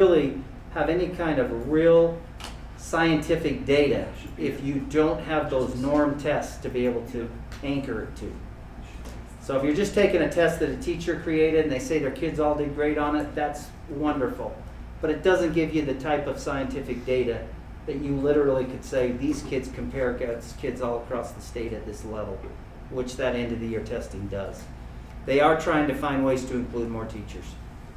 really have any kind of real scientific data if you don't have those norm tests to be able to anchor it to. So if you're just taking a test that a teacher created and they say their kids all did great on it, that's wonderful. But it doesn't give you the type of scientific data that you literally could say these kids compare against kids all across the state at this level, which that end of the year testing does. They are trying to find ways to include more teachers.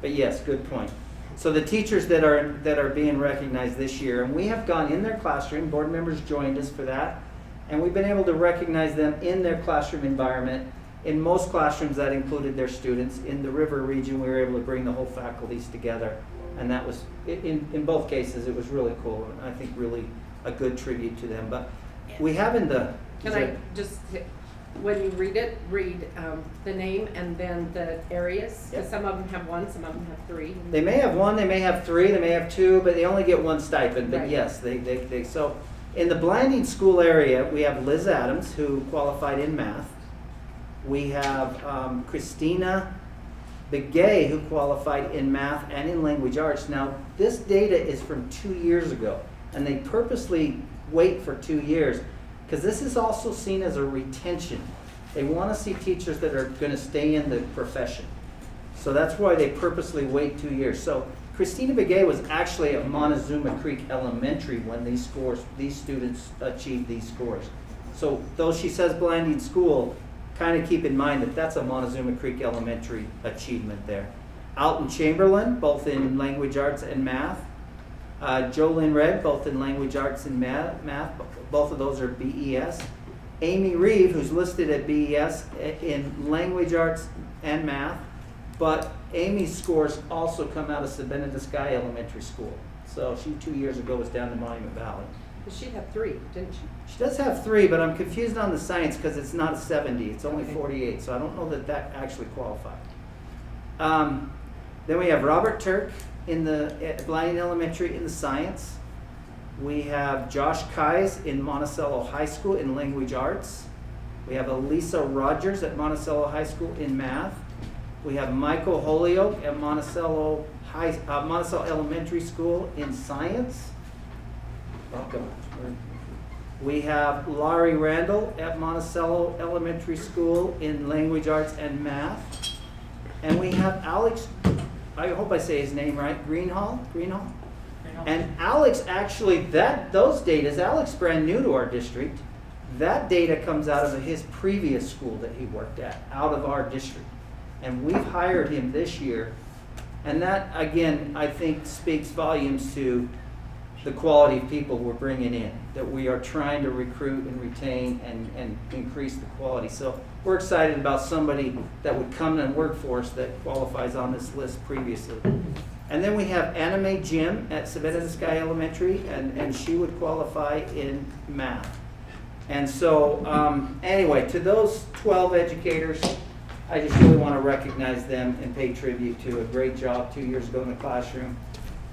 But yes, good point. So the teachers that are being recognized this year, and we have gone in their classroom, board members joined us for that, and we've been able to recognize them in their classroom environment. In most classrooms that included their students. In the river region, we were able to bring the whole faculties together, and that was, in both cases, it was really cool, and I think really a good tribute to them. But we have in the... Can I just, when you read it, read the name and then the areas? Because some of them have one, some of them have three. They may have one, they may have three, they may have two, but they only get one stipend. But right. Yes, they so in the Blanding School area, we have Liz Adams, who qualified in math. We have Christina Begay, who qualified in math and in language arts. Now, this data is from 2 years ago, and they purposely wait for 2 years because this is also seen as a retention. They want to see teachers that are going to stay in the profession. So that's why they purposely wait 2 years. So Christina Begay was actually at Montezuma Creek Elementary when these students achieved these scores. So though she says Blanding School, kind of keep in mind that that's a Montezuma Creek Elementary achievement there. Alton Chamberlain, both in language arts and math. Jolynn Red, both in language arts and math. Both of those are BES. Amy Reeve, who's listed at BES in language arts and math, but Amy's scores also come out of Sabina de Sky Elementary School. So she 2 years ago was down in Monument Valley. She had three, didn't she? She does have three, but I'm confused on the science because it's not a 70, it's only 48, so I don't know that that actually qualified. Then we have Robert Turk at Blanding Elementary in the science. We have Josh Kais in Monticello High School in language arts. We have Elisa Rogers at Monticello High School in math. We have Michael Holyoke at Monticello Elementary School in science. Welcome. We have Laurie Randall at Monticello Elementary School in language arts and math. And we have Alex, I hope I say his name right, Greenhall? And Alex actually, those data, Alex is brand new to our district. That data comes out of his previous school that he worked at, out of our district. And we've hired him this year. And that, again, I think speaks volumes to the quality of people we're bringing in, that we are trying to recruit and retain and increase the quality. So we're excited about somebody that would come and work for us that qualifies on this list previously. And then we have Anna Mae Jim at Sabina de Sky Elementary, and she would qualify in math. And so anyway, to those 12 educators, I just really want to recognize them and pay tribute to a great job 2 years ago in the classroom.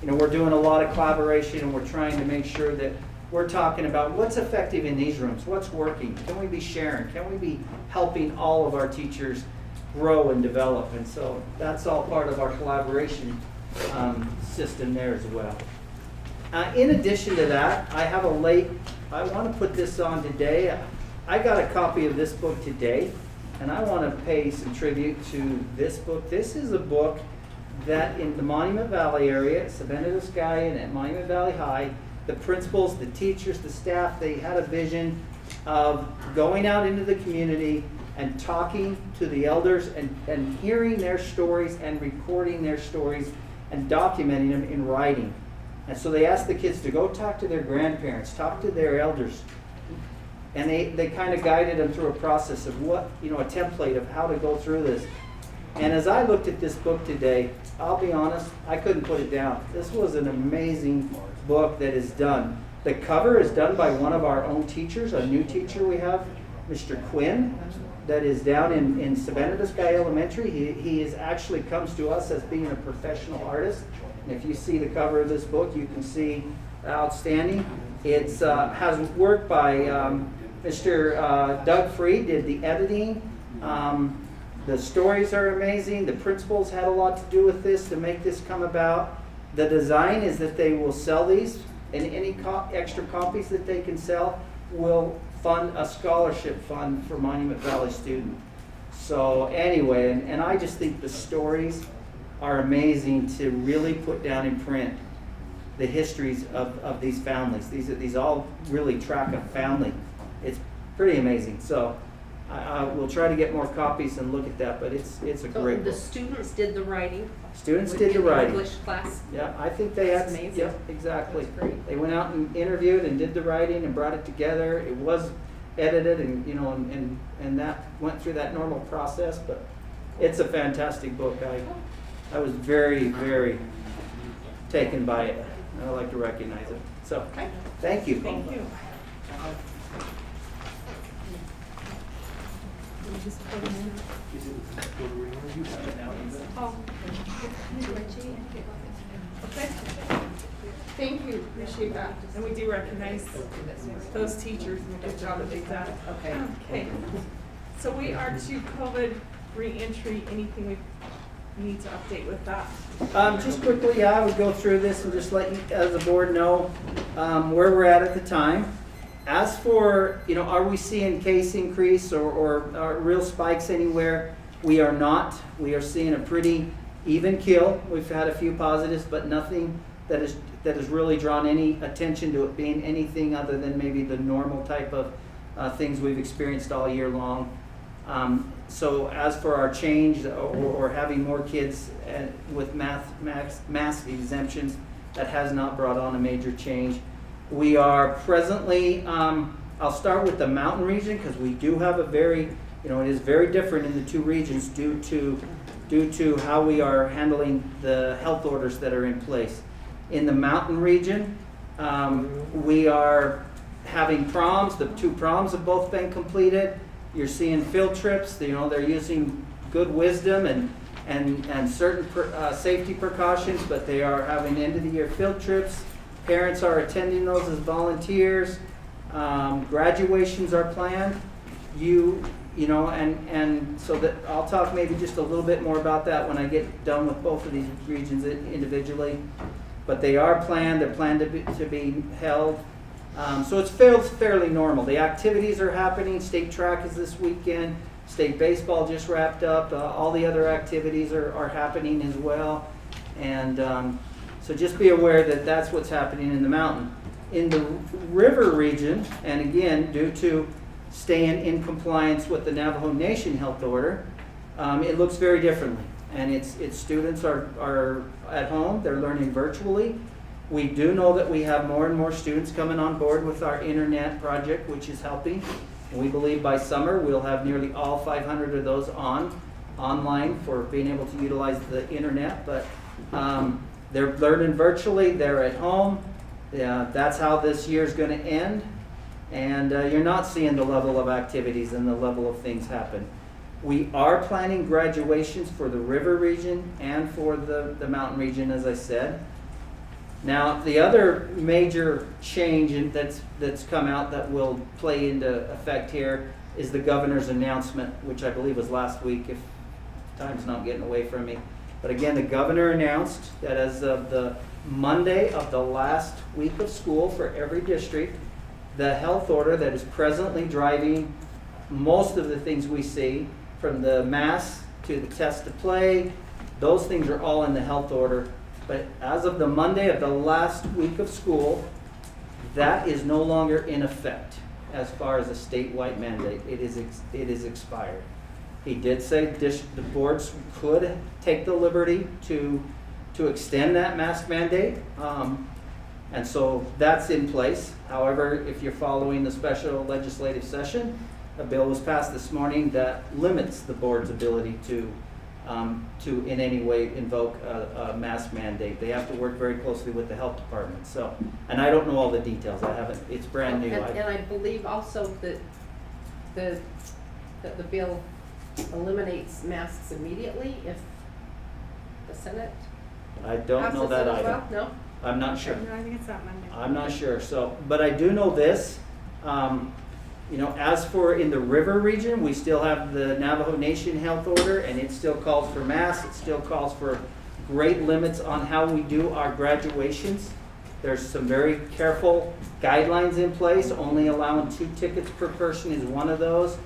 You know, we're doing a lot of collaboration, and we're trying to make sure that we're talking about what's effective in these rooms, what's working, can we be sharing, can we be helping all of our teachers grow and develop. And so that's all part of our collaboration system there as well. In addition to that, I want to put this on today. I got a copy of this book today, and I want to pay some tribute to this book. This is a book that in the Monument Valley area, Sabina de Sky and at Monument Valley High, the principals, the teachers, the staff, they had a vision of going out into the community and talking to the elders and hearing their stories and recording their stories and documenting them in writing. And so they asked the kids to go talk to their grandparents, talk to their elders. And they kind of guided them through a process of a template of how to go through this. And as I looked at this book today, I'll be honest, I couldn't put it down. This was an amazing book that is done. The cover is done by one of our own teachers, a new teacher we have, Mr. Quinn, that is down in Sabina de Sky Elementary. He actually comes to us as being a professional artist. And if you see the cover of this book, you can see outstanding. It has work by Mr. Doug Freed, did the editing. The stories are amazing. The principals had a lot to do with this to make this come about. The design is that they will sell these, and any extra copies that they can sell will fund a scholarship fund for Monument Valley students. So anyway, and I just think the stories are amazing to really put down in print the histories of these families. These all really track a family. It's pretty amazing. So I will try to get more copies and look at that, but it's a So great the book. students did the writing? Students with did the writing. English class? Yeah, I think they had, That's amazing. yeah, exactly. That's great. They went out and interviewed and did the writing and brought it together. It was edited and, you know, and that went through that normal process, but it's a fantastic book. I was very, very taken by it. And I'd like to recognize it. So, Okay. thank you. Thank you. Oh. Okay. Thank you, appreciate that. And we do recognize those teachers and the good job that they've done. Okay. Okay. So we are to COVID reentry, anything we need to update with that? Just quickly, yeah, I would go through this and just let you, as a board, know where we're at the time. As for, you know, are we seeing case increase or real spikes anywhere? We are not. We are seeing a pretty even kill. We've had a few positives, but nothing that has really drawn any attention to it being anything other than maybe the normal type of things we've experienced all year long. So as for our change or having more kids with mask exemptions, that has not brought on a major change. We are presently, I'll start with the mountain region because we do have a very, you know, it is very different in the two regions due to how we are handling the health orders that are in place. In the mountain region, we are having proms. The 2 proms have both been completed. You're seeing field trips. You know, they're using good wisdom and certain safety precautions, but they are having end of the year field trips. Parents are attending those as volunteers. Graduations are planned. You know, and so that I'll talk maybe just a little bit more about that when I get done with both of these regions individually. But they are planned. They're planned to be held. So it's fairly normal. The activities are happening. State track is this weekend. State baseball just wrapped up. All the other activities are happening as well. And so just be aware that that's what's happening in the mountain. In the river region, and again, due to staying in compliance with the Navajo Nation health order, it looks very differently. And its students are at home. They're learning virtually. We do know that we have more and more students coming on board with our internet project, which is helping. And we believe by summer we'll have nearly all 500 of those online for being able to utilize the internet. But they're learning virtually. They're at home. That's how this year's going to end. And you're not seeing the level of activities and the level of things happen. We are planning graduations for the river region and for the mountain region, as I said. Now, the other major change that's come out that will play into effect here is the governor's announcement, which I believe was last week, if time's not getting away from me. But again, the governor announced that as of the Monday of the last week of school for every district, the health order that is presently driving most of the things we see, from the mask to the test to play, those things are all in the health order. But as of the Monday of the last week of school, that is no longer in effect as far as a statewide mandate. It is expired. He did say the boards could take the liberty to extend that mask mandate, and so that's in place. However, if you're following the special legislative session, a bill was passed this morning that limits the board's ability to in any way invoke a mask mandate. They have to work very closely with the health department. So, and I don't know all the details. I haven't. It's brand new. And I believe also that the bill eliminates masks immediately if the Senate I don't know passes that it as either. well? No? I'm not sure. No, I think it's that Monday. I'm not sure. So, but I do know this. You know, as for in the river region, we still have the Navajo Nation health order, and it still calls for masks. It still calls for great limits on how we do our graduations. There's some very careful guidelines in place. Only allowing 2 tickets per person is one of those.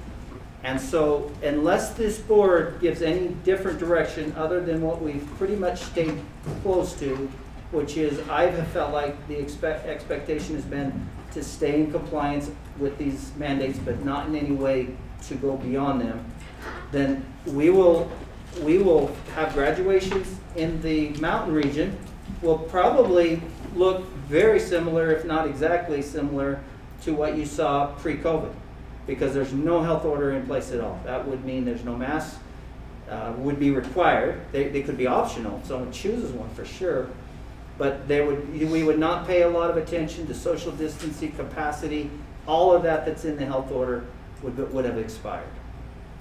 And so unless this board gives any different direction other than what we've pretty much stayed close to, which is I have felt like the expectation has been to stay in compliance with these mandates, but not in any way to go beyond them, then we will have graduations in the mountain region. Will probably look very similar, if not exactly similar, to what you saw pre-COVID, because there's no health order in place at all. That would mean there's no masks, would be required. They could be optional, if someone chooses one for sure. But we would not pay a lot of attention to social distancing, capacity, all of that that's in the health order would have expired.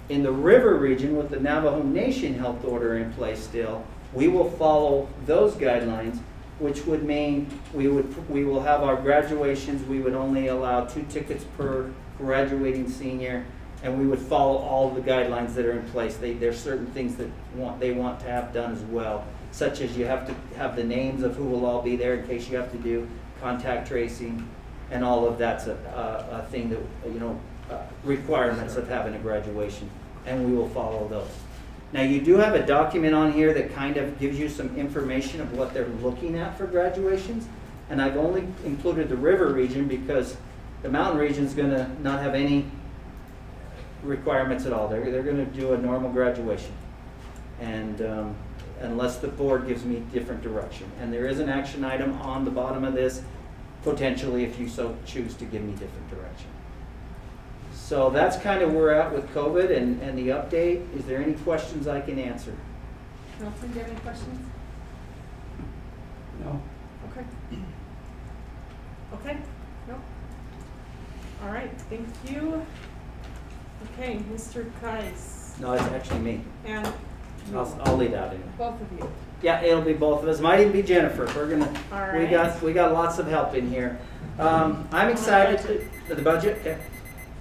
In the river region, with the Navajo Nation health order in place still, we will follow those guidelines, which would mean we will have our graduations. We would only allow 2 tickets per graduating senior, and we would follow all of the guidelines that are in place. There's certain things that they want to have done as well, such as you have to have the names of who will all be there in case you have to do contact tracing, and all of that's a thing that, requirements of having a graduation, and we will follow those. Now, you do have a document on here that kind of gives you some information of what they're looking at for graduations, and I've only included the river region because the mountain region is going to not have any requirements at all. They're going to do a normal graduation, and unless the board gives me different direction. And there is an action item on the bottom of this, potentially, if you so choose to give me different direction. So that's kind of where we're at with COVID and the update. Is there any questions I can answer? Nelson, do you have any questions? No. Okay. Okay, no. All right, thank you. Okay, Mr. Kais. No, it's actually me. And I'll lead out anyway. both of you. Yeah, it'll be both of us. Might even be Jennifer. We're gonna. All We right. got lots of help in here. I'm excited for the budget. Okay.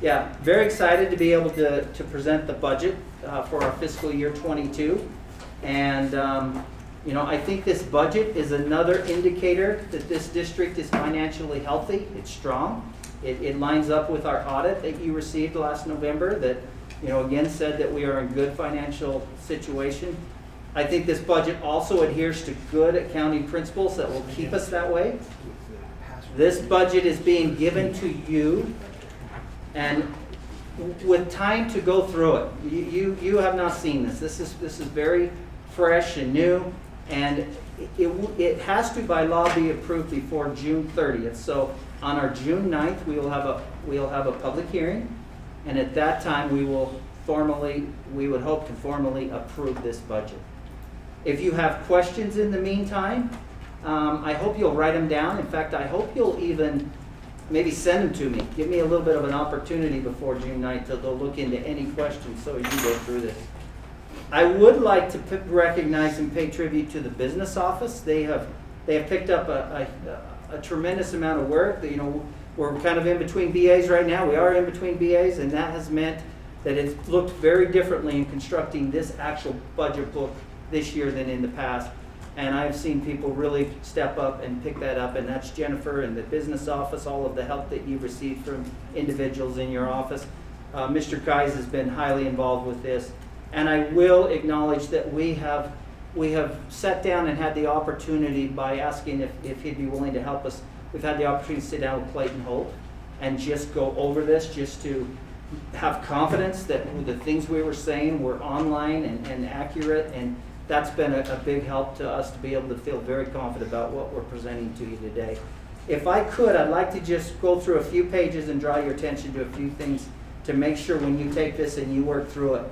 Yeah, very excited to be able to present the budget for our fiscal year 22. And I think this budget is another indicator that this district is financially healthy. It's strong. It lines up with our audit that you received last November that, again said that we are in good financial situation. I think this budget also adheres to good accounting principles that will keep us that way. This budget is being given to you, and with time to go through it. You have not seen this. This is very fresh and new, and it has to by law be approved before June 30th. So on our June 9th, we'll have a public hearing, and at that time we would hope to formally approve this budget. If you have questions in the meantime, I hope you'll write them down. In fact, I hope you'll even maybe send them to me. Give me a little bit of an opportunity before June 9th to look into any questions so as you go through this. I would like to recognize and pay tribute to the business office. They have picked up a tremendous amount of work. We're kind of in between BAs right now. We are in between BAs, and that has meant that it's looked very differently in constructing this actual budget book this year than in the past. And I've seen people really step up and pick that up, and that's Jennifer and the business office, all of the help that you've received from individuals in your office. Mr. Kais has been highly involved with this. And I will acknowledge that we have sat down and had the opportunity by asking if he'd be willing to help us. We've had the opportunity to sit down with Clayton Holt and just go over this, just to have confidence that the things we were saying were online and accurate, and that's been a big help to us to be able to feel very confident about what we're presenting to you today. If I could, I'd like to just go through a few pages and draw your attention to a few things to make sure when you take this and you work through it,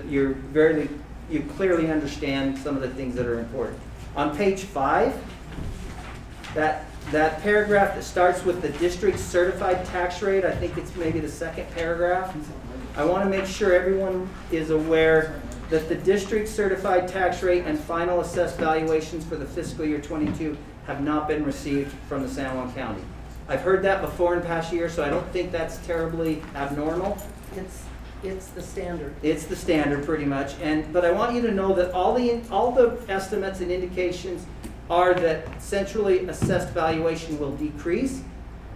you clearly understand some of the things that are important. On page 5, that paragraph that starts with the district certified tax rate, I think it's maybe the second paragraph. I want to make sure everyone is aware that the district certified tax rate and final assessed valuations for the fiscal year 22 have not been received from the San Juan County. I've heard that before in past years, so I don't think that's terribly abnormal. It's the standard. It's the standard pretty much, but I want you to know that all the estimates and indications are that centrally assessed valuation will decrease.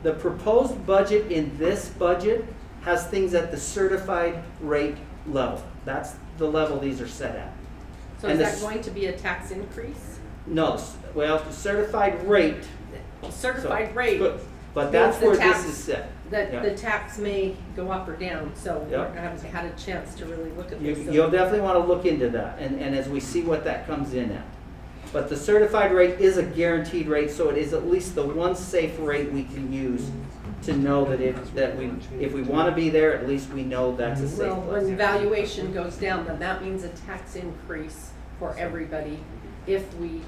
The proposed budget in this budget has things at the certified rate level. That's the level these are set at. So And is that this- going to be a tax increase? No, well, the certified rate. Certified so- rate, But means that's the where tax- this is set. that Yeah. the tax may go up or down, so we Yep. haven't had a chance to really look at You, this. So- you'll definitely want to look into that, and as we see what that comes in at. But the certified rate is a guaranteed rate, so it is at least the one safe rate we can use to know that if we want to be there, at least we know that's a safe Well, place. when valuation goes down, then that means a tax increase for everybody if we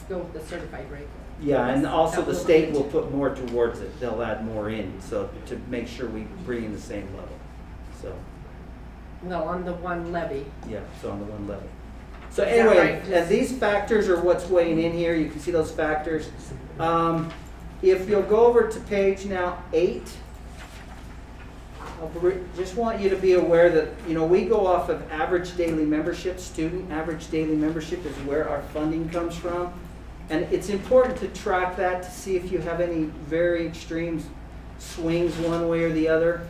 go with the certified rate. Yeah, and also That the will state change. will put more towards it, they'll add more in, so to make sure we bring in the same level. So, No, on the one levy. yeah, so on the one level. So Is that anyway, right? and these factors are what's weighing in here, you can see those factors. If you'll go over to page now 8, just want you to be aware that, we go off of average daily membership, student average daily membership is where our funding comes from. And it's important to track that to see if you have any very extreme swings one way or the other.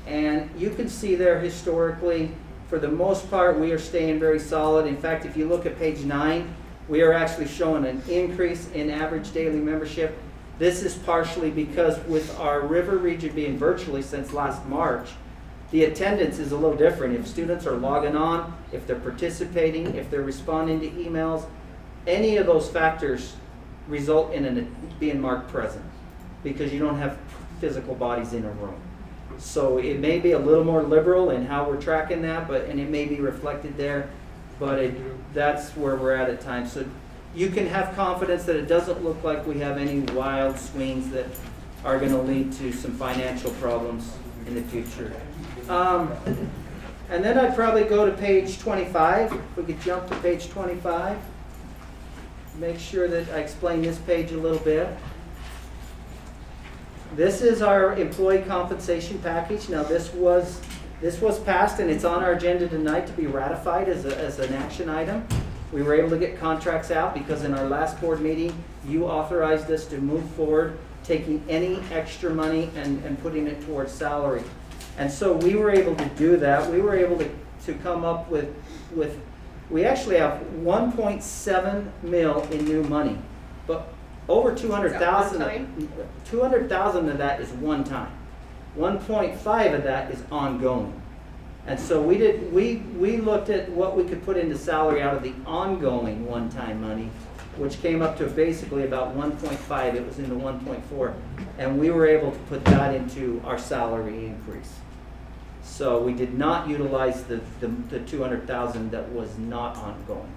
And you can see there historically, for the most part, we are staying very solid. In fact, if you look at page 9, we are actually showing an increase in average daily membership. This is partially because with our river region being virtually since last March, the attendance is a little different. If students are logging on, if they're participating, if they're responding to emails, any of those factors result in it being marked present because you don't have physical bodies in a room. So it may be a little more liberal in how we're tracking that, and it may be reflected there, but that's where we're at times. So you can have confidence that it doesn't look like we have any wild swings that are going to lead to some financial problems in the future. And then I'd probably go to page 25. If we could jump to page 25. Make sure that I explain this page a little bit. This is our employee compensation package. Now this was passed and it's on our agenda tonight to be ratified as an action item. We were able to get contracts out because in our last board meeting, you authorized us to move forward, taking any extra money and putting it towards salary. And so we were able to do that. We were able to come up with we actually have 1.7 mil in new money, but over 200,000. Is that one 200,000 of that is one time. 1.5 of that is ongoing. And so we looked at what we could put into salary out of the ongoing one-time money, which came up to basically about 1.5. It was in the 1.4, and we were able to put that into our salary increase. So we did not utilize the 200,000 that was not ongoing.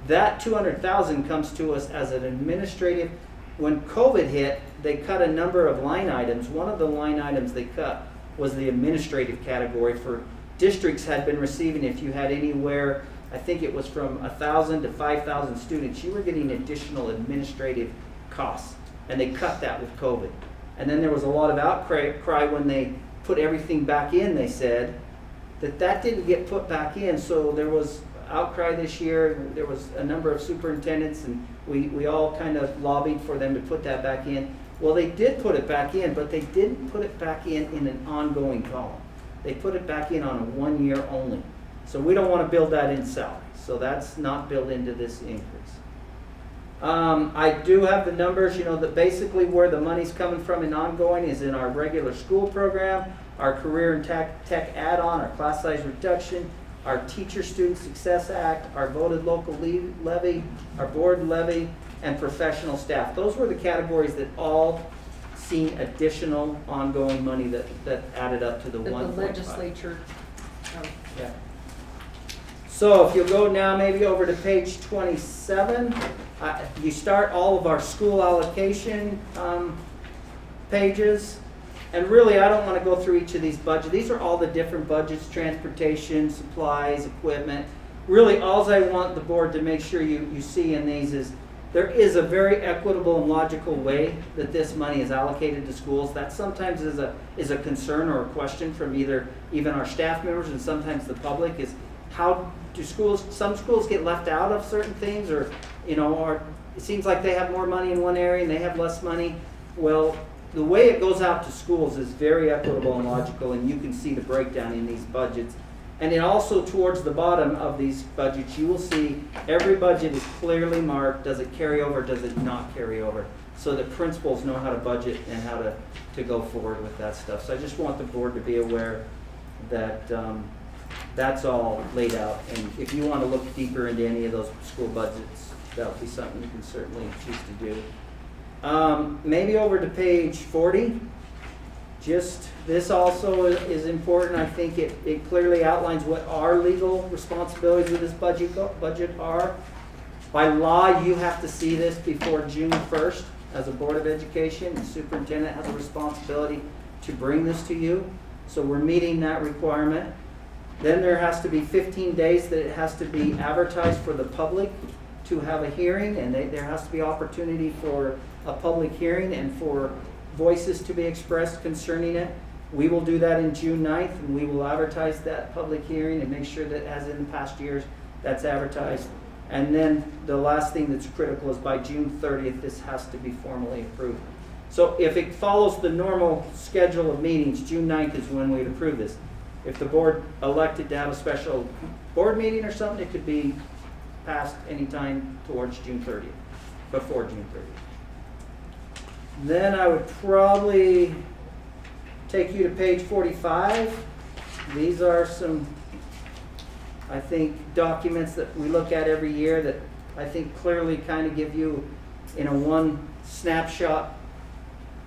That 200,000 comes to us as an administrative. When COVID hit, they cut a number of line items. One of the line items they cut was the administrative category for districts had been receiving. If you had anywhere, I think it was from 1,000 to 5,000 students, you were getting additional administrative costs, and they cut that with COVID. And then there was a lot of outcry when they put everything back in. They said that didn't get put back in, so there was outcry this year. There was a number of superintendents, and we all kind of lobbied for them to put that back in. Well, they did put it back in, but they didn't put it back in an ongoing column. They put it back in on a 1 year only. So we don't want to build that in salary. So that's not built into this increase. I do have the numbers, that basically where the money's coming from in ongoing is in our regular school program, our career and tech add-on, our class size reduction, our Teacher-Student Success Act, our voted local levy, our board levy, and professional staff. Those were the categories that all seen additional ongoing money that added up to the 1.5. The legislature, Yeah. So if you'll go now maybe over to page 27, you start all of our school allocation pages. And really, I don't want to go through each of these budgets. These are all the different budgets: transportation, supplies, equipment. Really, all I want the board to make sure you see in these is there is a very equitable and logical way that this money is allocated to schools. That sometimes is a concern or a question from even our staff members and sometimes the public is, how do some schools get left out of certain things, or or it seems like they have more money in one area and they have less money. Well, the way it goes out to schools is very equitable and logical, and you can see the breakdown in these budgets. And then also towards the bottom of these budgets, you will see every budget is clearly marked. Does it carry over? Does it not carry over? So that principals know how to budget and how to go forward with that stuff. So I just want the board to be aware that that's all laid out. And if you want to look deeper into any of those school budgets, that'll be something you can certainly choose to do. Maybe over to page 40. Just, this also is important. I think it clearly outlines what our legal responsibilities with this budget are. By law, you have to see this before June 1st as a Board of Education. The superintendent has a responsibility to bring this to you. So we're meeting that requirement. Then there has to be 15 days that it has to be advertised for the public to have a hearing, and there has to be opportunity for a public hearing and for voices to be expressed concerning it. We will do that in June 9th, and we will advertise that public hearing and make sure that, as in past years, that's advertised. And then the last thing that's critical is by June 30th, this has to be formally approved. So if it follows the normal schedule of meetings, June 9th is when we'd approve this. If the board elected to have a special board meeting or something, it could be passed anytime towards June 30th, before June 30th. Then I would probably take you to page 45. These are some, I think, documents that we look at every year that I think clearly kind of give you, in a one snapshot,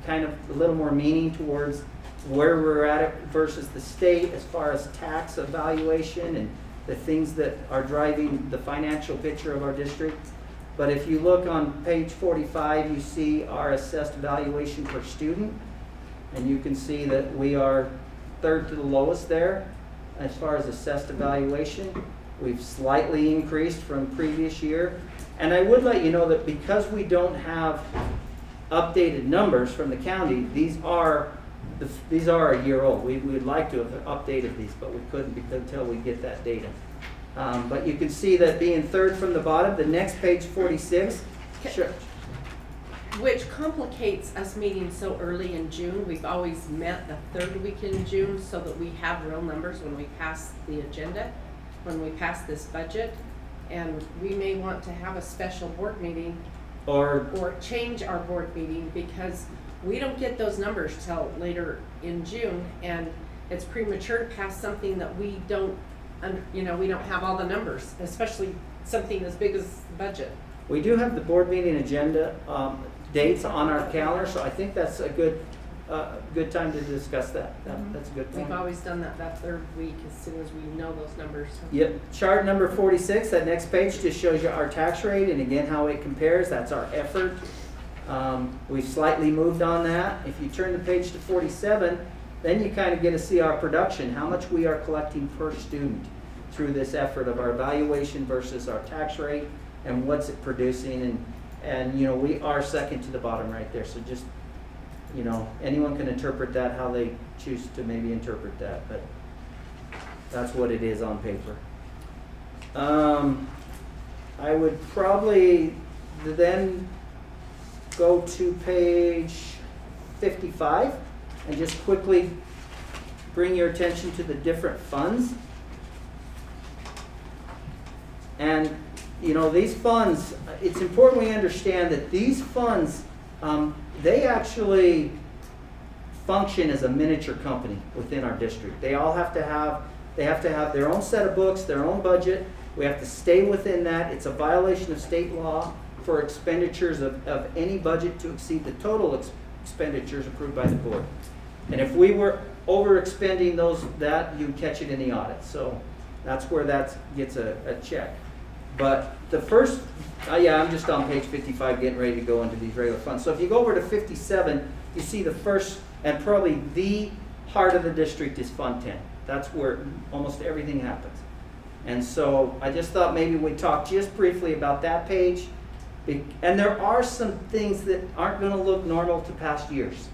kind of a little more meaning towards where we're at it versus the state as far as tax evaluation and the things that are driving the financial picture of our district. But if you look on page 45, you see our assessed valuation per student, and you can see that we are third to the lowest there as far as assessed evaluation. We've slightly increased from previous year. And I would let you know that because we don't have updated numbers from the county, these are a year old. We would like to have updated these, but we couldn't until we get that data. But you can see that being third from the bottom, the next page 46. Sure. Which complicates us meeting so early in June. We've always met the third week in June so that we have real numbers when we pass the agenda, when we pass this budget. And we may want to have a special board meeting or change our board meeting because we don't get those numbers till later in June, and it's premature to pass something that we don't have all the numbers, especially something as big as the budget. We do have the board meeting agenda dates on our calendar, so I think that's a good time to discuss that. That's a good point. We've always done that third week as soon as we know those numbers. Yep. Chart number 46, that next page just shows you our tax rate and again how it compares. That's our effort. We've slightly moved on that. If you turn the page to 47, then you kind of get to see our production, how much we are collecting per student through this effort of our evaluation versus our tax rate and what's it producing. And we are second to the bottom right there. So just, anyone can interpret that how they choose to maybe interpret that, but that's what it is on paper. I would probably then go to page 55 and just quickly bring your attention to the different funds. And these funds, it's important we understand that these funds, they actually function as a miniature company within our district. They have to have their own set of books, their own budget. We have to stay within that. It's a violation of state law for expenditures of any budget to exceed the total expenditures approved by the board. And if we were over expending that you'd catch it in the audit. So that's where that gets a check. But the first, I'm just on page 55 getting ready to go into these regular funds. So if you go over to 57, you see the first and probably the heart of the district is Fund 10. That's where almost everything happens. And so I just thought maybe we'd talk just briefly about that page. And there are some things that aren't gonna look normal to past years.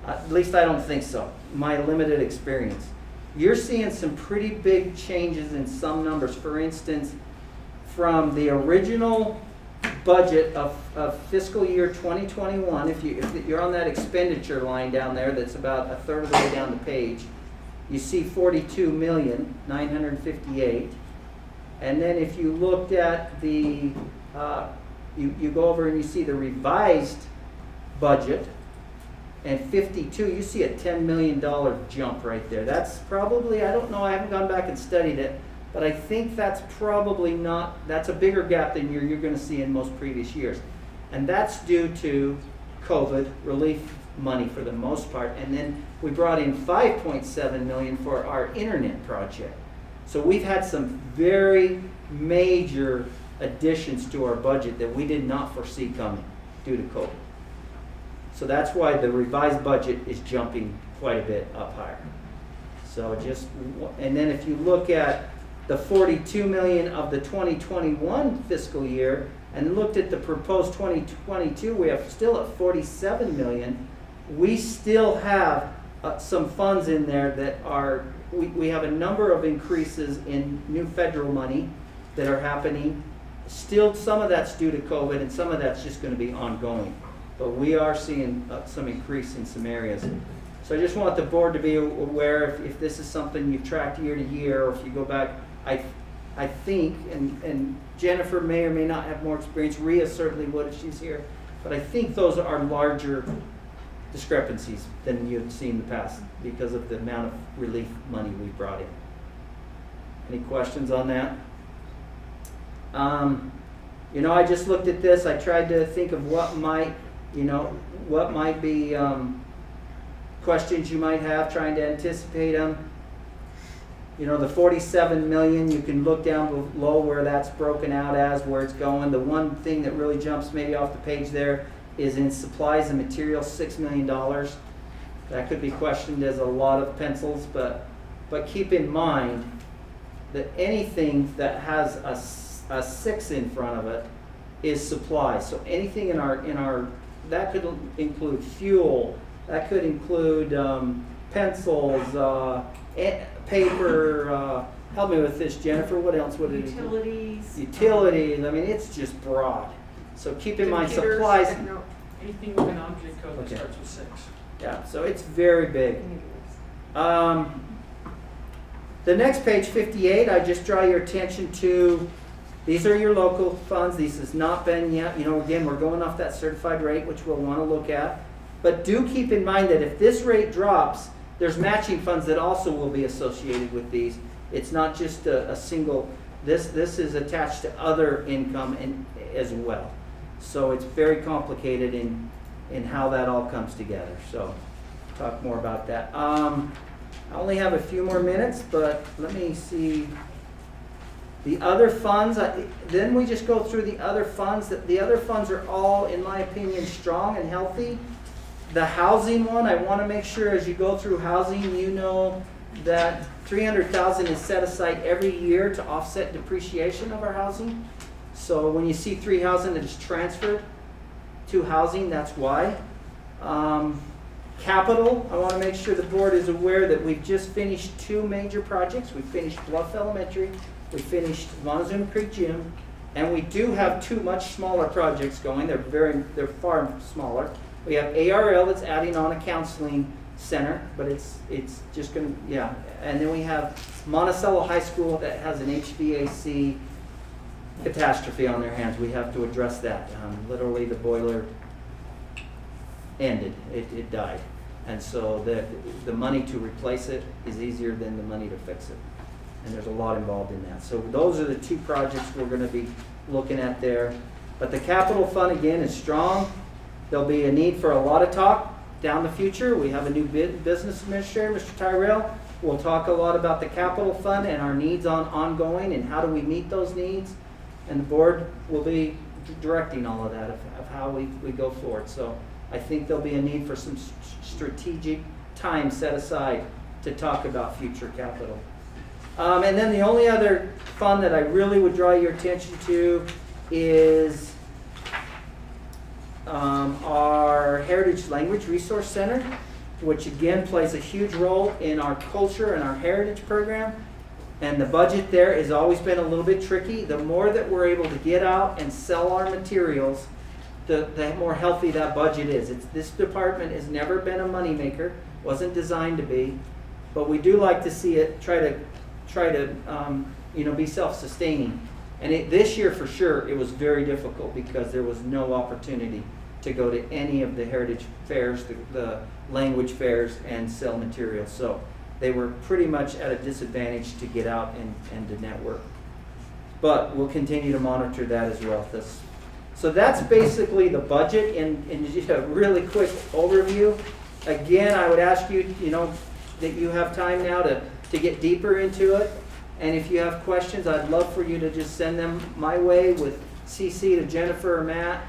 At least I don't think so, my limited experience. You're seeing some pretty big changes in some numbers. For instance, from the original budget of fiscal year 2021, if you're on that expenditure line down there that's about a third of the way down the page, you see 42,958,000. And then if you looked at the, you go over and you see the revised budget, and 52, you see a $10 million jump right there. That's probably, I don't know, I haven't gone back and studied it, but I think that's probably not, that's a bigger gap than you're going to see in most previous years. And that's due to COVID relief money for the most part. And then we brought in $5.7 million for our internet project. So we've had some very major additions to our budget that we did not foresee coming due to COVID. So that's why the revised budget is jumping quite a bit up higher. So just, and then if you look at the 42 million of the 2021 fiscal year and looked at the proposed 2022, we have still at 47 million. We still have some funds in there that are, we have a number of increases in new federal money that are happening. Still, some of that's due to COVID and some of that's just going to be ongoing. But we are seeing some increase in some areas. So I just want the board to be aware if this is something you've tracked year to year, or if you go back, I think, and Jennifer may or may not have more experience, Rhea certainly would if she's here, but I think those are larger discrepancies than you've seen in the past because of the amount of relief money we brought in. Any questions on that? You know, I just looked at this, I tried to think of what might be questions you might have, trying to anticipate them. You know, the 47 million, you can look down below where that's broken out as, where it's going. The one thing that really jumps maybe off the page there is in supplies and materials, $6 million. That could be questioned as a lot of pencils, but keep in mind that anything that has a 6 in front of it is supplies. So anything in our that could include fuel, that could include pencils, paper, help me with this, Jennifer, what else would it include? Utilities, I mean, it's just broad. So keep in mind supplies. Anything with an object code that Okay. starts with 6. Yeah, so it's very big. The next page, 58, I just draw your attention to, these are your local funds. This has not been yet, you know, again, we're going off that certified rate, which we'll want to look at. But do keep in mind that if this rate drops, there's matching funds that also will be associated with these. It's not just a single, this is attached to other income as well. So it's very complicated in how that all comes together. So talk more about that. I only have a few more minutes, but let me see. The other funds, then we just go through the other funds. The other funds are all, in my opinion, strong and healthy. The housing one, I want to make sure as you go through housing, you know that $300,000 is set aside every year to offset depreciation of our housing. So when you see $3,000 that is transferred to housing, that's why. Capital, I want to make sure the board is aware that we've just finished 2 major projects. We finished Bluff Elementary, we finished Montezuma Creek Gym, and we do have 2 much smaller projects going. They're far smaller. We have ARL that's adding on a counseling center, but it's just going to, yeah. And then we have Monticello High School that has an HVAC catastrophe on their hands. We have to address that. Literally the boiler ended, it died. And so the money to replace it is easier than the money to fix it. And there's a lot involved in that. So those are the 2 projects we're going to be looking at there. But the capital fund, again, is strong. There'll be a need for a lot of talk down the future. We have a new business administrator, Mr. Tyrell. We'll talk a lot about the capital fund and our needs ongoing and how do we meet those needs. And the board will be directing all of that of how we go forward. So I think there'll be a need for some strategic time set aside to talk about future capital. And then the only other fund that I really would draw your attention to is our Heritage Language Resource Center, which again plays a huge role in our culture and our heritage program. And the budget there has always been a little bit tricky. The more that we're able to get out and sell our materials, the more healthy that budget is. This department has never been a moneymaker, wasn't designed to be, but we do like to see it try to be self-sustaining. And this year for sure, it was very difficult because there was no opportunity to go to any of the heritage fairs, the language fairs, and sell materials. So they were pretty much at a disadvantage to get out and to network. But we'll continue to monitor that as well. So that's basically the budget in just a really quick overview. Again, I would ask you, that you have time now to get deeper into it. And if you have questions, I'd love for you to just send them my way with CC to Jennifer or Matt,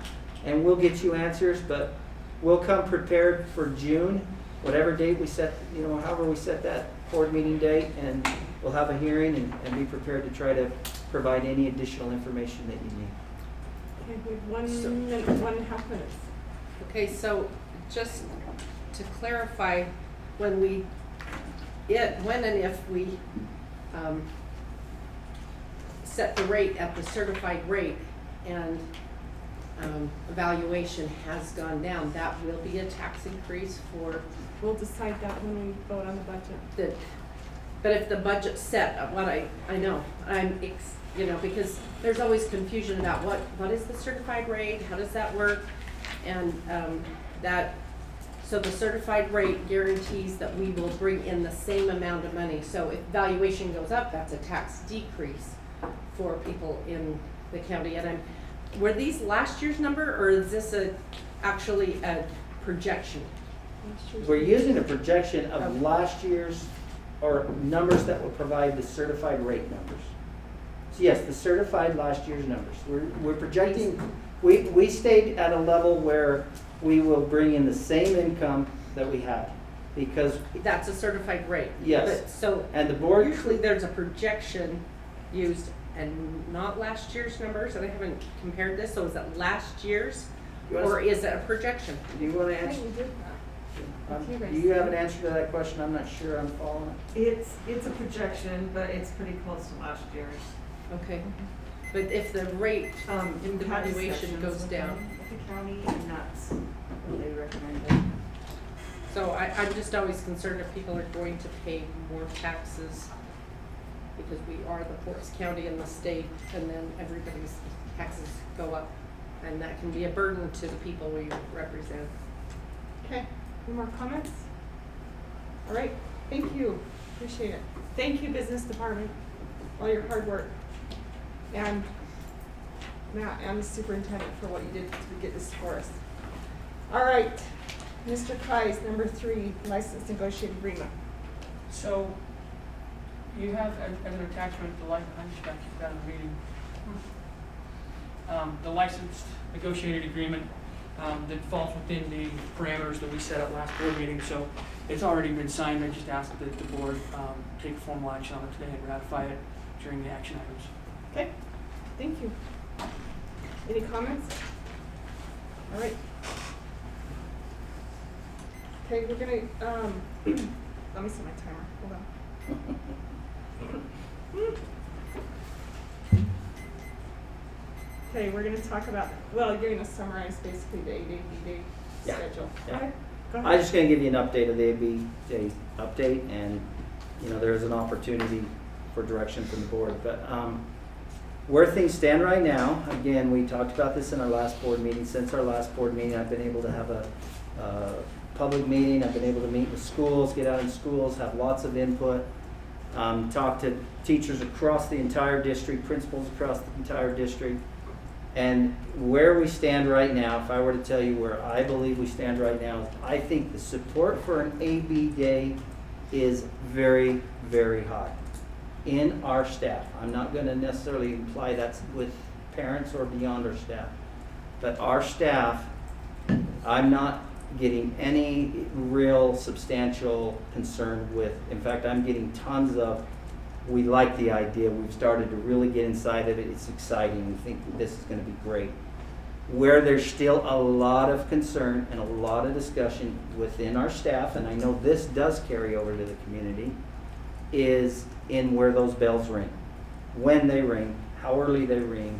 and we'll get you answers. But we'll come prepared for June, whatever date we set, however we set that board meeting date, and we'll have a hearing and be prepared to try to provide any additional information that you need. Okay, we have 1 minute, 1.5 minutes. Okay, so just to clarify, when and if we set the rate at the certified rate and evaluation has gone down, that will be a tax increase for We'll decide that when we vote on the budget. but if the budget's set, what I know, because there's always confusion about what is the certified rate, how does that work? And so the certified rate guarantees that we will bring in the same amount of money. So if valuation goes up, that's a tax decrease for people in the county. And were these last year's number, or is this actually a projection? We're using a projection of last year's, or numbers that will provide the certified rate numbers. So yes, the certified last year's numbers. We're projecting, we stayed at a level where we will bring in the same income that we had, because That's a certified rate. Yes. But so and the board usually there's a projection used and not last year's numbers, and I haven't compared this, so is it last year's or is it a projection? Do you want to I think answer? we did that. Do you have an answer to that question? I'm not sure I'm following it. It's a projection, but it's pretty close to last year's. Okay. But if the rate, In the county valuation sections goes with down. The county, and that's what they recommended. So I'm just always concerned if people are going to pay more taxes because we are the poorest county in the state, and then everybody's taxes go up. And that can be a burden to the people we represent. Okay, any more comments? All right, thank you, appreciate it. Thank you, business department, all your hard work. And Matt and the superintendent for what you did to get this for us. All right, Mr. Kais, number 3, license negotiated agreement. So, you have as an attachment the license, I just got kicked out of the meeting. The licensed negotiated agreement that falls within the parameters that we set at last board meeting. So it's already been signed. I just asked that the board take formal action on it today and ratify it during the action items. Okay, thank you. Any comments? All right. Okay, we're gonna, let me set my timer, hold on. Okay, we're gonna talk about, well, you're gonna summarize basically the 8A, B-Day Yeah. schedule. Yeah. Go ahead. Go I'm ahead. just going to give you an update of the AB Day update, and there is an opportunity for direction from the board. But where things stand right now, again, we talked about this in our last board meeting. Since our last board meeting, I've been able to have a public meeting. I've been able to meet with schools, get out in schools, have lots of input, talk to teachers across the entire district, principals across the entire district. And where we stand right now, if I were to tell you where I believe we stand right now, I think the support for an AB Day is very, very high in our staff. I'm not going to necessarily imply that's with parents or beyond our staff. But our staff, I'm not getting any real substantial concern with. In fact, I'm getting tons of, we like the idea. We've started to really get inside of it. It's exciting. We think this is going to be great. Where there's still a lot of concern and a lot of discussion within our staff, and I know this does carry over to the community, is in where those bells ring, when they ring, how early they ring.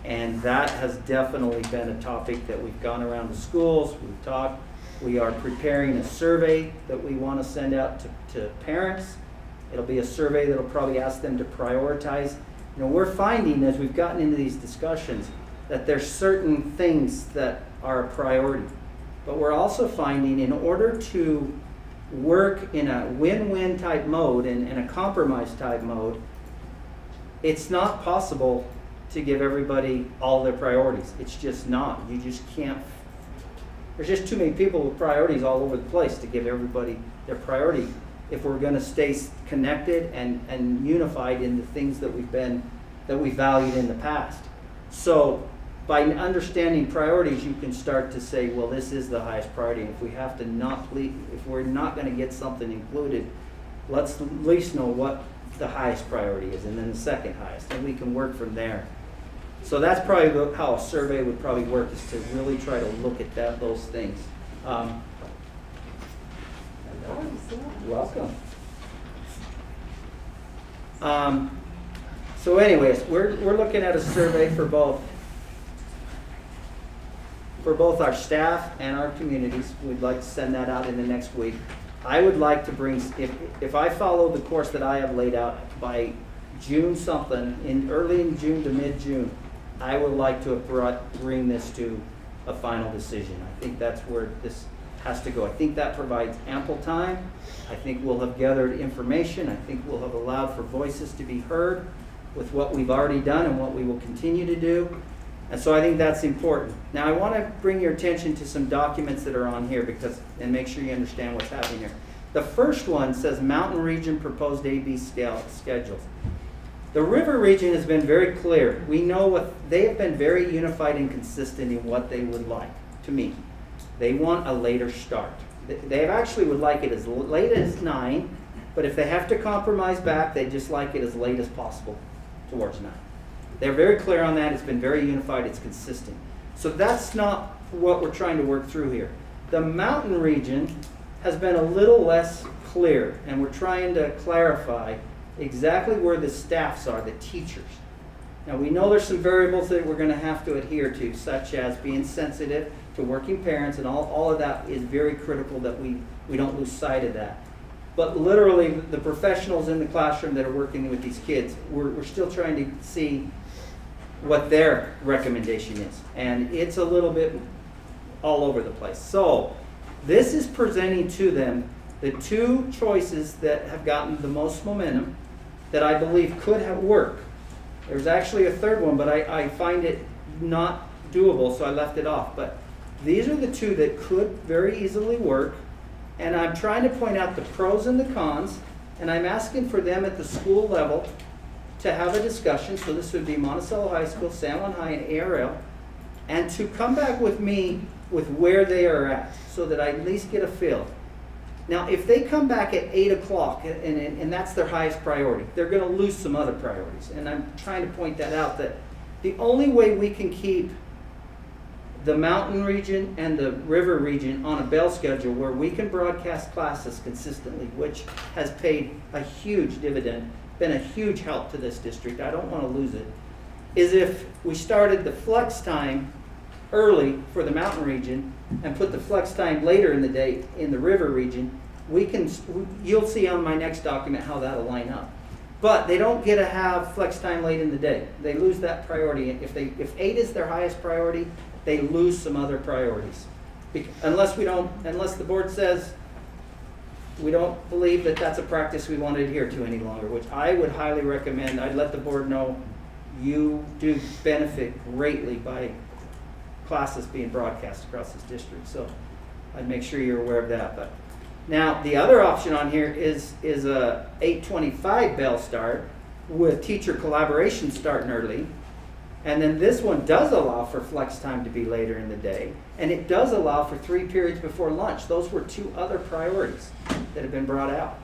And that has definitely been a topic that we've gone around the schools, we've talked. We are preparing a survey that we want to send out to parents. It'll be a survey that'll probably ask them to prioritize. You know, we're finding as we've gotten into these discussions that there's certain things that are a priority. But we're also finding in order to work in a win-win type mode and a compromise type mode, it's not possible to give everybody all their priorities. It's just not. You just can't. There's just too many people with priorities all over the place to give everybody their priority if we're going to stay connected and unified in the things that we valued in the past. So by understanding priorities, you can start to say, well, this is the highest priority. If we have to if we're not going to get something included, let's at least know what the highest priority is, and then the second highest, and we can work from there. So that's probably how a survey would probably work, is to really try to look at those things. Welcome. So anyways, we're looking at a survey for both our staff and our communities. We'd like to send that out in the next week. I would like to bring, if I follow the course that I have laid out by June something, early in June to mid-June, I would like to bring this to a final decision. I think that's where this has to go. I think that provides ample time. I think we'll have gathered information. I think we'll have allowed for voices to be heard with what we've already done and what we will continue to do. And so I think that's important. Now I want to bring your attention to some documents that are on here and make sure you understand what's happening here. The first one says Mountain Region proposed AB schedules. The River Region has been very clear. We know they have been very unified and consistent in what they would like, to me. They want a later start. They actually would like it as late as 9, but if they have to compromise back, they just like it as late as possible towards 9. They're very clear on that. It's been very unified. It's consistent. So that's not what we're trying to work through here. The Mountain Region has been a little less clear, and we're trying to clarify exactly where the staffs are, the teachers. Now we know there's some variables that we're going to have to adhere to, such as being sensitive to working parents, and all of that is very critical that we don't lose sight of that. But literally, the professionals in the classroom that are working with these kids, we're still trying to see what their recommendation is. And it's a little bit all over the place. So this is presenting to them the two choices that have gotten the most momentum that I believe could have worked. There's actually a third one, but I find it not doable, so I left it off. But these are the two that could very easily work. And I'm trying to point out the pros and the cons, and I'm asking for them at the school level to have a discussion. So this would be Monticello High School, San Juan High, and ARL, and to come back with me with where they are at, so that I at least get a feel. Now, if they come back at 8 o'clock, and that's their highest priority, they're going to lose some other priorities. And I'm trying to point that out, that the only way we can keep the Mountain Region and the River Region on a bell schedule where we can broadcast classes consistently, which has paid a huge dividend, been a huge help to this district, I don't want to lose it, is if we started the flex time early for the Mountain Region and put the flex time later in the day in the River Region. You'll see on my next document how that'll line up. But they don't get to have flex time late in the day. They lose that priority. If 8 is their highest priority, they lose some other priorities. Unless the board says we don't believe that that's a practice we want to adhere to any longer, which I would highly recommend. I'd let the board know you do benefit greatly by classes being broadcast across this district. So I'd make sure you're aware of that. But now the other option on here is a 8:25 bell start with teacher collaboration starting early. And then this one does allow for flex time to be later in the day. And it does allow for 3 periods before lunch. Those were 2 other priorities that have been brought out.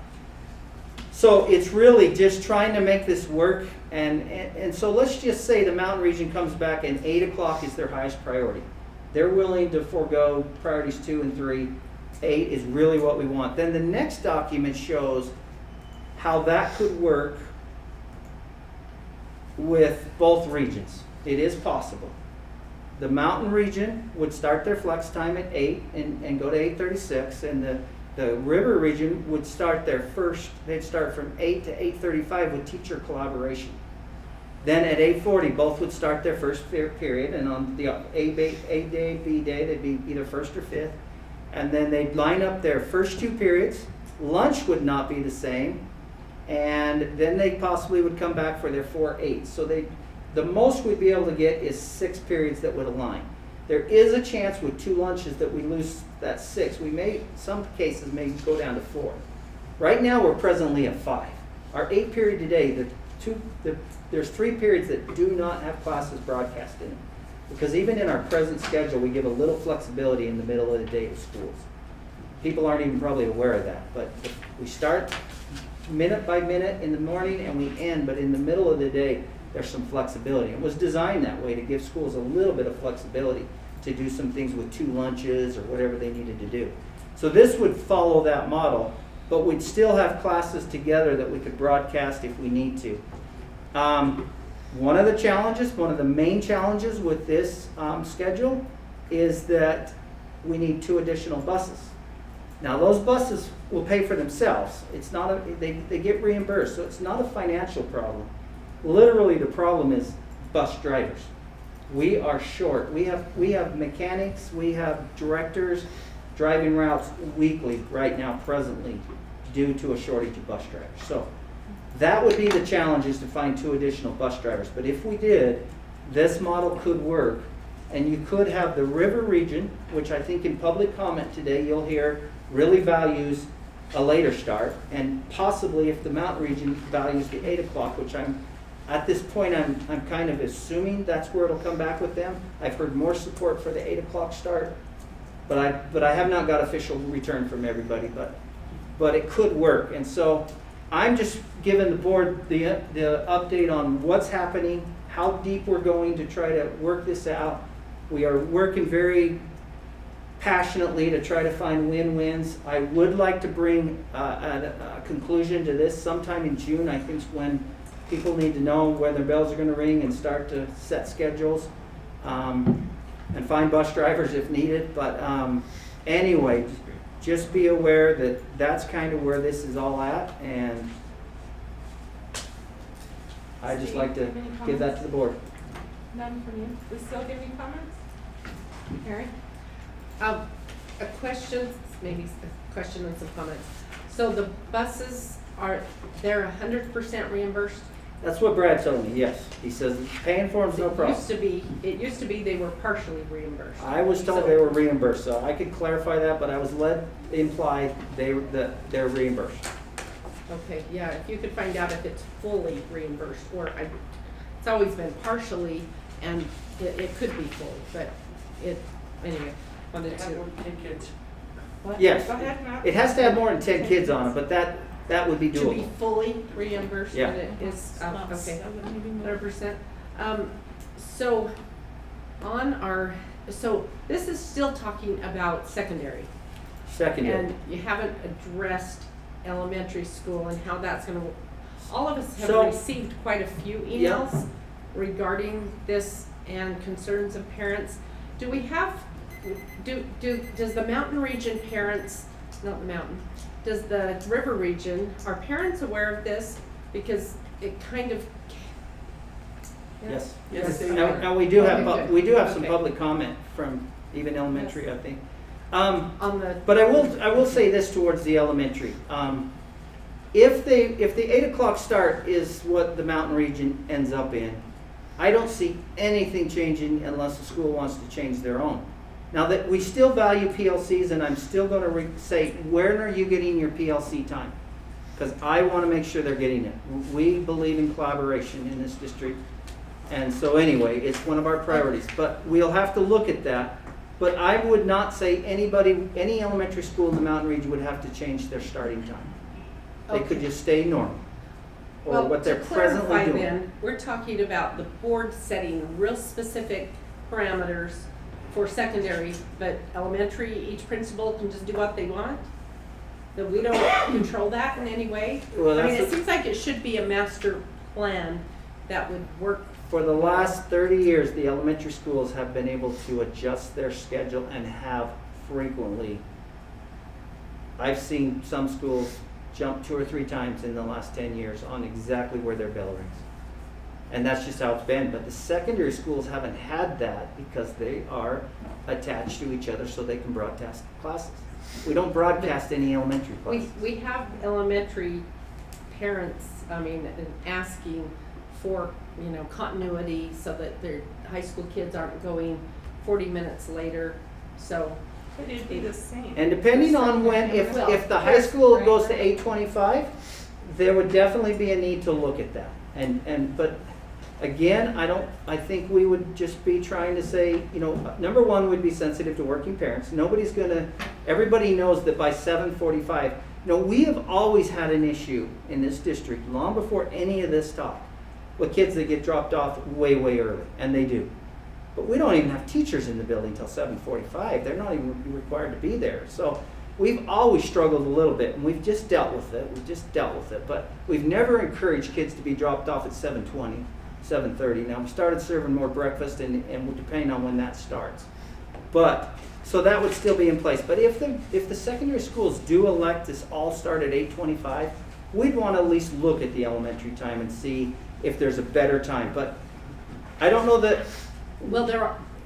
So it's really just trying to make this work, and so let's just say the mountain region comes back and 8 o'clock is their highest priority. They're willing to forego priorities 2 and 3. 8 is really what we want. Then the next document shows how that could work with both regions. It is possible. The mountain region would start their flex time at 8 and go to 8:36, and the river region would start they'd start from 8 to 8:35 with teacher collaboration. Then at 8:40, both would start their first period, and on the A day, B day, they'd be either first or fifth. And then they'd line up their first 2 periods. Lunch would not be the same, and then they possibly would come back for their 4/8. So the most we'd be able to get is 6 periods that would align. There is a chance with 2 lunches that we lose that 6. We may, some cases, may go down to 4. Right now, we're presently at 5. Our 8 period today, there's 3 periods that do not have classes broadcast in them. Because even in our present schedule, we give a little flexibility in the middle of the day of schools. People aren't even probably aware of that, but we start minute by minute in the morning and we end, but in the middle of the day, there's some flexibility. It was designed that way to give schools a little bit of flexibility to do some things with 2 lunches or whatever they needed to do. So this would follow that model, but we'd still have classes together that we could broadcast if we need to. One of the main challenges with this schedule is that we need 2 additional buses. Now those buses will pay for themselves. It's not they get reimbursed, so it's not a financial problem. Literally the problem is bus drivers. We are short. We have mechanics, we have directors driving routes weekly right now presently due to a shortage of bus drivers. So that would be the challenge, is to find 2 additional bus drivers. But if we did, this model could work, and you could have the river region, which I think in public comment today you'll hear really values a later start, and possibly if the mountain region values the 8 o'clock, which at this point I'm kind of assuming that's where it'll come back with them. I've heard more support for the 8 o'clock start, but I have not got official return from everybody, but it could work. And so I'm just giving the board the update on what's happening, how deep we're going to try to work this out. We are working very passionately to try to find win-wins. I would like to bring a conclusion to this sometime in June. I think is when people need to know when their bells are going to ring and start to set schedules and find bus drivers if needed. But anyway, just be aware that that's kind of where this is all at, and I'd just like to give that to the board. None from you. Lucille, do you have any comments? Karen? A question, maybe a question and some comments. So the buses they're 100% reimbursed? That's what Brad told me, yes. He says paying for them's no problem. It used to be they were partially reimbursed. I was told they were reimbursed, so I could clarify that, but I was led to imply that they're reimbursed. Okay, yeah, if you could find out if it's fully reimbursed, or it's always been partially, and it could be full, but anyway, wanted Have to. more than 10 kids. What? Yes, Go ahead, Matt. it has to have more than 10 kids on it, but that would be To be doable. fully reimbursed, Yeah. and it is, okay. Maybe more. 100%. So so this is still talking about secondary. Secondary. And you haven't addressed elementary school and how that's gonna, all of us have So- received quite a few Yeah. emails regarding this and concerns of parents. Do we have, does the mountain region parents, not the mountain, does the river region, are parents aware of this? Because it kind of. Yes. Yes, they And are. and we do Okay, have, good. some Okay. public comment from even elementary, I think. On the. But I will say this towards the elementary. If the 8 o'clock start is what the mountain region ends up in, I don't see anything changing unless the school wants to change their own. Now that we still value PLCs, and I'm still going to say, where are you getting your PLC time? Because I want to make sure they're getting it. We believe in collaboration in this district. And so anyway, it's one of our priorities. But we'll have to look at that. But I would not say any elementary school in the mountain region would have to change their starting time. They could Okay. just stay normal. Or Well, what they're to clarify presently doing. then, we're talking about the board setting real specific parameters for secondary, but elementary, each principal can just do what they want? That we don't control that in any way? Well, I mean, that's it the- seems like it should be a master plan that would work. For the last 30 years, the elementary schools have been able to adjust their schedule and have frequently. I've seen some schools jump 2 or 3 times in the last 10 years on exactly where their bell rings. And that's just how it's been. But the secondary schools haven't had that because they are attached to each other so they can broadcast classes. We don't broadcast any elementary classes. We have elementary parents, asking for, continuity so that their high school kids aren't going 40 minutes later, so. But it'd be the same. And depending on when, if the high school goes to 8:25, there would definitely be a need to look at that. But again, I think we would just be trying to say, number one, we'd be sensitive to working parents. Everybody knows that by 7:45, we have always had an issue in this district, long before any of this talk, with kids that get dropped off way, way early, and they do. But we don't even have teachers in the building till 7:45. They're not even required to be there. So we've always struggled a little bit, and we've just dealt with it. But we've never encouraged kids to be dropped off at 7:20, 7:30. Now, we started serving more breakfast, and depending on when that starts. But, so that would still be in place. But if the secondary schools do elect to all start at 8:25, we'd want to at least look at the elementary time and see if there's a better time. But I don't know that. Well,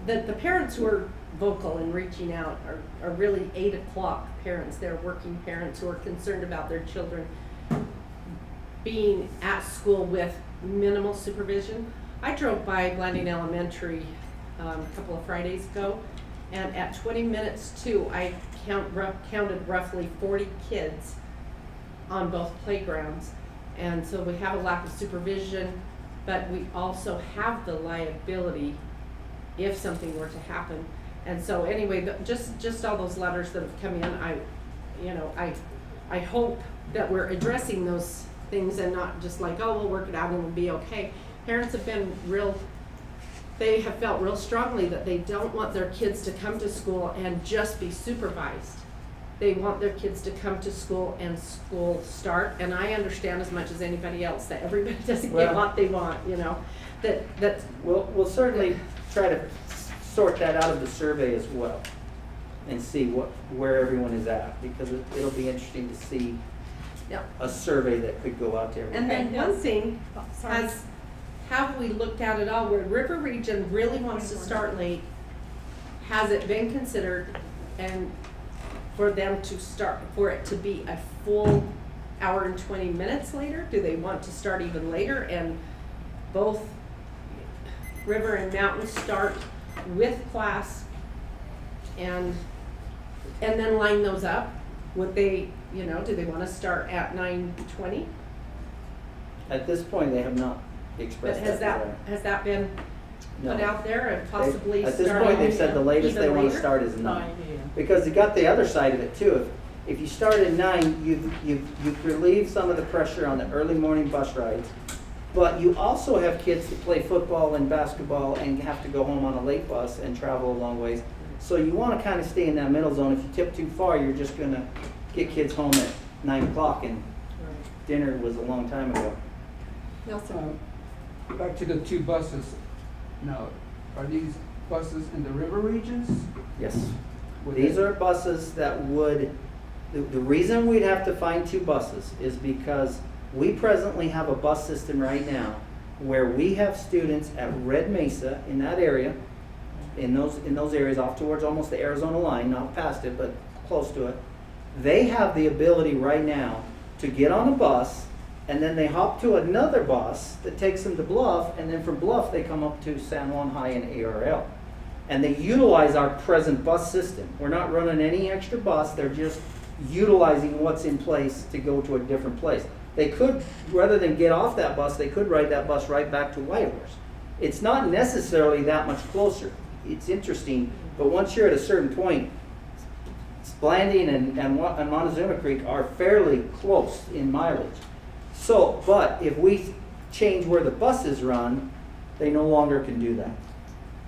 the parents who are vocal and reaching out are really 8 o'clock parents. They're working parents who are concerned about their children being at school with minimal supervision. I drove by Blanding Elementary a couple of Fridays ago, and at 20 minutes to, I counted roughly 40 kids on both playgrounds. And so we have a lack of supervision, but we also have the liability if something were to happen. And so anyway, just all those letters that have come in, I hope that we're addressing those things and not just like, oh, we'll work it out and it'll be okay. Parents have been they have felt real strongly that they don't want their kids to come to school and just be supervised. They want their kids to come to school and school start, and I understand as much as anybody else that everybody doesn't get Well- what they want, that's. We'll certainly try to sort that out of the survey as well and see where everyone is at, because it'll be interesting to see Yeah. a survey that could go out to everyone. And then one thing, Oh, sorry. have we looked at it all, where River Region really wants to start late? Has it been considered and for them to start, for it to be a full hour and 20 minutes later? Do they want to start even later and both River and Mountain start with class and then line those up? Would they, do they want to start at 9:20? At this point, they have not But expressed has that. has that been No. put out there and possibly At this starting point, they've said the latest they even want to later? start is 9. Because you got the other side of it too. If you start at 9, you've relieved some of the pressure on the early morning bus rides. But you also have kids that play football and basketball and have to go home on a late bus and travel a long ways. So you want to kind of stay in that middle zone. If you tip too far, you're just going to get kids home at 9 o'clock, and dinner was a long time ago. Nelson. Back to the 2 buses. Now, are these buses in the river regions? Yes. Would These they- are buses that the reason we'd have to find 2 buses is because we presently have a bus system right now where we have students at Red Mesa in that area, in those areas off towards almost the Arizona line, not past it, but close to it. They have the ability right now to get on a bus, and then they hop to another bus that takes them to Bluff, and then from Bluff they come up to San Juan High and ARL. And they utilize our present bus system. We're not running any extra bus, they're just utilizing what's in place to go to a different place. They could, rather than get off that bus, they could ride that bus right back to Whitehorse. It's not necessarily that much closer. It's interesting, but once you're at a certain point, Blanding and Montezuma Creek are fairly close in mileage. So, but if we change where the buses run, they no longer can do that.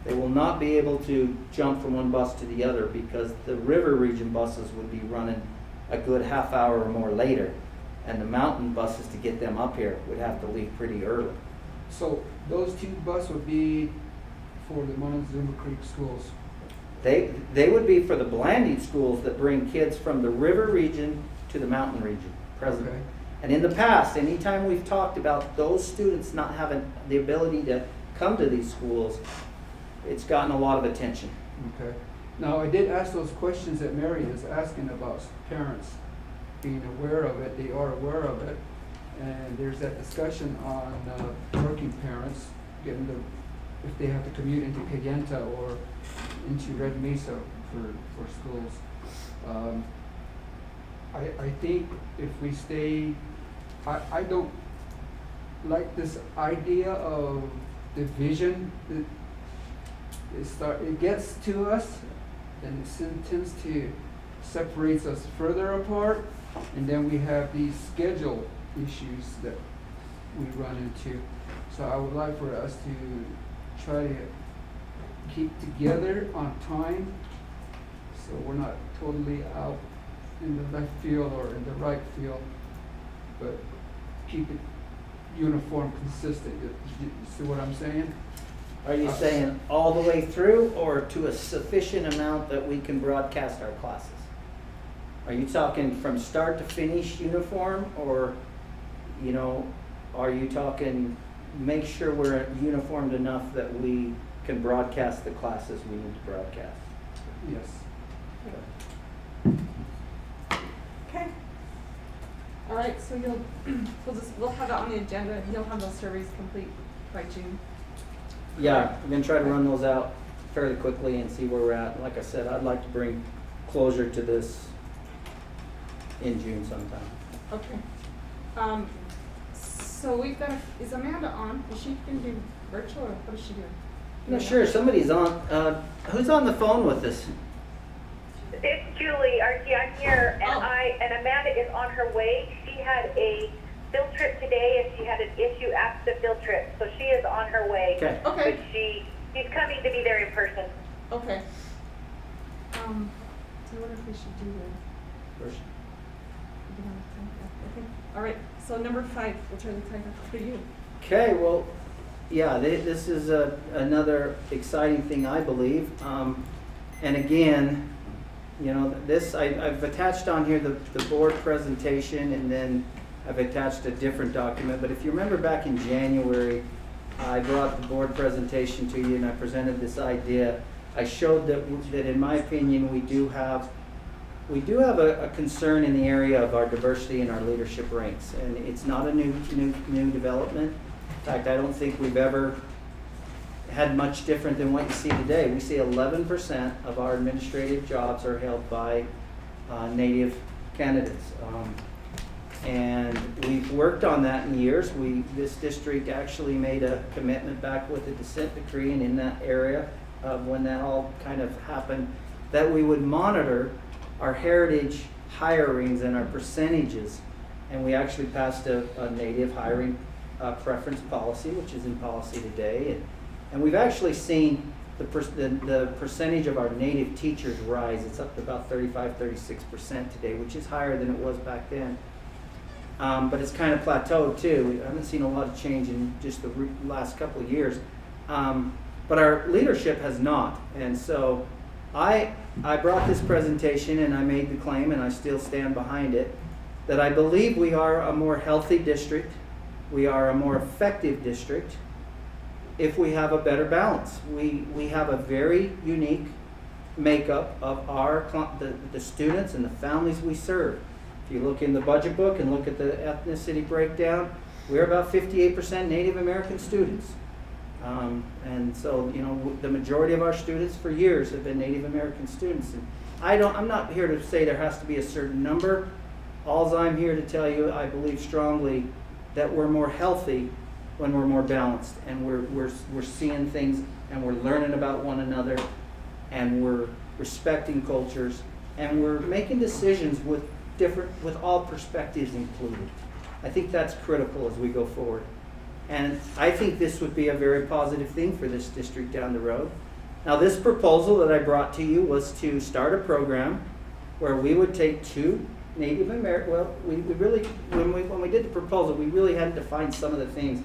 They will not be able to jump from one bus to the other because the river region buses would be running a good half hour or more later. And the mountain buses, to get them up here, would have to leave pretty early. So those two buses would be for the Montezuma Creek schools. They would be for the Blanding schools that bring kids from the river region to the mountain region presently. Okay. And in the past, anytime we've talked about those students not having the ability to come to these schools, it's gotten a lot of attention. Okay. Now, I did ask those questions that Mary is asking about parents being aware of it. They are aware of it. And there's that discussion on working parents getting if they have to commute into Cayenta or into Red Mesa for schools. I think if we stay, I don't like this idea of division. It gets to us and it tends to separates us further apart, and then we have these schedule issues that we run into. So I would like for us to try to keep together on time, so we're not totally out in the left field or in the right field, but keep it uniform, consistent. You see what I'm saying? Are you saying all the way through or to a sufficient amount that we can broadcast our classes? Are you talking from start to finish uniform, or, are you talking make sure we're uniformed enough that we can broadcast the classes we need to broadcast? Yes. Okay. All right, so we'll have that on the agenda, and you'll have those surveys complete by June. Yeah, we're gonna try to run those out fairly quickly and see where we're at. Like I said, I'd like to bring closure to this in June sometime. Okay. So we've got, is Amanda on? Is she gonna do virtual, or what is she doing? I'm not sure, somebody's on, who's on the phone with us? It's Julie, RT, I'm here, and Oh. and Amanda is on her way. She had a field trip today, and she had an issue after the field trip, so she is on her way. Okay. Okay. But she's coming to be there in person. Okay. So I wonder if we should do the. First. Okay. All right. So number 5, we'll turn the time back to you. Okay, well, yeah, this is another exciting thing, I believe. And again, this, I've attached on here the board presentation, and then I've attached a different document. But if you remember back in January, I brought the board presentation to you and I presented this idea. I showed that in my opinion, we do have a concern in the area of our diversity and our leadership ranks. And it's not a new development. In fact, I don't think we've ever had much different than what you see today. We see 11% of our administrative jobs are held by Native candidates. And we've worked on that in years. This district actually made a commitment back with the dissent decree and in that area when that all kind of happened, that we would monitor our heritage hirings and our percentages. And we actually passed a Native hiring preference policy, which is in policy today. And we've actually seen the percentage of our Native teachers rise. It's up to about 35-36% today, which is higher than it was back then. But it's kind of plateaued too. I haven't seen a lot of change in just the last couple of years. But our leadership has not. And so I brought this presentation and I made the claim, and I still stand behind it, that I believe we are a more healthy district. We are a more effective district if we have a better balance. We have a very unique makeup of the students and the families we serve. If you look in the budget book and look at the ethnicity breakdown, we're about 58% Native American students. And so, the majority of our students for years have been Native American students. And I'm not here to say there has to be a certain number. All I'm here to tell you, I believe strongly that we're more healthy when we're more balanced, and we're seeing things, and we're learning about one another, and we're respecting cultures, and we're making decisions with all perspectives included. I think that's critical as we go forward. And I think this would be a very positive thing for this district down the road. Now, this proposal that I brought to you was to start a program where we would take 2 Native American, well, we really, when we did the proposal, we really had to define some of the things.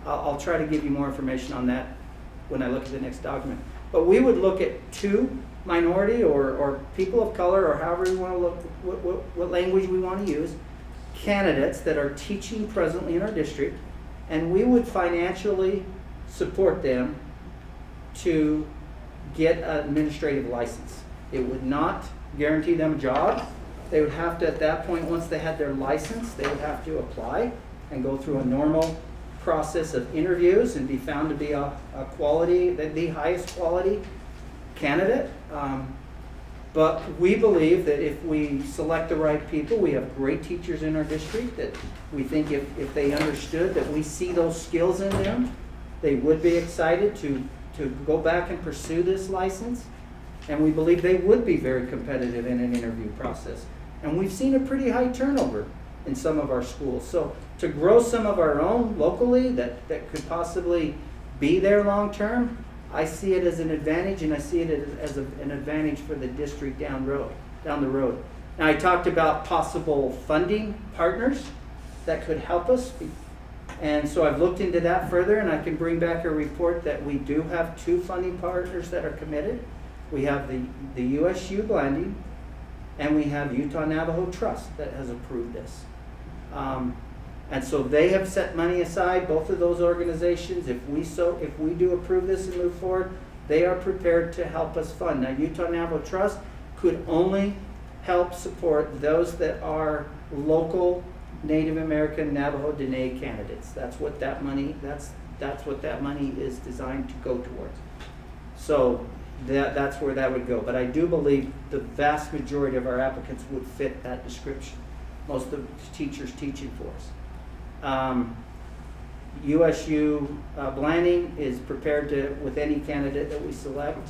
I'll try to give you more information on that when I look at the next document. But we would look at 2 minority or people of color, or however we want to look, what language we want to use, candidates that are teaching presently in our district, and we would financially support them to get an administrative license. It would not guarantee them a job. They would have to, at that point, once they had their license, they would have to apply and go through a normal process of interviews and be found to be a quality, the highest quality candidate. But we believe that if we select the right people, we have great teachers in our district that we think if they understood that we see those skills in them, they would be excited to go back and pursue this license. And we believe they would be very competitive in an interview process. And we've seen a pretty high turnover in some of our schools. So to grow some of our own locally that could possibly be there long term, I see it as an advantage, and I see it as an advantage for the district down the road. Now, I talked about possible funding partners that could help us. And so I've looked into that further, and I can bring back a report that we do have 2 funding partners that are committed. We have the USU Blanding, and we have Utah Navajo Trust that has approved this. And so they have set money aside, both of those organizations. If we do approve this and move forward, they are prepared to help us fund. Now, Utah Navajo Trust could only help support those that are local Native American Navajo Dene candidates. That's what that money is designed to go towards. So that's where that would go. But I do believe the vast majority of our applicants would fit that description. Most of the teachers teaching for us. USU Blanding is prepared to with any candidate that we select.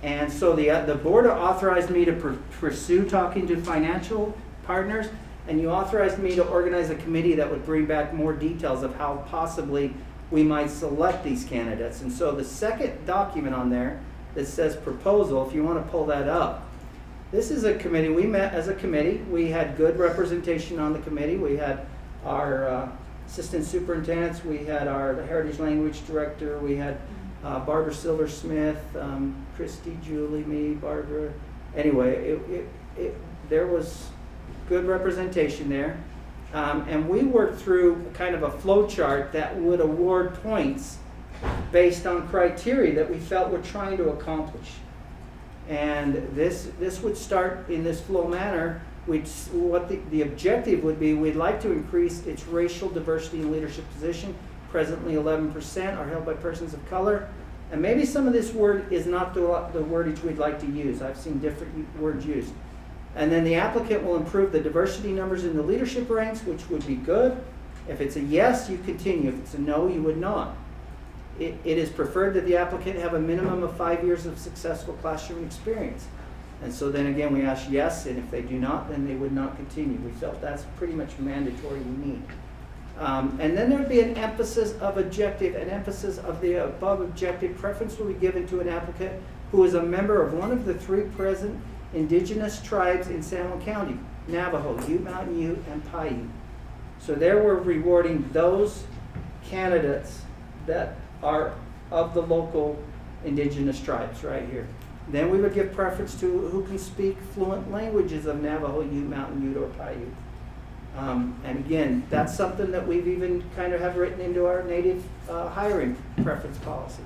And so the board authorized me to pursue talking to financial partners, and you authorized me to organize a committee that would bring back more details of how possibly we might select these candidates. And so the second document on there that says proposal, if you want to pull that up, this is a committee. We met as a committee. We had good representation on the committee. We had our assistant superintendents, we had our heritage language director, we had Barbara Silver-Smith, Christy, Julie, me, Barbara. Anyway, there was good representation there. And we worked through kind of a flow chart that would award points based on criteria that we felt we're trying to accomplish. And this would start in this flow manner. What the objective would be, we'd like to increase its racial diversity in leadership position. Presently 11% are held by persons of color. And maybe some of this word is not the wordage we'd like to use. I've seen different words used. And then the applicant will improve the diversity numbers in the leadership ranks, which would be good. If it's a yes, you continue. If it's a no, you would not. It is preferred that the applicant have a minimum of 5 years of successful classroom experience. And so then again, we ask yes, and if they do not, then they would not continue. We felt that's pretty much mandatory we need. And then there would be an emphasis of objective, an emphasis of the above objective. Preference will be given to an applicant who is a member of one of the 3 present indigenous tribes in San Juan County: Navajo, Ute Mountain Ute, and Paiute. So there we're rewarding those candidates that are of the local indigenous tribes right here. Then we would give preference to who can speak fluent languages of Navajo, Ute Mountain Ute, or Paiute. And again, that's something that we've even kind of have written into our native hiring preference policy.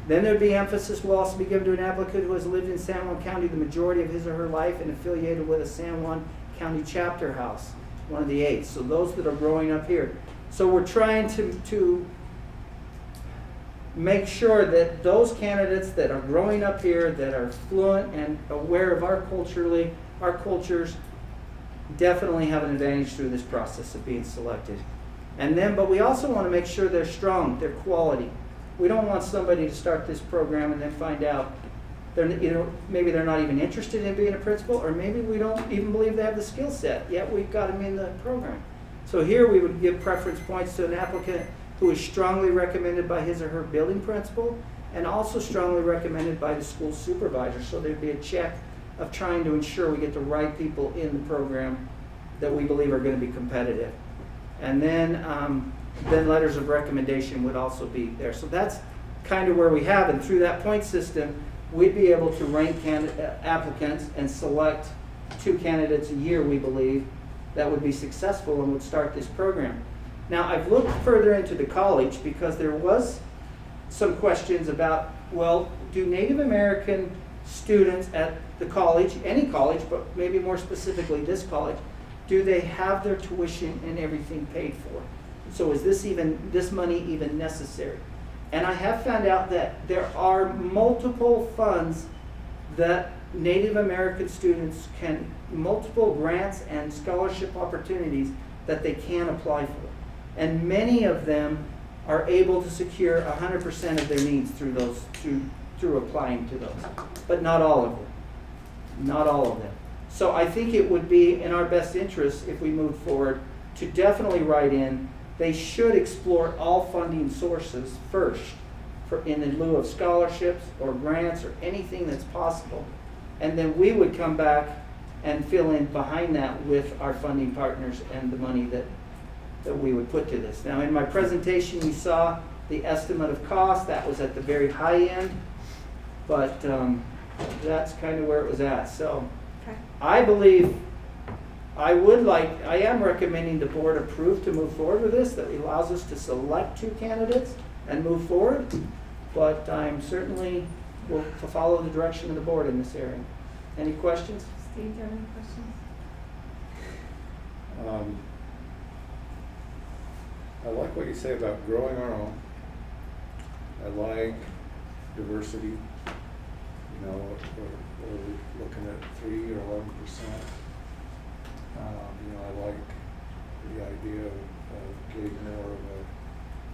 Then there'd be emphasis will also be given to an applicant who has lived in San Juan County the majority of his or her life and affiliated with a San Juan County chapter house, one of the 8. So those that are growing up here. So we're trying to make sure that those candidates that are growing up here, that are fluent and aware of our cultures, definitely have an advantage through this process of being selected. And then, but we also want to make sure they're strong, they're quality. We don't want somebody to start this program and then find out maybe they're not even interested in being a principal, or maybe we don't even believe they have the skill set, yet we've got them in the program. So here we would give preference points to an applicant who is strongly recommended by his or her building principal and also strongly recommended by the school supervisor. So there'd be a check of trying to ensure we get the right people in the program that we believe are going to be competitive. And then letters of recommendation would also be there. So that's kind of where we have, and through that point system, we'd be able to rank applicants and select 2 candidates a year, we believe, that would be successful and would start this program. Now, I've looked further into the college because there was some questions about, well, do Native American students at the college, any college, but maybe more specifically this college, do they have their tuition and everything paid for? So is this money even necessary? And I have found out that there are multiple funds that Native American students multiple grants and scholarship opportunities that they can apply for. And many of them are able to secure 100% of their needs through applying to those. But not all of them. Not all of them. So I think it would be in our best interest if we move forward to definitely write in, they should explore all funding sources first in lieu of scholarships or grants or anything that's possible. And then we would come back and fill in behind that with our funding partners and the money that we would put to this. Now, in my presentation, you saw the estimate of cost. That was at the very high end, but that's kind of where it was at. So Okay. I believe I am recommending the board approve to move forward with this, that allows us to select 2 candidates and move forward. But I'm certainly will follow the direction of the board in this area. Any questions? Steve, do you have any questions? I like what you say about growing our own. I like diversity. You know, we're looking at 3 or 11%. You know, I like the idea of getting more of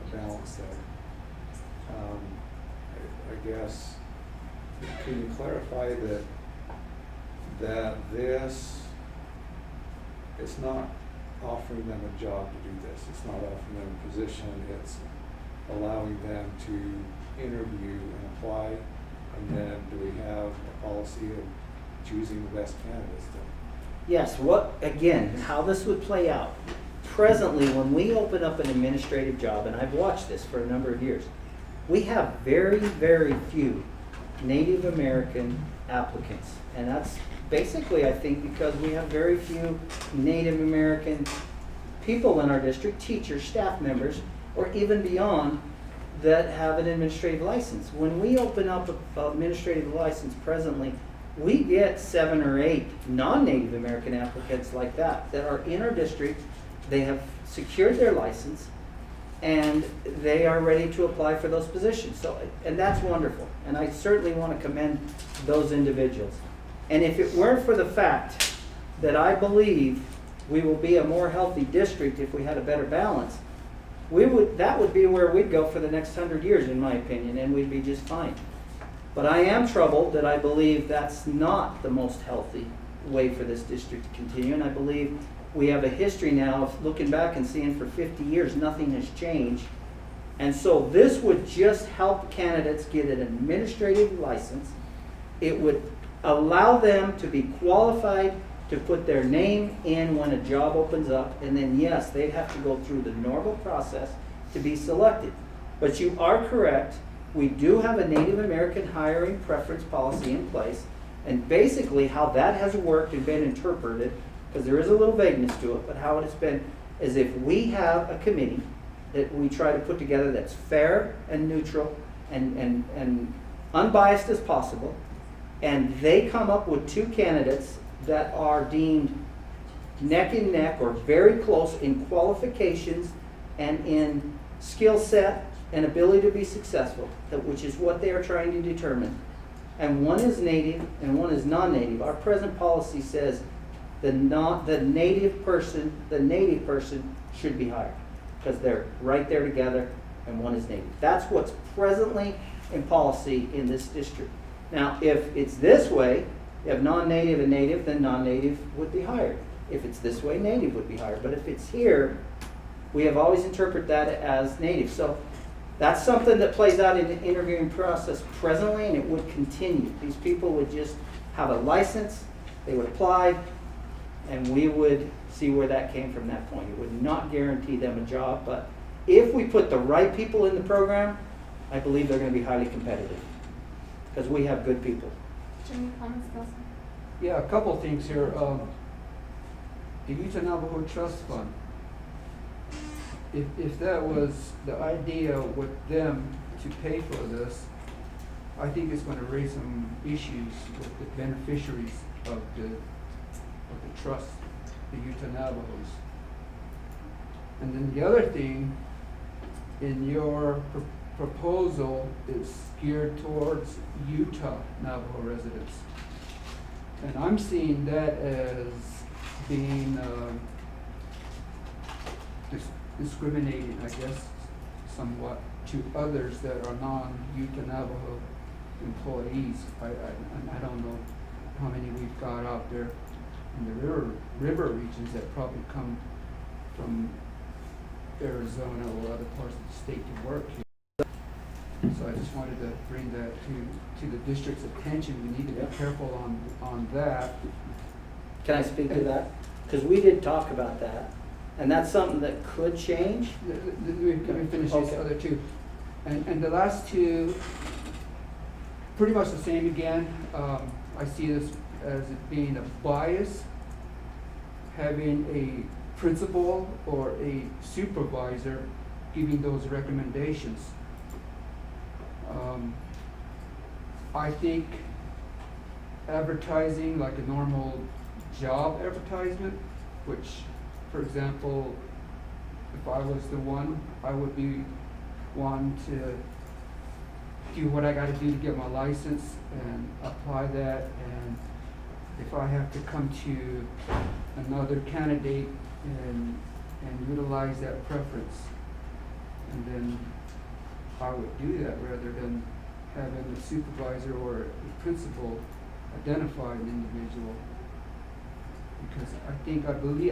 a balance there. I guess, can you clarify that this, it's not offering them a job to do this, it's not offering them a position, it's allowing them to interview and apply, and then do we have a policy of choosing the best candidates then? Yes, how this would play out. Presently, when we open up an administrative job, and I've watched this for a number of years, we have very, very few Native American applicants. And that's basically, I think, because we have very few Native American people in our district, teachers, staff members, or even beyond, that have an administrative license. When we open up an administrative license presently, we get 7 or 8 non-Native American applicants like that are in our district. They have secured their license and they are ready to apply for those positions. So, and that's wonderful. And I certainly want to commend those individuals. And if it weren't for the fact that I believe we will be a more healthy district if we had a better balance, that would be where we'd go for the next 100 years, in my opinion, and we'd be just fine. But I am troubled that I believe that's not the most healthy way for this district to continue, and I believe we have a history now of looking back and seeing for 50 years nothing has changed. And so this would just help candidates get an administrative license. It would allow them to be qualified to put their name in when a job opens up, and then yes, they'd have to go through the normal process to be selected. But you are correct, we do have a Native American hiring preference policy in place, and basically how that has worked and been interpreted, because there is a little vagueness to it, but how it has been is if we have a committee that we try to put together that's fair and neutral and unbiased as possible, and they come up with 2 candidates that are deemed neck and neck or very close in qualifications and in skill set and ability to be successful, which is what they are trying to determine. And one is native and one is non-native. Our present policy says the native person should be hired because they're right there together and one is native. That's what's presently in policy in this district. Now, if it's this way, you have non-native and native, then non-native would be hired. If it's this way, native would be hired. But if it's here, we have always interpreted that as native. So that's something that plays out in the interviewing process presently, and it would continue. These people would just have a license, they would apply, and we would see where that came from that point. It would not guarantee them a job, but if we put the right people in the program, I believe they're going to be highly competitive because we have good people. Any comments, Nelson? Yeah, a couple things here. The Utah Navajo Trust Fund. If that was the idea with them to pay for this, I think it's going to raise some issues with the beneficiaries of the trust, the Utah Navajos. And then the other thing, in your proposal is geared towards Utah Navajo residents. And I'm seeing that as being discriminating, I guess, somewhat to others that are non-Utah Navajo employees. I don't know how many we've got out there in the river regions that probably come from Arizona or other parts of the state to work here. So I just wanted to bring that to the district's attention. We need to be careful on that. Can I speak to that? Because we did talk about that, and that's something that could change. Let me finish these Okay. other two. And the last two, pretty much the same again. I see this as it being a bias, having a principal or a supervisor giving those recommendations. I think advertising like a normal job advertisement, which, for example, if I was the one, I would be one to do what I gotta do to get my license and apply that, and if I have to come to another candidate and utilize that preference, and then I would do that rather than having a supervisor or a principal identify an individual. Because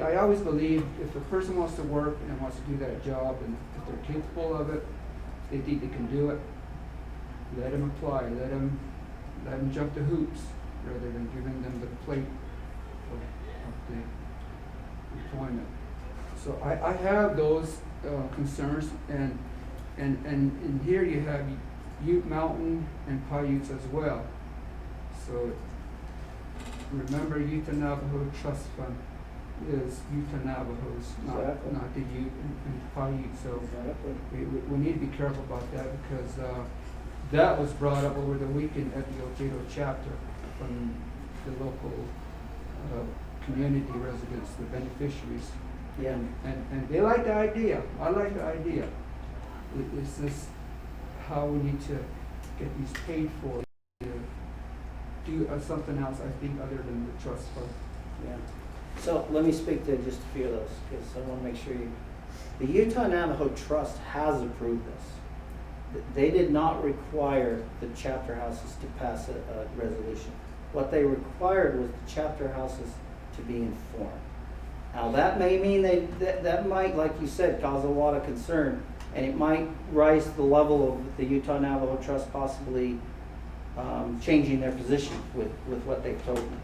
I always believe if a person wants to work and wants to do that job, and if they're capable of it, they think they can do it, let them apply, let them jump the hoops rather than giving them the plate of the employment. So I have those concerns, and in here you have Ute Mountain and Paiutes as well. So remember, Utah Navajo Trust Fund is Utah Navajos, Exactly. not the Ute and Paiute. So Exactly. we need to be careful about that, because that was brought up over the weekend at the Oviedo chapter from the local community residents, the beneficiaries. Yeah. And they like the idea. I like the idea. It's just how we need to get these paid for, to do something else, I think, other than the trust fund. Yeah. So let me speak to just a few of those, because I want to make sure the Utah Navajo Trust has approved this. They did not require the chapter houses to pass a resolution. What they required was the chapter houses to be informed. Now that may mean that might, like you said, cause a lot of concern, and it might rise to the level of the Utah Navajo Trust possibly changing their position with what they've told me.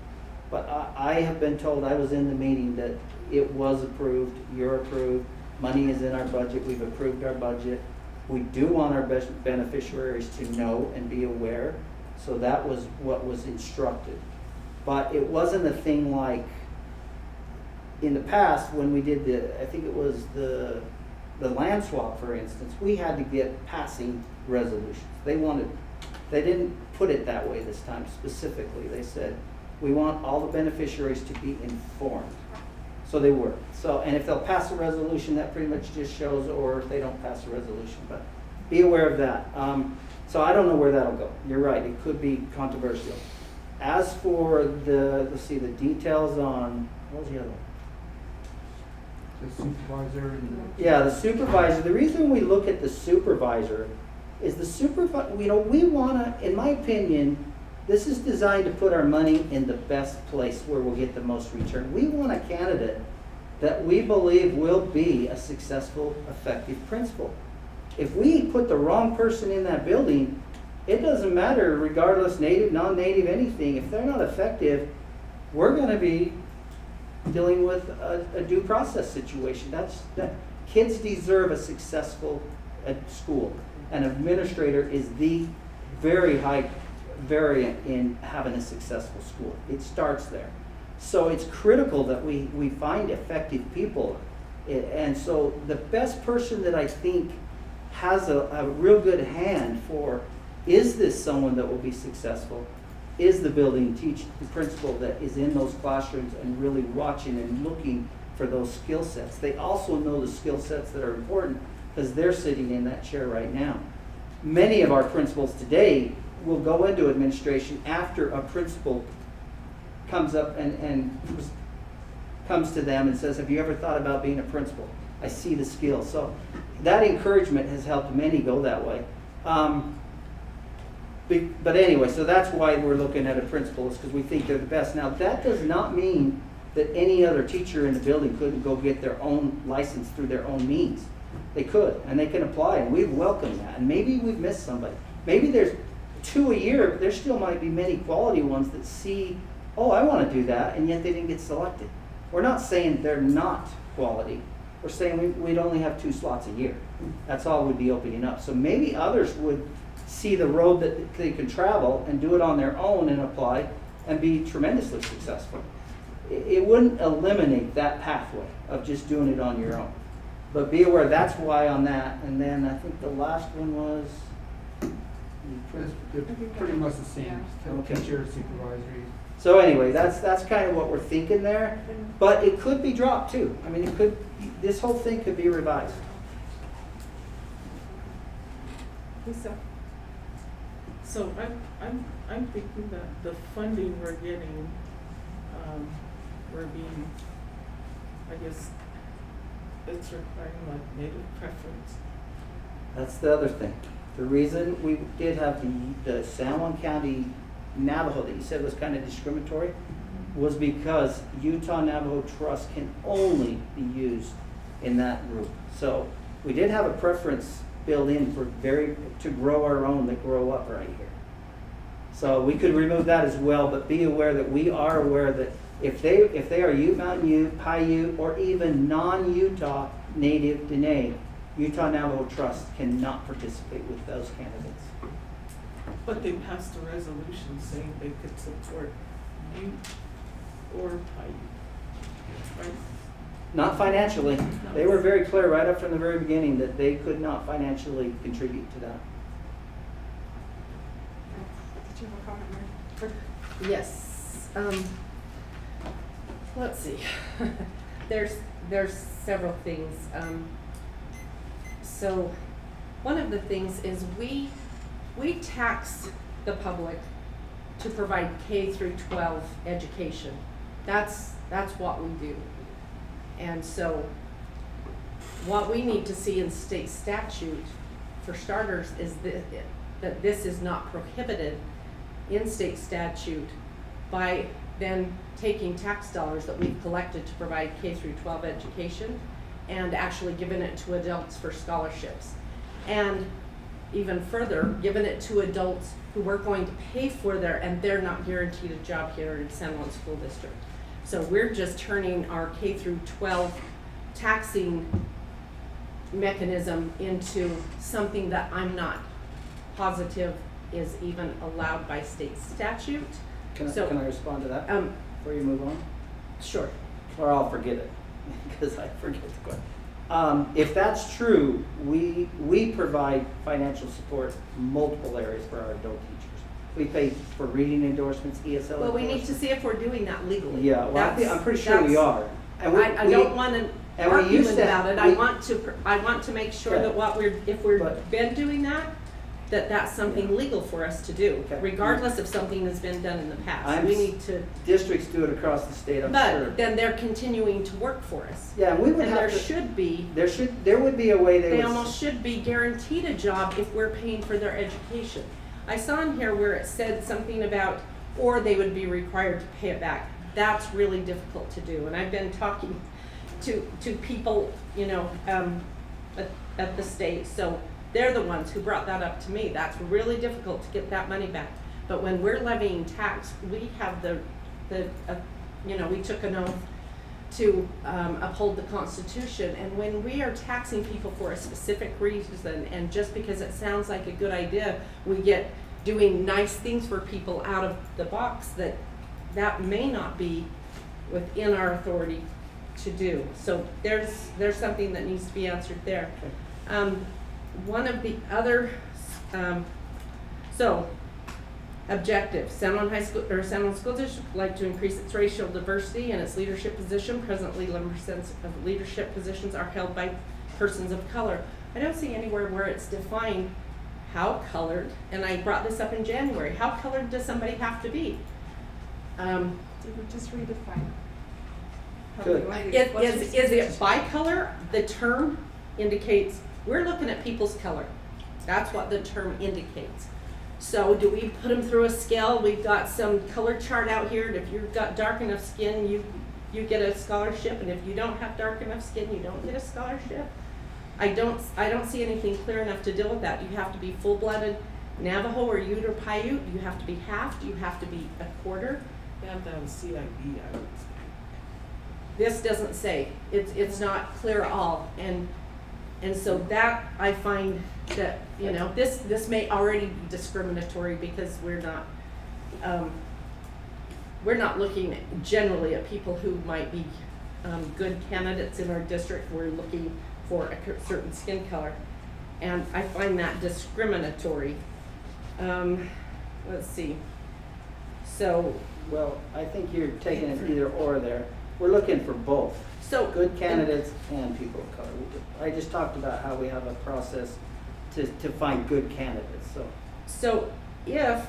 But I have been told, I was in the meeting, that it was approved, you're approved, money is in our budget, we've approved our budget. We do want our beneficiaries to know and be aware, so that was what was instructed. But it wasn't a thing like, in the past, when we did I think it was the land swap, for instance, we had to get passing resolutions. They didn't put it that way this time specifically. They said, we want all the beneficiaries to be informed. So they were. So, and if they'll pass a resolution, that pretty much just shows, or if they don't pass a resolution, but be aware of that. So I don't know where that'll go. You're right, it could be controversial. As for the details on, what was the other one? The supervisor and Yeah, the supervisor. The reason we look at the supervisor is we want to, in my opinion, This is designed to put our money in the best place where we'll get the most return. We want a candidate that we believe will be a successful, effective principal. If we put the wrong person in that building, it doesn't matter regardless, native, non-native, anything. If they're not effective, we're gonna be dealing with a due process situation. Kids deserve a successful school. An administrator is the very high variant in having a successful school. It starts there. So it's critical that we find effective people. And so the best person that I think has a real good hand for, is this someone that will be successful? Is the building the principal that is in those classrooms and really watching and looking for those skill sets? They also know the skill sets that are important because they're sitting in that chair right now. Many of our principals today will go into administration after a principal comes up and comes to them and says, have you ever thought about being a principal? I see the skills. So that encouragement has helped many go that way. But anyway, so that's why we're looking at a principal, is because we think they're the best. Now, that does not mean that any other teacher in the building couldn't go get their own license through their own means. They could, and they can apply, and we'd welcome that. And maybe we've missed somebody. Maybe there's 2 a year, there still might be many quality ones that see, oh, I want to do that, and yet they didn't get selected. We're not saying they're not quality. We're saying we'd only have 2 slots a year. That's all we'd be opening up. So maybe others would see the road that they can travel and do it on their own and apply and be tremendously successful. It wouldn't eliminate that pathway of just doing it on your own. But be aware, that's why on that. And then I think the last one was... They're pretty much the same, Okay. teacher, supervisory. So anyway, that's kind of what we're thinking there. But it could be dropped too. I mean, this whole thing could be revised. Lisa? So I'm thinking that the funding we're getting, we're being, I guess, it's requiring like native preference. That's the other thing. The reason we did have the San Juan County Navajo that you said was kind of discriminatory was because Utah Navajo Trust can only be used in that group. So we did have a preference built in to grow our own that grow up right here. So we could remove that as well, but be aware that we are aware that if they are Ute Mountain Ute, Paiute, or even non-Utah native Dene, Utah Navajo Trust cannot participate with those candidates. But they passed a resolution saying they could support Ute or Paiute, right? Not financially. They were very clear right up from the very beginning that they could not financially contribute to that. Did you have a comment, Mary? Yes, let's see. There's several things. So one of the things is we tax the public to provide K through 12 education. That's what we do. And so what we need to see in state statute, for starters, is that this is not prohibited in state statute by then taking tax dollars that we've collected to provide K through 12 education and actually giving it to adults for scholarships. And even further, giving it to adults who we're going to pay for and they're not guaranteed a job here in San Juan School District. So we're just turning our K through 12 taxing mechanism into something that I'm not positive is even allowed by state statute. Can So- I respond to that before you move on? Sure. Or I'll forget it because I forget the question. If that's true, we provide financial support in multiple areas for our adult teachers. We pay for reading endorsements, ESL Well, we need to endorsements. see if we're doing that legally. Yeah, well, I'm pretty sure we That's- are. And I don't want an and we argument used to- about it. we- I want to make sure Okay. that if we've But- been doing that's something Yeah. legal for us to do, Okay. regardless if something has been done in the past. I'm We s- need to, Districts do it across the state, I'm sure. but then they're continuing to work for us. Yeah, and we would And there have to, should be, there would be a way they would. almost should be guaranteed a job if we're paying for their education. I saw in here where it said something about, or they would be required to pay it back. That's really difficult to do, and I've been talking to people, you know, at the state, so they're the ones who brought that up to me. That's really difficult to get that money back. But when we're levying tax, we have you know, we took an oath to uphold the Constitution, and when we are taxing people for a specific reason, and just because it sounds like a good idea, we get doing nice things for people out of the box that may not be within our authority to do. So there's something that needs to be answered there. One of the other, objectives. San Juan High School, or San Juan School District would like to increase its racial diversity in its leadership position. Presently, 11% of leadership positions are held by persons of color. I don't see anywhere where it's defined how colored, and I brought this up in January, how colored does somebody have to be? They would just redefine. How Good. they want it. Is it by color? The term indicates, we're looking at people's color. That's what the term indicates. So do we put them through a scale? We've got some color chart out here, and if you've got dark enough skin, you get a scholarship, and if you don't have dark enough skin, you don't get a scholarship. I don't see anything clear enough to deal with that. You have to be full-blooded Navajo or Ute or Paiute. You have to be half. You have to be a quarter. You have to have a CIB, I would say. This doesn't say. It's not clear at all, and so that I find that, you know, this may already be discriminatory because we're not looking generally at people who might be good candidates in our district. We're looking for a certain skin color, and I find that discriminatory. Let's see. So Well, I think you're taking it either or there. We're looking for both. Good candidates and people of color. I just talked about how we have a process to find good candidates, so. So if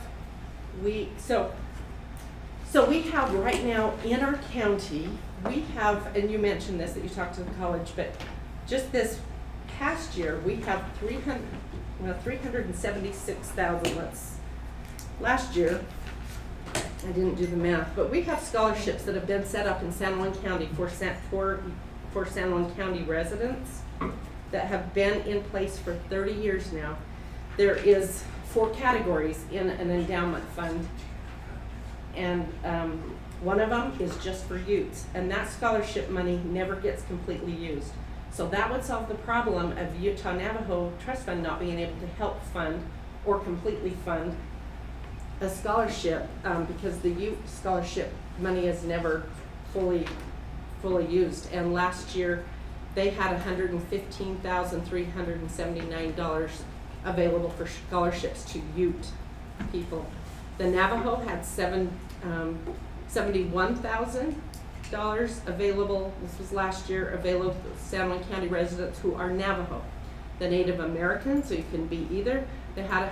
we, so we have right now in our county, we have, and you mentioned this, that you talked to the college, but just this past year, we have 376,000, last year, I didn't do the math, but we have scholarships that have been set up in San Juan County for San Juan County residents that have been in place for 30 years now. There is 4 categories in an endowment fund, and one of them is just for Utes, and that scholarship money never gets completely used. So that would solve the problem of Utah Navajo Trust Fund not being able to help fund or completely fund a scholarship, because the Ute scholarship money is never fully used. And last year, they had $115,379 available for scholarships to Ute people. The Navajo had $71,000 available, this was last year, available to San Juan County residents who are Navajo. The Native American, so you can be either, they had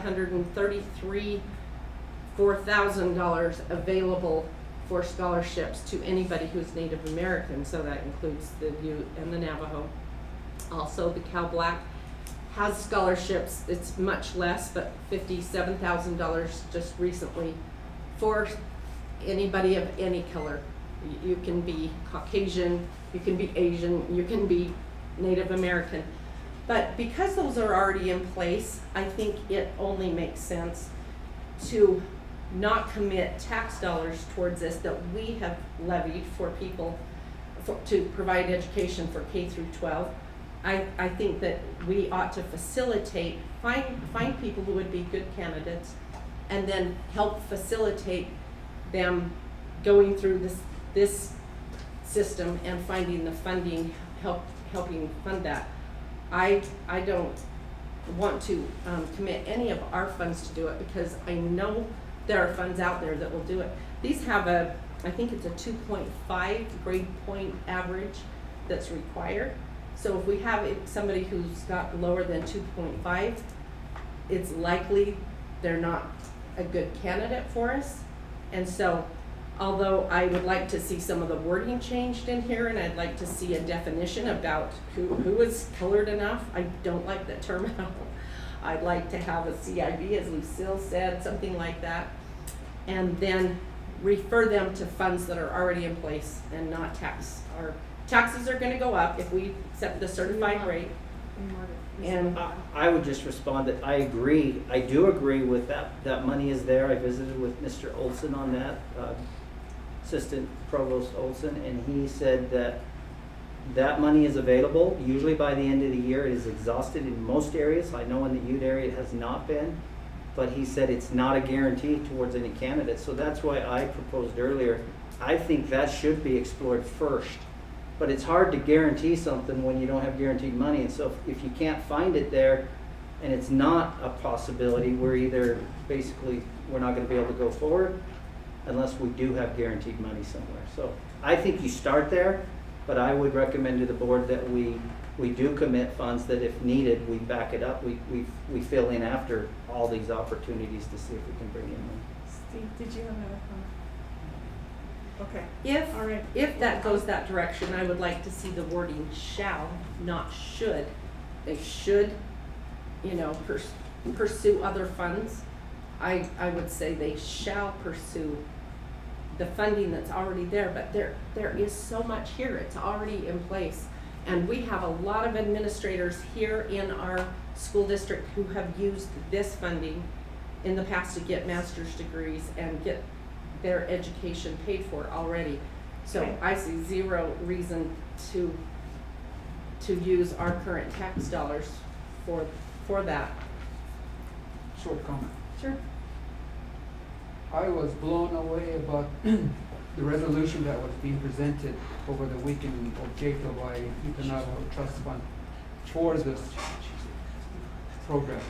$4,000 available for scholarships to anybody who's Native American, so that includes the Ute and the Navajo. Also, the Cow Black has scholarships, it's much less, but $57,000 just recently for anybody of any color. You can be Caucasian, you can be Asian, you can be Native American. But because those are already in place, I think it only makes sense to not commit tax dollars towards this that we have levied for people to provide education for K through 12. I think that we ought to facilitate, find people who would be good candidates, and then help facilitate them going through this system and finding the funding, helping fund that. I don't want to commit any of our funds to do it because I know there are funds out there that will do it. These have I think it's a 2.5 grade point average that's required. So if we have somebody who's got lower than 2.5, it's likely they're not a good candidate for us. And so, although I would like to see some of the wording changed in here, and I'd like to see a definition about who is colored enough, I don't like that term at all. I'd like to have a CIB, as Lucille said, something like that. And then refer them to funds that are already in place and not tax. Our taxes are gonna go up if we set the certified rate. And I would just respond that I agree. I do agree with that money is there. I visited with Mr. Olson on that, Assistant Provost Olson, and he said that money is available. Usually by the end of the year, it is exhausted in most areas. I know in the Ute area it has not been, but he said it's not a guarantee towards any candidate. So that's why I proposed earlier, I think that should be explored first. But it's hard to guarantee something when you don't have guaranteed money. And so if you can't find it there and it's not a possibility, we're not gonna be able to go forward unless we do have guaranteed money somewhere. So I think you start there, but I would recommend to the board that we do commit funds that if needed, we back it up. We fill in after all these opportunities to see if we can bring in money. Steve, did you have another comment? Okay, if, all right. if that goes that direction, I would like to see the wording shall, not should. They should, pursue other funds. I would say they shall pursue the funding that's already there, but there is so much here, it's already in place. And we have a lot of administrators here in our school district who have used this funding in the past to get master's degrees and get their education paid for already. So Okay. I see zero reason to use our current tax dollars for that. Short comment. Sure. I was blown away about the resolution that was being presented over the weekend in Ojeda by the Navajo Trust Fund for this program.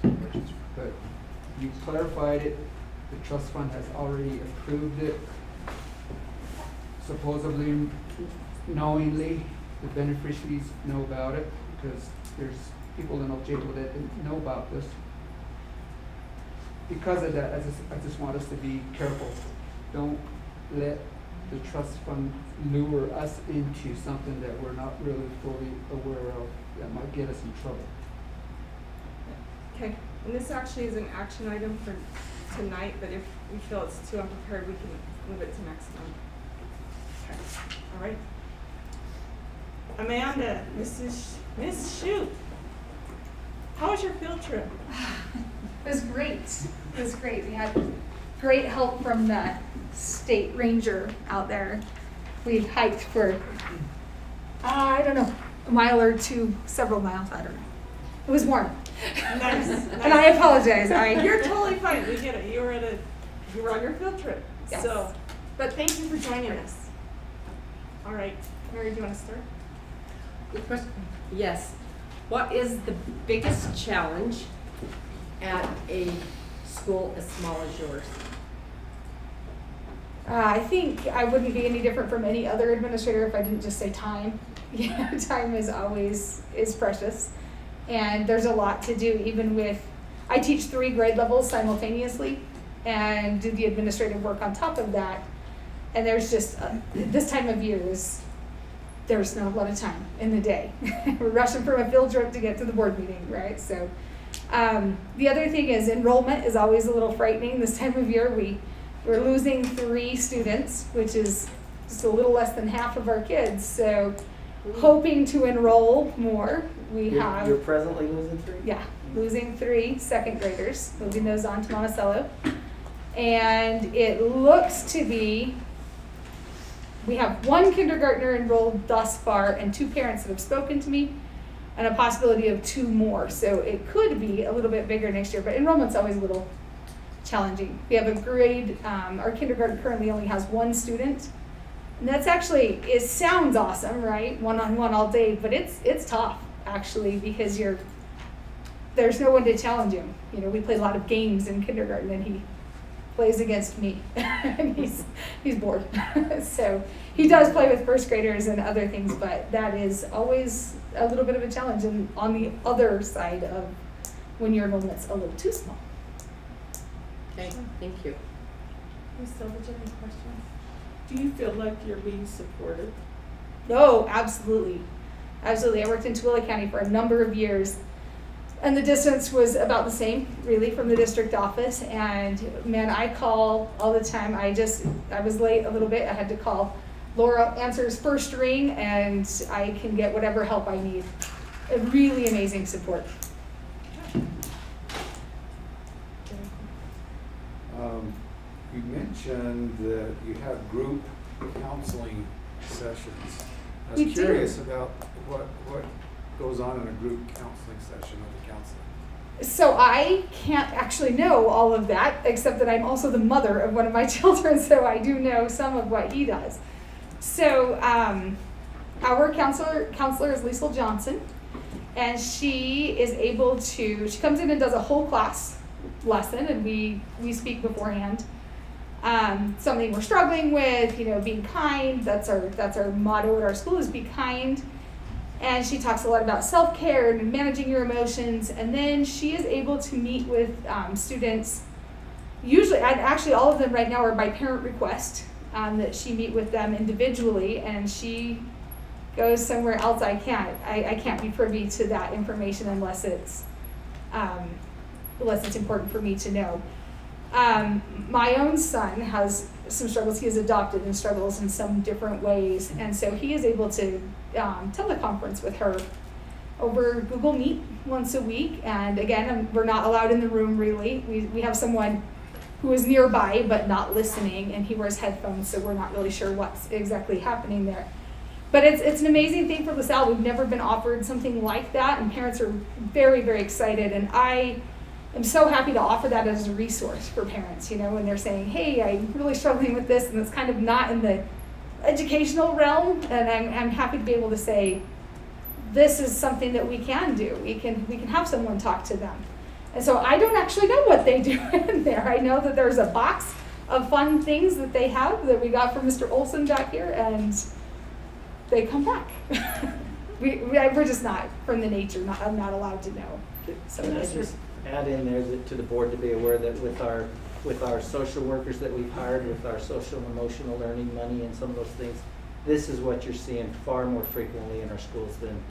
But you clarified it, the trust fund has already approved it. Supposedly, knowingly, the beneficiaries know about it because there's people in Ojeda that didn't know about this. Because of that, I just want us to be careful. Don't let the trust fund lure us into something that we're not really fully aware of that might get us in trouble. Okay, and this actually is an action item for tonight, but if we feel it's too unprepared, we can move it to next month. Okay, all right. Amanda, Miss Shute, how was your field trip? It was great. It was great. We had great help from the state ranger out there. We hiked for, I don't know, a mile or two, several miles, I don't know. It was warm. Nice. And I apologize. You're totally fine. We get it. You were on your field trip. Yes. So, but thank you for joining us. All right, Mary, do you want to start? Good question. Yes. What is the biggest challenge at a school as small as yours? I think I wouldn't be any different from any other administrator if I didn't just say time. Time is precious. And there's a lot to do, even with, I teach 3 grade levels simultaneously and do the administrative work on top of that. And there's just, this time of year there's not a lot of time in the day. We're rushing from a field trip to get to the board meeting, right? So the other thing is enrollment is always a little frightening. This time of year we're losing 3 students, which is just a little less than half of our kids. So hoping to enroll more. You're presently losing 3? Yeah, losing 3 second graders, moving those on to Monticello. And it looks to be, we have 1 kindergartner enrolled thus far and 2 parents that have spoken to me, and a possibility of 2 more. So it could be a little bit bigger next year, but enrollment's always a little challenging. We have a grade, our kindergarten currently only has 1 student. And that's actually, it sounds awesome, right? One-on-one all day, but it's tough actually, because there's no one to challenge him. We play a lot of games in kindergarten and he plays against me and he's bored. So he does play with first graders and other things, but that is always a little bit of a challenge, and on the other side of when your enrollment's a little too small. Okay, thank you. Ms. Silva, do you have any questions? Do you feel like you're being supported? No, absolutely. Absolutely. I worked in Tooele County for a number of years. And the distance was about the same, really, from the district office. And man, I call all the time. I was late a little bit. I had to call. Laura answers first ring, and I can get whatever help I need. A really amazing support. You mentioned that you have group counseling sessions. I We was do. curious about what goes on in a group counseling session with the counselor. So I can't actually know all of that, except that I'm also the mother of one of my children, so I do know some of what he does. So our counselor is Liesl Johnson, and she is able to, she comes in and does a whole class lesson, and we speak beforehand. Something we're struggling with, being kind. That's our motto at our school, is be kind. And she talks a lot about self-care and managing your emotions. And then she is able to meet with students. Usually, actually all of them right now are by parent request, that she meet with them individually, and she goes somewhere else I can't be privy to that information unless it's important for me to know. My own son has some struggles. He is adopted and struggles in some different ways. And so he is able to teleconference with her over Google Meet once a week. And again, we're not allowed in the room really. We have someone who is nearby but not listening, and he wears headphones, so we're not really sure what's exactly happening there. But it's an amazing thing for LaSalle. We've never been offered something like that, and parents are very, very excited. And I'm so happy to offer that as a resource for parents, when they're saying, hey, I'm really struggling with this, and it's kind of not in the educational realm, and I'm happy to be able to say, this is something that we can do. We can have someone talk to them. And so I don't actually know what they do in there. I know that there's a box of fun things that they have that we got from Mr. Olson back here, and they come back. We're just not, from the nature, I'm not allowed to know. So Can I that's just add in there to the board to be aware that with our social workers that we've hired, with our social and emotional learning money and some of those things, this is what you're seeing far more frequently in our schools than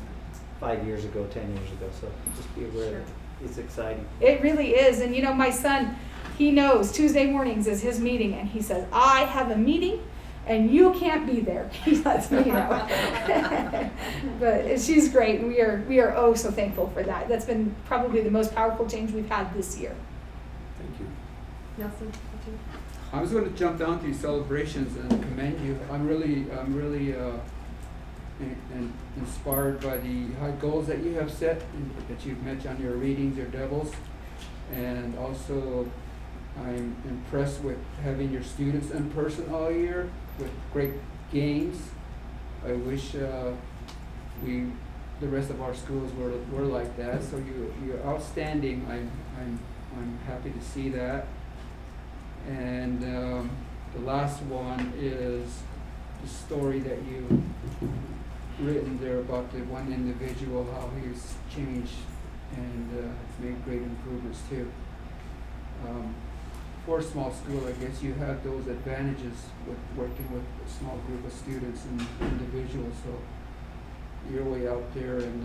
5 years ago, 10 years ago. So just be aware that it's exciting. It really is. And my son, he knows Tuesday mornings is his meeting, and he says, I have a meeting and you can't be there. He lets me know. But she's great, and we are oh so thankful for that. That's been probably the most powerful change we've had this year. Thank you. Nelson, would you? I was going to jump down to your celebrations and commend you. I'm really inspired by the high goals that you have set and that you've met on your readings, your devils, and also I'm impressed with having your students in person all year with great games. I wish the rest of our schools were like that. So you're outstanding. I'm happy to see that. And the last one is the story that you've written there about the one individual, how he's changed and made great improvements too. For a small school, I guess you have those advantages with working with a small group of students and individuals. So you're way out there, and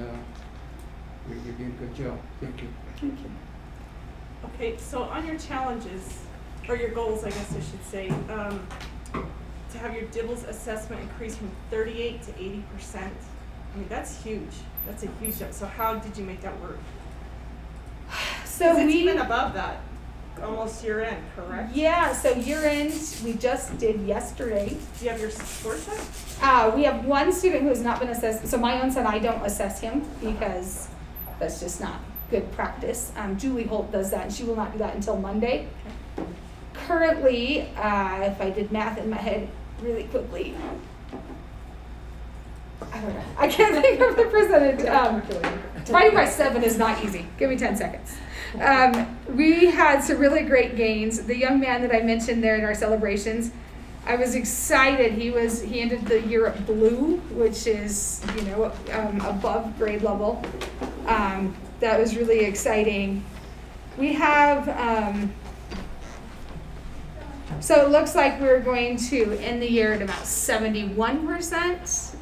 you're doing a good job. Thank you. Thank you. Okay, so on your challenges, or your goals, I guess I should say, to have your DIBELS assessment increase from 38 to 80%. I mean, that's huge. That's a huge jump. So how did you make that work? So 'Cause it's even above that, almost year end, correct? Yeah, so year end, we just did yesterday. Do you have your score set? We have one student who has not been assessed. So my own son, I don't assess him because that's just not good practice. Julie Holt does that, and she will not do that until Monday. Currently, if I did math in my head really quickly, I don't know. I can't think of the percentage. Dividing by 7 is not easy. Give me 10 seconds. We had some really great gains. The young man that I mentioned there in our celebrations, I was excited. He ended the year at blue, which is, above grade level. That was really exciting. We have, so it looks like we're going to end the year at about 71%,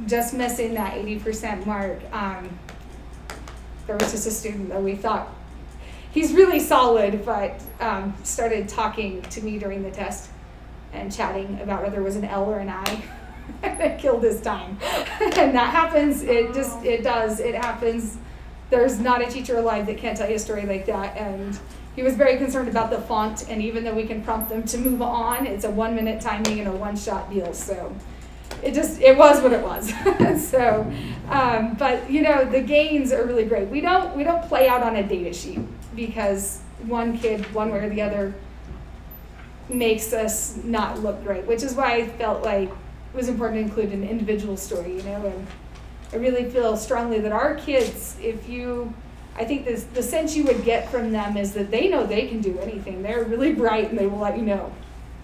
just missing that 80% mark. there was just a student that we thought, he's really solid, but started talking to me during the test and chatting about whether it was an L or an I. It killed his time. And that happens, it happens. There's not a teacher alive that can't tell you a story like that. And he was very concerned about the font, and even though we can prompt them to move on, it's a 1 minute timing and a one-shot deal. So it was what it was. So, but you know, the gains are really great. We don't play out on a data sheet because one kid, one way or the other, makes us not look great, which is why I felt like it was important to include an individual story, you know, and I really feel strongly that our kids, I think the sense you would get from them is that they know they can do anything. They're really bright and they will let you know.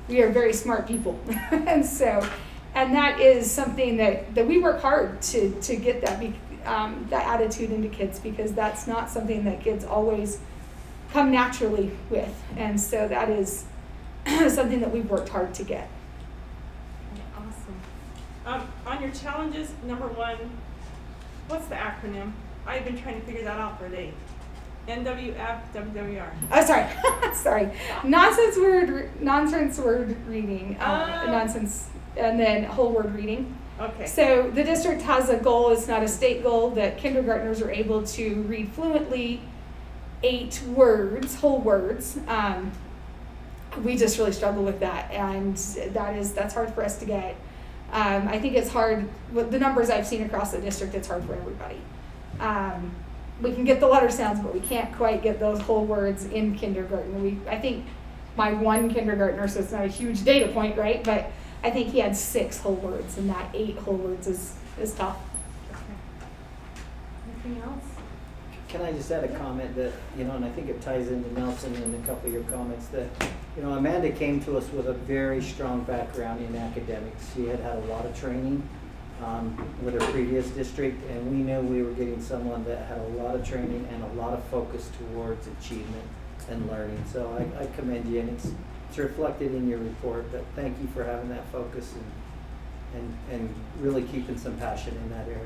We are very smart people. And that is something that we work hard to get that attitude into kids, because that's not something that kids always come naturally with. And so that is something that we've worked hard to get. Awesome. On your challenges, number 1, what's the acronym? I've been trying to figure that out for a day. NWF, WWR. Oh, sorry. Sorry. Nonsense word reading. Nonsense, and then whole word reading. Okay. So the district has a goal, it's not a state goal, that kindergartners are able to read fluently 8 words, whole words. We just really struggle with that, and that's hard for us to get. I think it's hard, with the numbers I've seen across the district, it's hard for everybody. We can get the letter sounds, but we can't quite get those whole words in kindergarten. I think my one kindergartner, so it's not a huge data point, right? But I think he had 6 whole words, and that 8 whole words is tough. Okay. Anything else? Can I just add a comment that, you know, and I think it ties into Nelson and a couple of your comments, that, you know, Amanda came to us with a very strong background in academics. She had a lot of training with her previous district, and we knew we were getting someone that had a lot of training and a lot of focus towards achievement and learning. So I commend you, and it's reflected in your report, but thank you for having that focus and really keeping some passion in that area.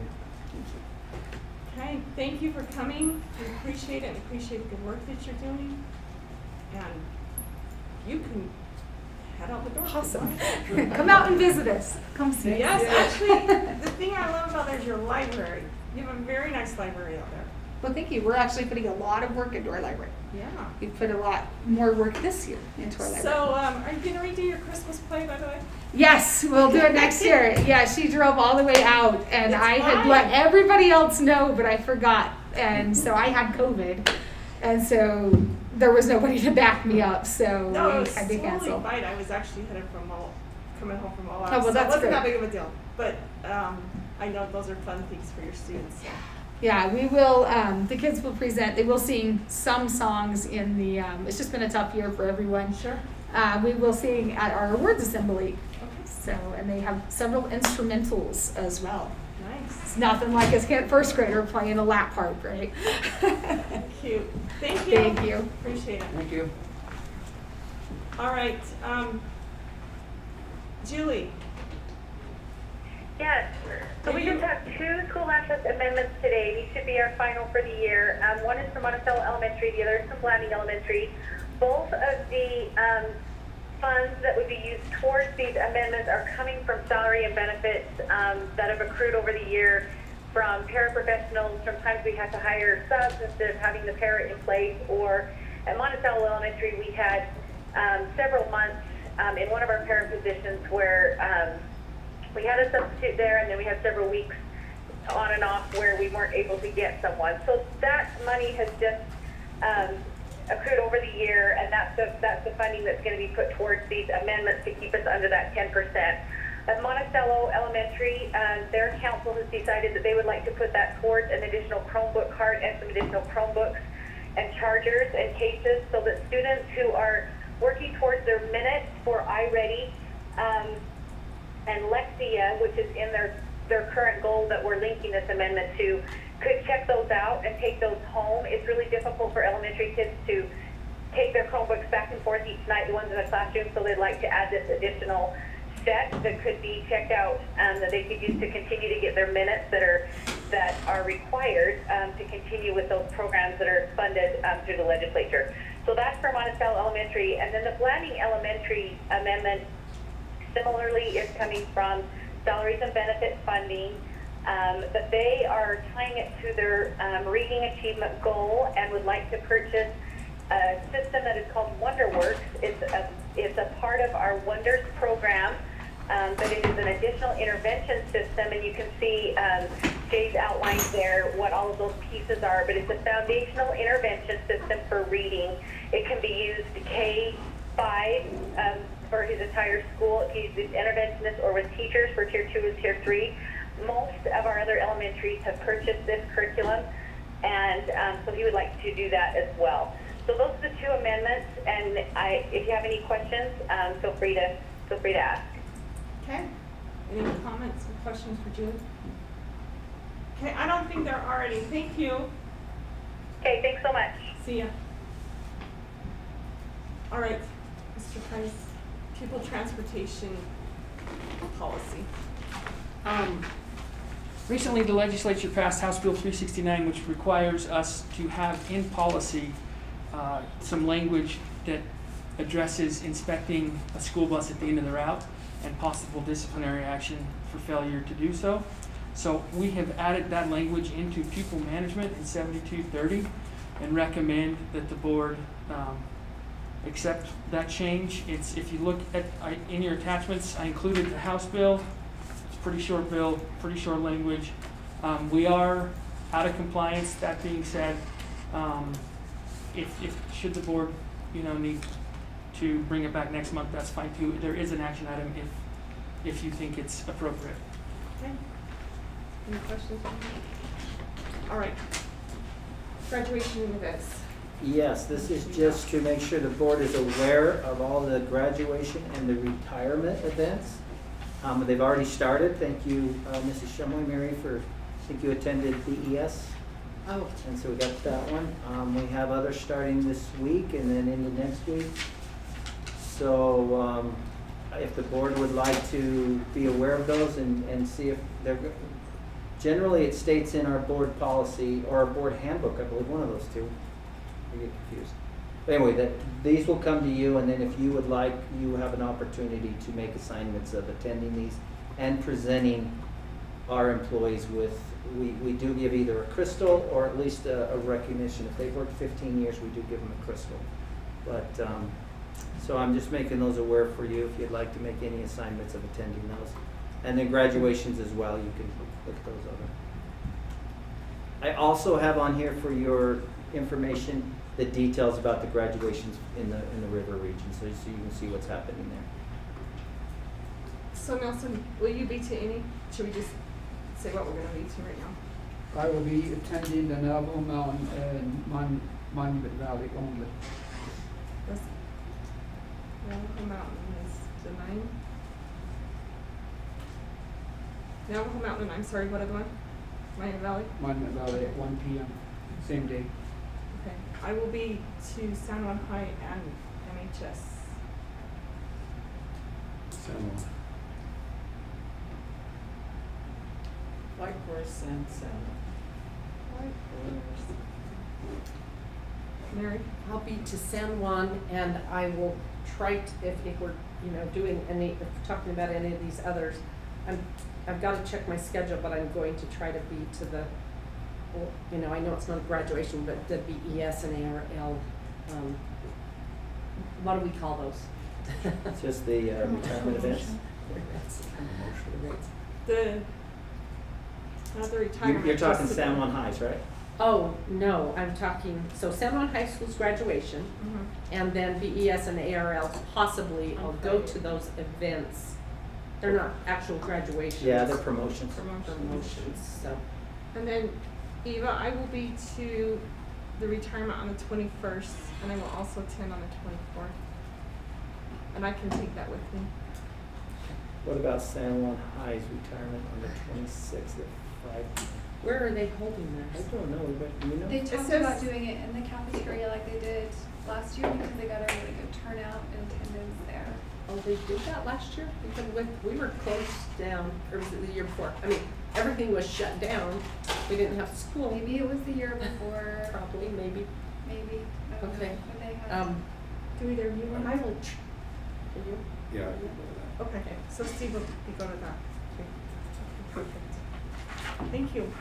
Thank you. Okay, thank you for coming. We appreciate it and appreciate the good work that you're doing. And you can head out the door. Awesome. Come out and visit us. Come see us. Yes, actually, the thing I love about that is your library. You have a very nice library out there. Well, thank you. We're actually putting a lot of work into our library. Yeah. We've put a lot more work this year into our library. So, are you going to redo your Christmas play, by the way? Yes, we'll do it next year. Yeah, she drove all the way out, and It's I had fine. let everybody else know, but I forgot. And so I had COVID, and so there was nobody to back me up, so No, it we was had to totally cancel. fine. I was actually coming home from all Oh, well, so that's it wasn't great. that big of a deal. But I know those are fun things for your students. So. Yeah, we will, the kids will present, they will sing some songs in the, it's just been a tough year for everyone. Sure. We will sing at our awards assembly. Okay. So, and they have several instrumentals as well. Nice. It's nothing like a first grader playing a lap harp, right? Cute. Thank you. Thank you. Appreciate it. Thank you. All right. Julie. Yes, so we just have 2 school lunch list amendments today. These should be our final for the year. One is from Monticello Elementary, the other is from Blanding Elementary. Both of the funds that would be used towards these amendments are coming from salary and benefits that have accrued over the year from paraprofessionals. Sometimes we have to hire subs instead of having the para in place, or at Monticello Elementary we had several months in one of our para positions where we had a substitute there, and then we had several weeks on and off where we weren't able to get someone. So that money has just accrued over the year, and that's the funding that's going to be put towards these amendments to keep us under that 10%. At Monticello Elementary, their council has decided that they would like to put that towards an additional Chromebook cart and some additional Chromebooks and chargers and cases, so that students who are working towards their minutes for iReady and Lexia, which is in their current goal that we're linking this amendment to, could check those out and take those home. It's really difficult for elementary kids to take their Chromebooks back and forth each night, the ones in the classroom, so they'd like to add this additional set that could be checked out that they could use to continue to get their minutes that that are required to continue with those programs that are funded through the legislature. So that's for Monticello Elementary. And then the Blanding Elementary amendment similarly is coming from salaries and benefits funding. But they are tying it to their reading achievement goal and would like to purchase a system that is called WonderWorks. It's a part of our Wonders program, but it is an additional intervention system, and you can see Jay's outlined there what all of those pieces are, but it's a foundational intervention system for reading. It can be used K-5 for his entire school. It can be used with interventionists or with teachers for Tier 2 and Tier 3. Most of our other elementaries have purchased this curriculum, and so he would like to do that as well. So those are the two amendments, and if you have any questions, feel free to ask. Okay, any comments or questions for Julie? Okay, I don't think there are any. Thank you. Okay, thanks so much. See ya. All right, Mr. Price, pupil transportation policy. Recently, the legislature passed House Bill 369, which requires us to have in policy some language that addresses inspecting a school bus at the end of the route and possible disciplinary action for failure to do so. So we have added that language into pupil management in 7230 and recommend that the board accept that change. If you look at in your attachments, I included the House bill. It's a pretty short bill, pretty short language. We are out of compliance. That being said, if should the board need to bring it back next month, that's fine too. There is an action item if you think it's appropriate. Okay. Any questions? All right. Graduation events. Yes, this is just to make sure the board is aware of all the graduation and the retirement events. They've already started. Thank you, Mrs. Shumway, Mary, I think you attended BES. Oh, And so we got that one. We have others starting this week and then into next week. So if the board would like to be aware of those and see if they're, generally it states in our board policy or our board handbook, I believe, one of those two. I get confused. But anyway, these will come to you, and then if you would like, you have an opportunity to make assignments of attending these and presenting our employees with, we do give either a crystal or at least a recognition. If they've worked 15 years, we do give them a crystal. But, so I'm just making those aware for you if you'd like to make any assignments of attending those. And then graduations as well, you can look at those other. I also have on here for your information the details about the graduations in the river region, so you can see what's happening there. So Nelson, will you be to any? Should we just say what we're going to be to right now? I will be attending the Navajo Mountain and Monument Valley only. Yes. Navajo Mountain is the 9. Navajo Mountain, I'm sorry, what other one? Monument Valley? Monument Valley at 1 p.m. same day. Okay. I will be to San Juan High and MHS. San Juan. White Horse and Salmon. Mary? I'll be to San Juan, and I will try to, if we're, doing if we're talking about any of these others, I've got to check my schedule, but I'm going to try to be to the, I know it's not a graduation, but the BES and ARL, what do we call those? It's just the retirement events. Not the retirement. You're talking just the- San Juan Highs, right? Oh, no, I'm talking, so San Juan High School's graduation, Mhm. and then BES and ARL possibly, I'll go to those events. They're not actual graduations. Yeah, they're promotions. Promotions, so. And then Eva, I will be to the retirement on the 21st, and I will also attend on the 24th. And I can take that with me. What about San Juan High's retirement on the 26th at 5? Where are they holding I theirs? don't know, but do you know? They talked says- about doing it in the cafeteria like they did last year because they got a really good turnout and attendance there. Oh, they did that last year? Because we were closed down, or was it the year before? I mean, everything was shut down, We didn't have school. Maybe it was the year before, Probably, maybe. maybe, I don't know, Okay. when they had. Do either of you want? I will. Can you? Yeah, I can go with that. Okay, so Steve will be going to that. Okay, perfect. Thank you.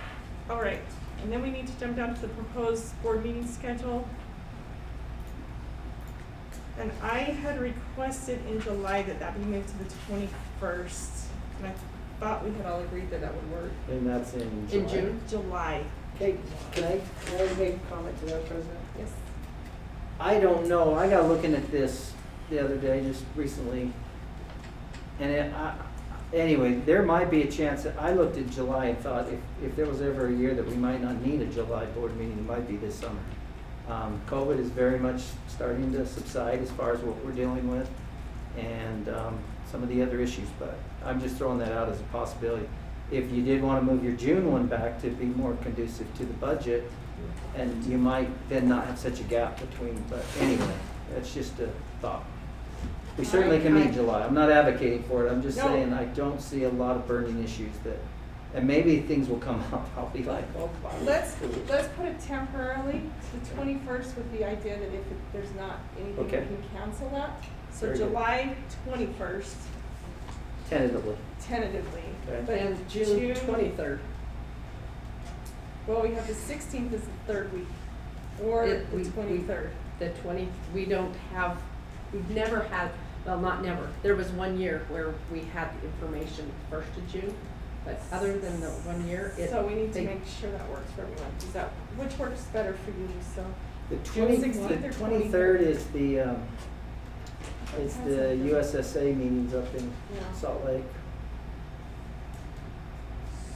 All right, and then we need to jump down to the proposed board meeting schedule. And I had requested in July that that be moved to the 21st. And I thought we had all agreed that that would work. And that's in July. In June? July. Okay, can I make a comment to that, President? Yes. I don't know, I got looking at this the other day, just recently, and anyway, there might be a chance that, I looked at July and thought if there was ever a year that we might not need a July board meeting, it might be this summer. COVID is very much starting to subside as far as what we're dealing with, and some of the other issues, but I'm just throwing that out as a possibility. If you did want to move your June one back to be more conducive to the budget, and you might then not have such a gap between, but anyway, that's just a thought. We certainly can meet in July, I'm not advocating for it, I'm just No. saying I don't see a lot of burning issues that, and maybe things will come up, I'll be like, oh, wow. Let's put it temporarily to the 21st with the idea that if there's not anything, we Okay. can cancel that. So Very good. July 21st, Tentatively. tentatively. Okay. But And June 23rd. Well, we have the 16th is the third week, or It- the we- 23rd. The 20, we don't have, we've never had, well, not never. There was 1 year where we had the information 1st of June, but other than the 1 year, it. So we need to they- make sure that works for everyone. Is that, which works better for you, Lisa? The June 16th or 23rd is the, it's How's the that? USSA meetings up in Yeah. Salt Lake.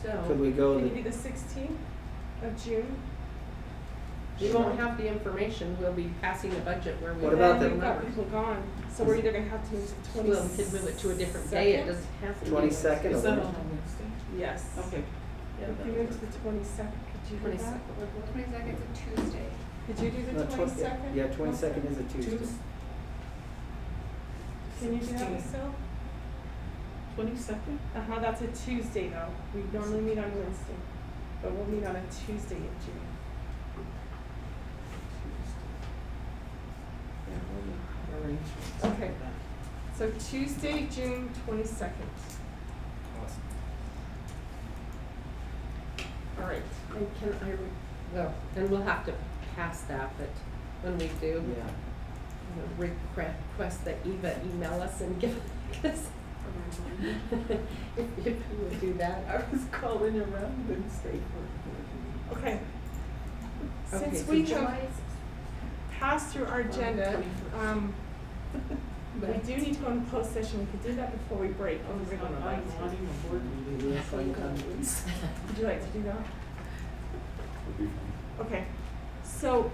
So. Could we go Can you the, do the 16th of June? We won't have the information, we'll be passing a budget where we. What about have We've got numbers. people gone, so we're either gonna have to move to the 22nd. Well, we could move it to a different day, it doesn't have to be. 22nd? Is that on a Wednesday? Yes. Okay. Yeah, If you move to the 22nd, could you do that? 22nd. 22nd is a Tuesday. Could you do the no, 22nd? yeah, 22nd is a Tuesday. Can you do that, 16th. Michelle? 22nd? Uh-huh, that's a Tuesday though. We normally meet on Wednesday, but we'll meet on a Tuesday in June. Yeah, we'll make arrangements. Okay. for that. So Tuesday, June 22nd. All right. And can I, well, and we'll have to pass that, but when we do, Yeah. request that Eva email us and give us. If you would do that. I was calling around Wednesday for. Okay. Okay, Since so we July have passed through our agenda, we do need to go into closed session. We could do that before we break. I was Would wanting a board meeting. Yeah, fine, conference. you like to do that? Would be fine. Okay, so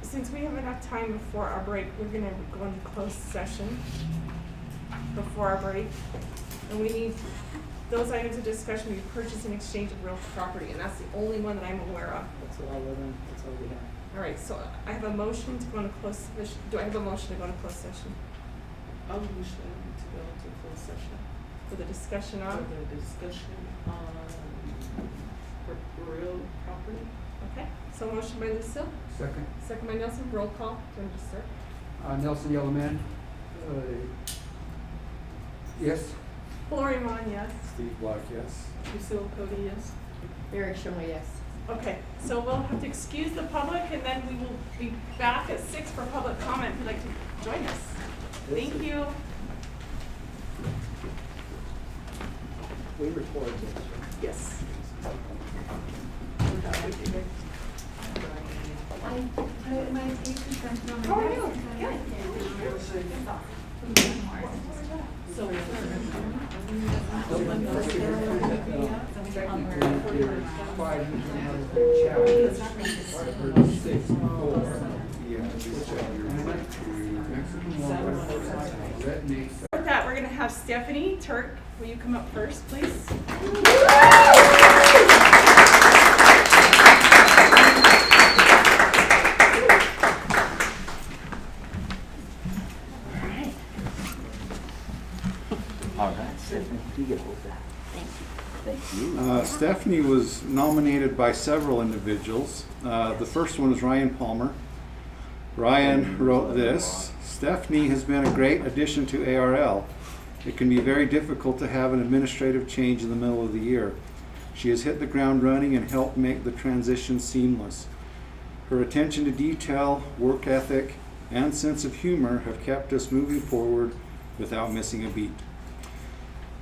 since we have enough time before our break, we're gonna go into closed session before our break. And we need those items of discussion, we purchase and exchange of real property, and that's the only one that I'm aware of. That's all we're in, that's all we have. All right, so I have a motion to go into closed session. Do I have a motion to go into closed session I'll wish to go into closed session for the discussion for of? the discussion on real property. Okay, so motion by Lucille, Second. second by Nelson, roll call. Do you want to just start? Nelson Yellowman, yes? Lori Mon, yes. Steve Black, yes. Lucille Cody, yes. Mary Shimmer, yes. Okay, so we'll have to excuse the public and then we will be back at 6 for public comment if you'd like to join us. Thank you. We record this. Yes. I put it in my tape and sent it on my. How are you? desk. Good. So. Technically, there's 5 chapters, 5/6/4. Yeah, this chapter is like to. Mexican one, red mix. With that, we're gonna have Stephanie Turk. Will you come up first, please? All right, Stephanie, you get hold of that. Thank you. Thanks. Stephanie was nominated by several individuals. The first one is Ryan Palmer. Ryan wrote this: Stephanie has been a great addition to ARL. It can be very difficult to have an administrative change in the middle of the year. She has hit the ground running and helped make the transition seamless. Her attention to detail, work ethic, and sense of humor have kept us moving forward without missing a beat.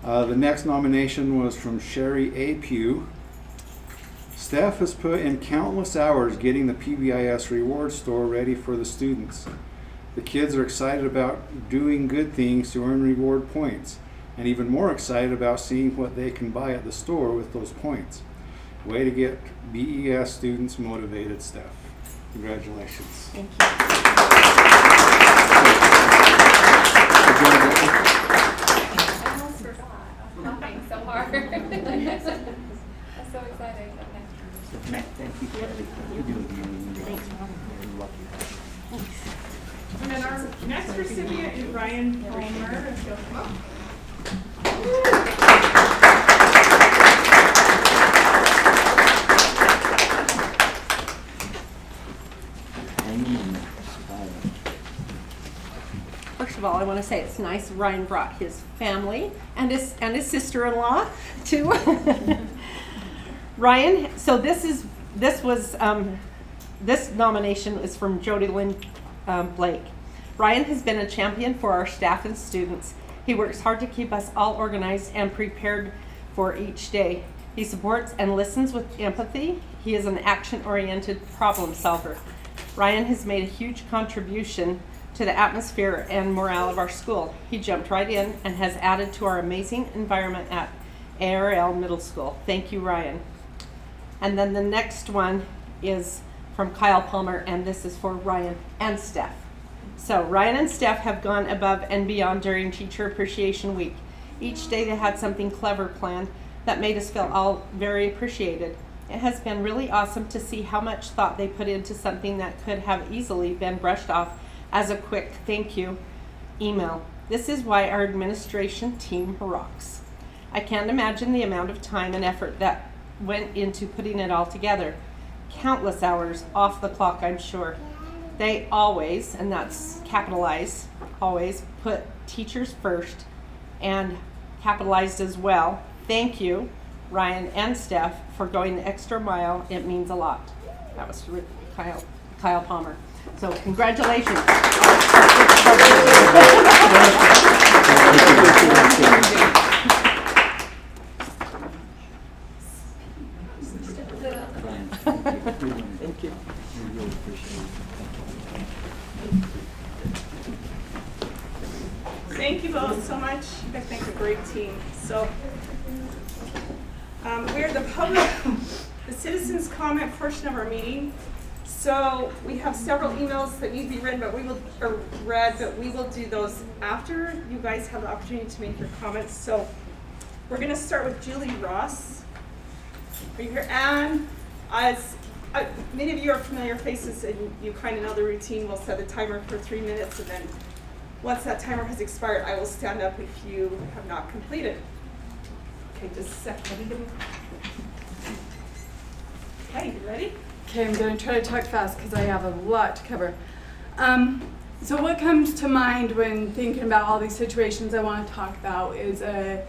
The next nomination was from Sherry A. Pugh. Steph has put in countless hours getting the PBIS reward store ready for the students. The kids are excited about doing good things to earn reward points, and even more excited about seeing what they can buy at the store with those points. Way to get BES students motivated, Steph. Congratulations. Thank you. I almost forgot. I was laughing so hard. That's so exciting. Okay. And then our next recipient is Ryan Palmer. If you'll come up. First of all, I want to say it's nice Ryan brought his family and his sister-in-law too. Ryan, so this nomination is from Jody Lynn Blake. Ryan has been a champion for our staff and students. He works hard to keep us all organized and prepared for each day. He supports and listens with empathy. He is an action-oriented problem solver. Ryan has made a huge contribution to the atmosphere and morale of our school. He jumped right in and has added to our amazing environment at ARL Middle School. Thank you, Ryan. And then the next one is from Kyle Palmer, and this is for Ryan and Steph. So Ryan and Steph have gone above and beyond during Teacher Appreciation Week. Each day they had something clever planned that made us feel all very appreciated. It has been really awesome to see how much thought they put into something that could have easily been brushed off as a quick thank you email. This is why our administration team rocks. I can't imagine the amount of time and effort that went into putting it all together. Countless hours off the clock, I'm sure. They always, and that's capitalized, always put teachers first, and capitalized as well. Thank you, Ryan and Steph, for going the extra mile. It means a lot. That was Kyle Palmer. So congratulations. Thank you. We really appreciate it. Thank you both so much. You guys make a great team. So we're the citizens comment portion of our meeting. So we have several emails that need to be read, but we will do those after you guys have the opportunity to make your comments. So we're going to start with Julie Ross. Are you here? And as many of you are familiar faces and you kind of know the routine, we'll set a timer for 3 minutes, and then once that timer has expired, I will stand up if you have not completed. Okay, just a second. Okay, you ready? Okay, I'm going to try to talk fast because I have a lot to cover. So what comes to mind when thinking about all these situations I want to talk about is a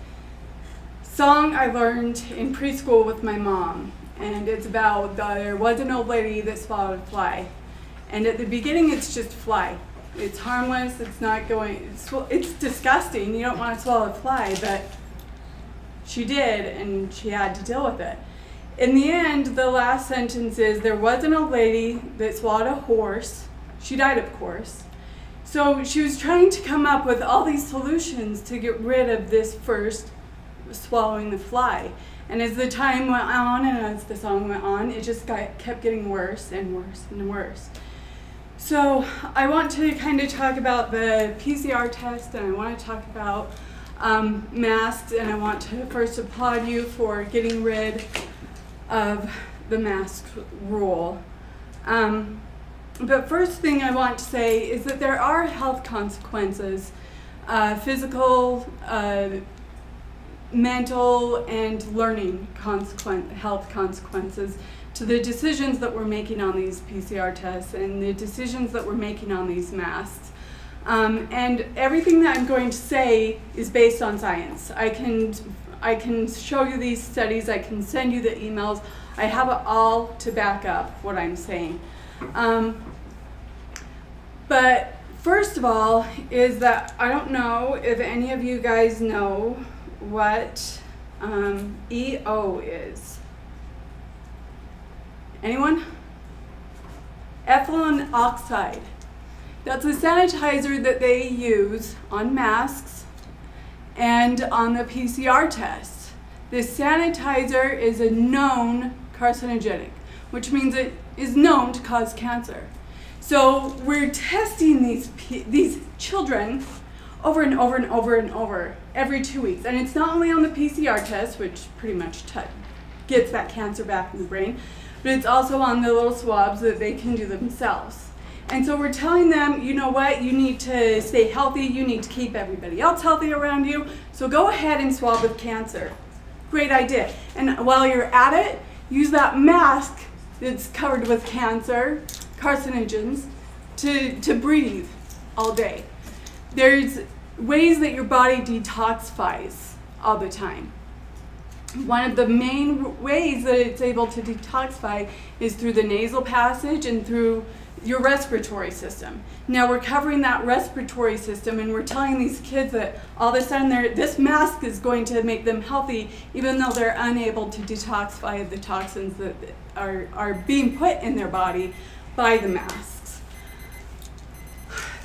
song I learned in preschool with my mom. And it's about there was an old lady that swallowed a fly. And at the beginning, it's just fly. It's harmless, it's not going, it's disgusting. You don't want to swallow a fly, but she did, and she had to deal with it. In the end, the last sentence is, there was an old lady that swallowed a horse. She died, of course. So she was trying to come up with all these solutions to get rid of this first swallowing the fly. And as the time went on and as the song went on, it just kept getting worse and worse and worse. So I want to kind of talk about the PCR test, and I want to talk about masks, and I want to first applaud you for getting rid of the mask rule. But first thing I want to say is that there are health consequences, physical, mental and learning health consequences to the decisions that we're making on these PCR tests and the decisions that we're making on these masks. And everything that I'm going to say is based on science. I can show you these studies, I can send you the emails, I have it all to back up what I'm saying. But first of all is that I don't know if any of you guys know what EO is. Anyone? Ethylene oxide. That's a sanitizer that they use on masks and on the PCR test. This sanitizer is a known carcinogenic, which means it is known to cause cancer. So we're testing these children over and over and over and over every 2 weeks. And it's not only on the PCR test, which pretty much gets that cancer back in the brain, but it's also on the little swabs that they can do themselves. And so we're telling them, you know what, you need to stay healthy, you need to keep everybody else healthy around you, so go ahead and swab with cancer. Great idea. And while you're at it, use that mask that's covered with cancer, carcinogens, to breathe all day. There's ways that your body detoxifies all the time. One of the main ways that it's able to detoxify is through the nasal passage and through your respiratory system. Now we're covering that respiratory system and we're telling these kids that all of a sudden this mask is going to make them healthy even though they're unable to detoxify the toxins that are being put in their body by the masks.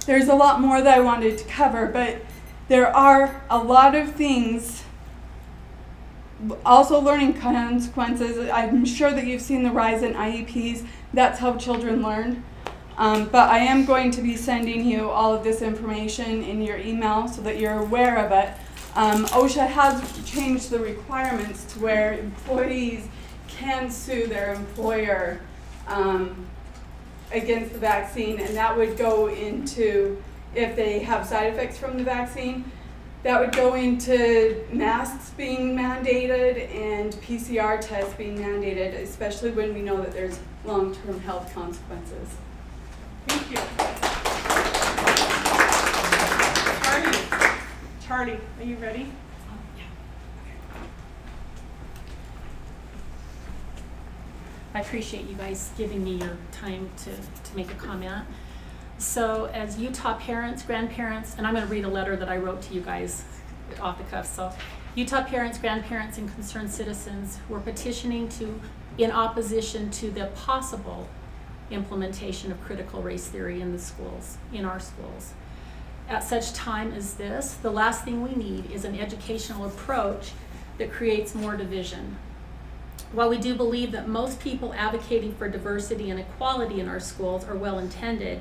There's a lot more that I wanted to cover, but there are a lot of things. Also learning consequences. I'm sure that you've seen the rise in IEPs. That's how children learn. But I am going to be sending you all of this information in your email so that you're aware of it. OSHA has changed the requirements to where employees can sue their employer against the vaccine, and that would go into, if they have side effects from the vaccine, that would go into masks being mandated and PCR tests being mandated, especially when we know that there's long-term health consequences. Thank you. Charlie, are you ready? I appreciate you guys giving me your time to make a comment. So as Utah parents, grandparents, and I'm going to read a letter that I wrote to you guys off the cuff. So Utah parents, grandparents, and concerned citizens were petitioning in opposition to the possible implementation of critical race theory in the schools, in our schools. At such time as this, the last thing we need is an educational approach that creates more division. While we do believe that most people advocating for diversity and equality in our schools are well-intended,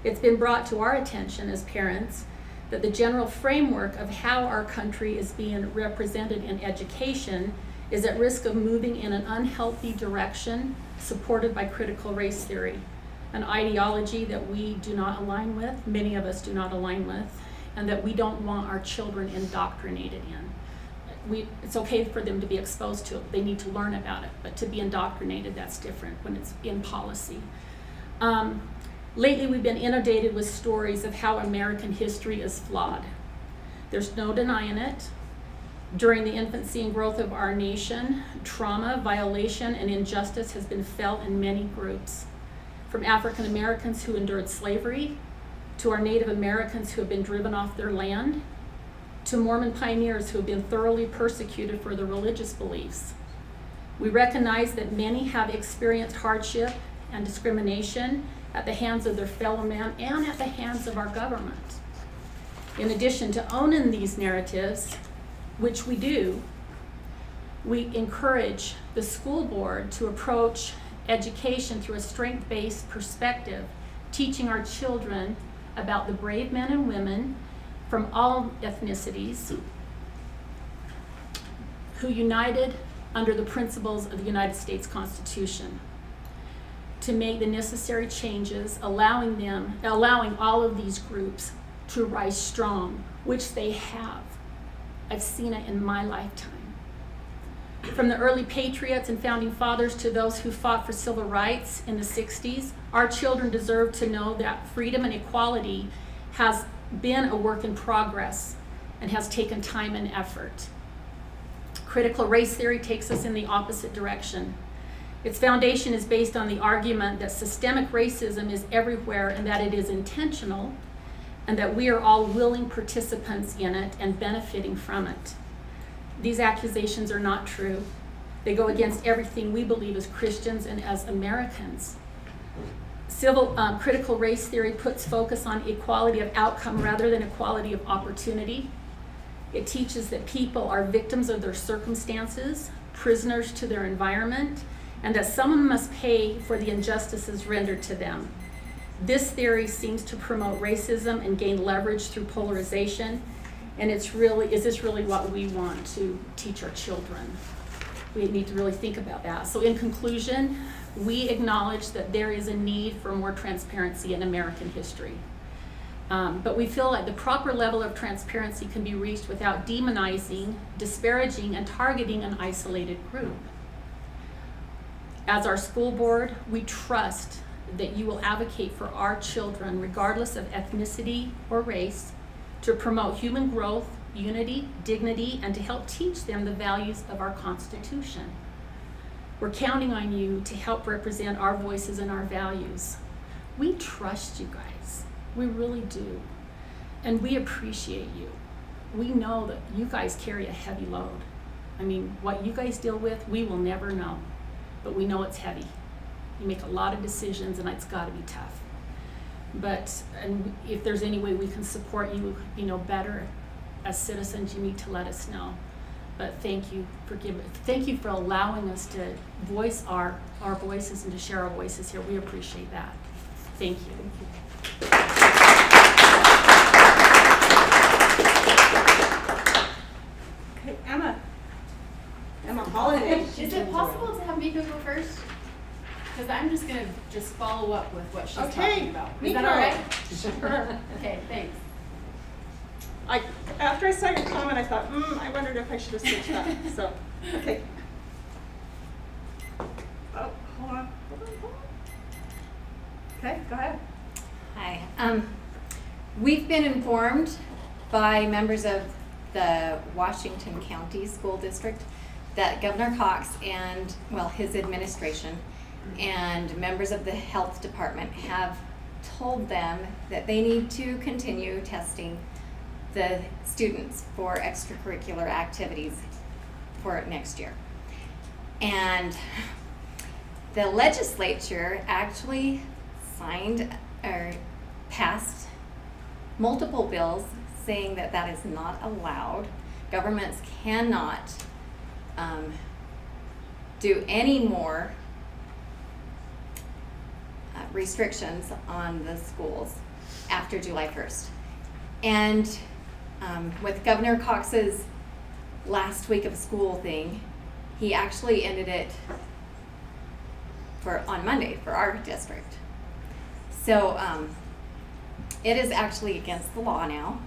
it's been brought to our attention as parents that the general framework of how our country is being represented in education is at risk of moving in an unhealthy direction supported by critical race theory, an ideology that we do not align with, many of us do not align with, and that we don't want our children indoctrinated in. It's okay for them to be exposed to it, they need to learn about it, but to be indoctrinated, that's different when it's in policy. Lately, we've been inundated with stories of how American history is flawed. There's no denying it. During the infancy and growth of our nation, trauma, violation, and injustice has been felt in many groups. From African Americans who endured slavery, to our Native Americans who have been driven off their land, to Mormon pioneers who have been thoroughly persecuted for their religious beliefs. We recognize that many have experienced hardship and discrimination at the hands of their fellow man and at the hands of our government. In addition to owning these narratives, which we do, we encourage the school board to approach education through a strength-based perspective, teaching our children about the brave men and women from all ethnicities who united under the principles of the United States Constitution to make the necessary changes, allowing all of these groups to rise strong, which they have. I've seen it in my lifetime. From the early patriots and founding fathers to those who fought for civil rights in the 60s, our children deserve to know that freedom and equality has been a work in progress and has taken time and effort. Critical race theory takes us in the opposite direction. Its foundation is based on the argument that systemic racism is everywhere and that it is intentional, and that we are all willing participants in it and benefiting from it. These accusations are not true. They go against everything we believe as Christians and as Americans. Critical race theory puts focus on equality of outcome rather than equality of opportunity. It teaches that people are victims of their circumstances, prisoners to their environment, and that someone must pay for the injustices rendered to them. This theory seems to promote racism and gain leverage through polarization, and is this really what we want to teach our children? We need to really think about that. So in conclusion, we acknowledge that there is a need for more transparency in American history. But we feel like the proper level of transparency can be reached without demonizing, disparaging, and targeting an isolated group. As our school board, we trust that you will advocate for our children, regardless of ethnicity or race, to promote human growth, unity, dignity, and to help teach them the values of our Constitution. We're counting on you to help represent our voices and our values. We trust you guys. We really do. And we appreciate you. We know that you guys carry a heavy load. I mean, what you guys deal with, we will never know. But we know it's heavy. You make a lot of decisions, and it's got to be tough. And if there's any way we can support you, better as citizens, you need to let us know. But thank you for allowing us to voice our voices and to share our voices here. We appreciate that. Thank you. Okay, Emma Holiday. Is it possible to have Miko go first? Because I'm just going to follow up with what she's talking about. Is that all right? Sure. Okay, thanks. After I saw your comment, I thought, I wondered if I should have switched that. So, okay. Oh, hold on. Okay, go ahead. Hi. We've been informed by members of the Washington County School District that Governor Cox and, his administration and members of the health department have told them that they need to continue testing the students for extracurricular activities for next year. And the legislature actually signed or passed multiple bills saying that that is not allowed. Governments cannot do any more restrictions on the schools after July 1st. And with Governor Cox's last week of school thing, he actually ended it on Monday for our district. So it is actually against the law now.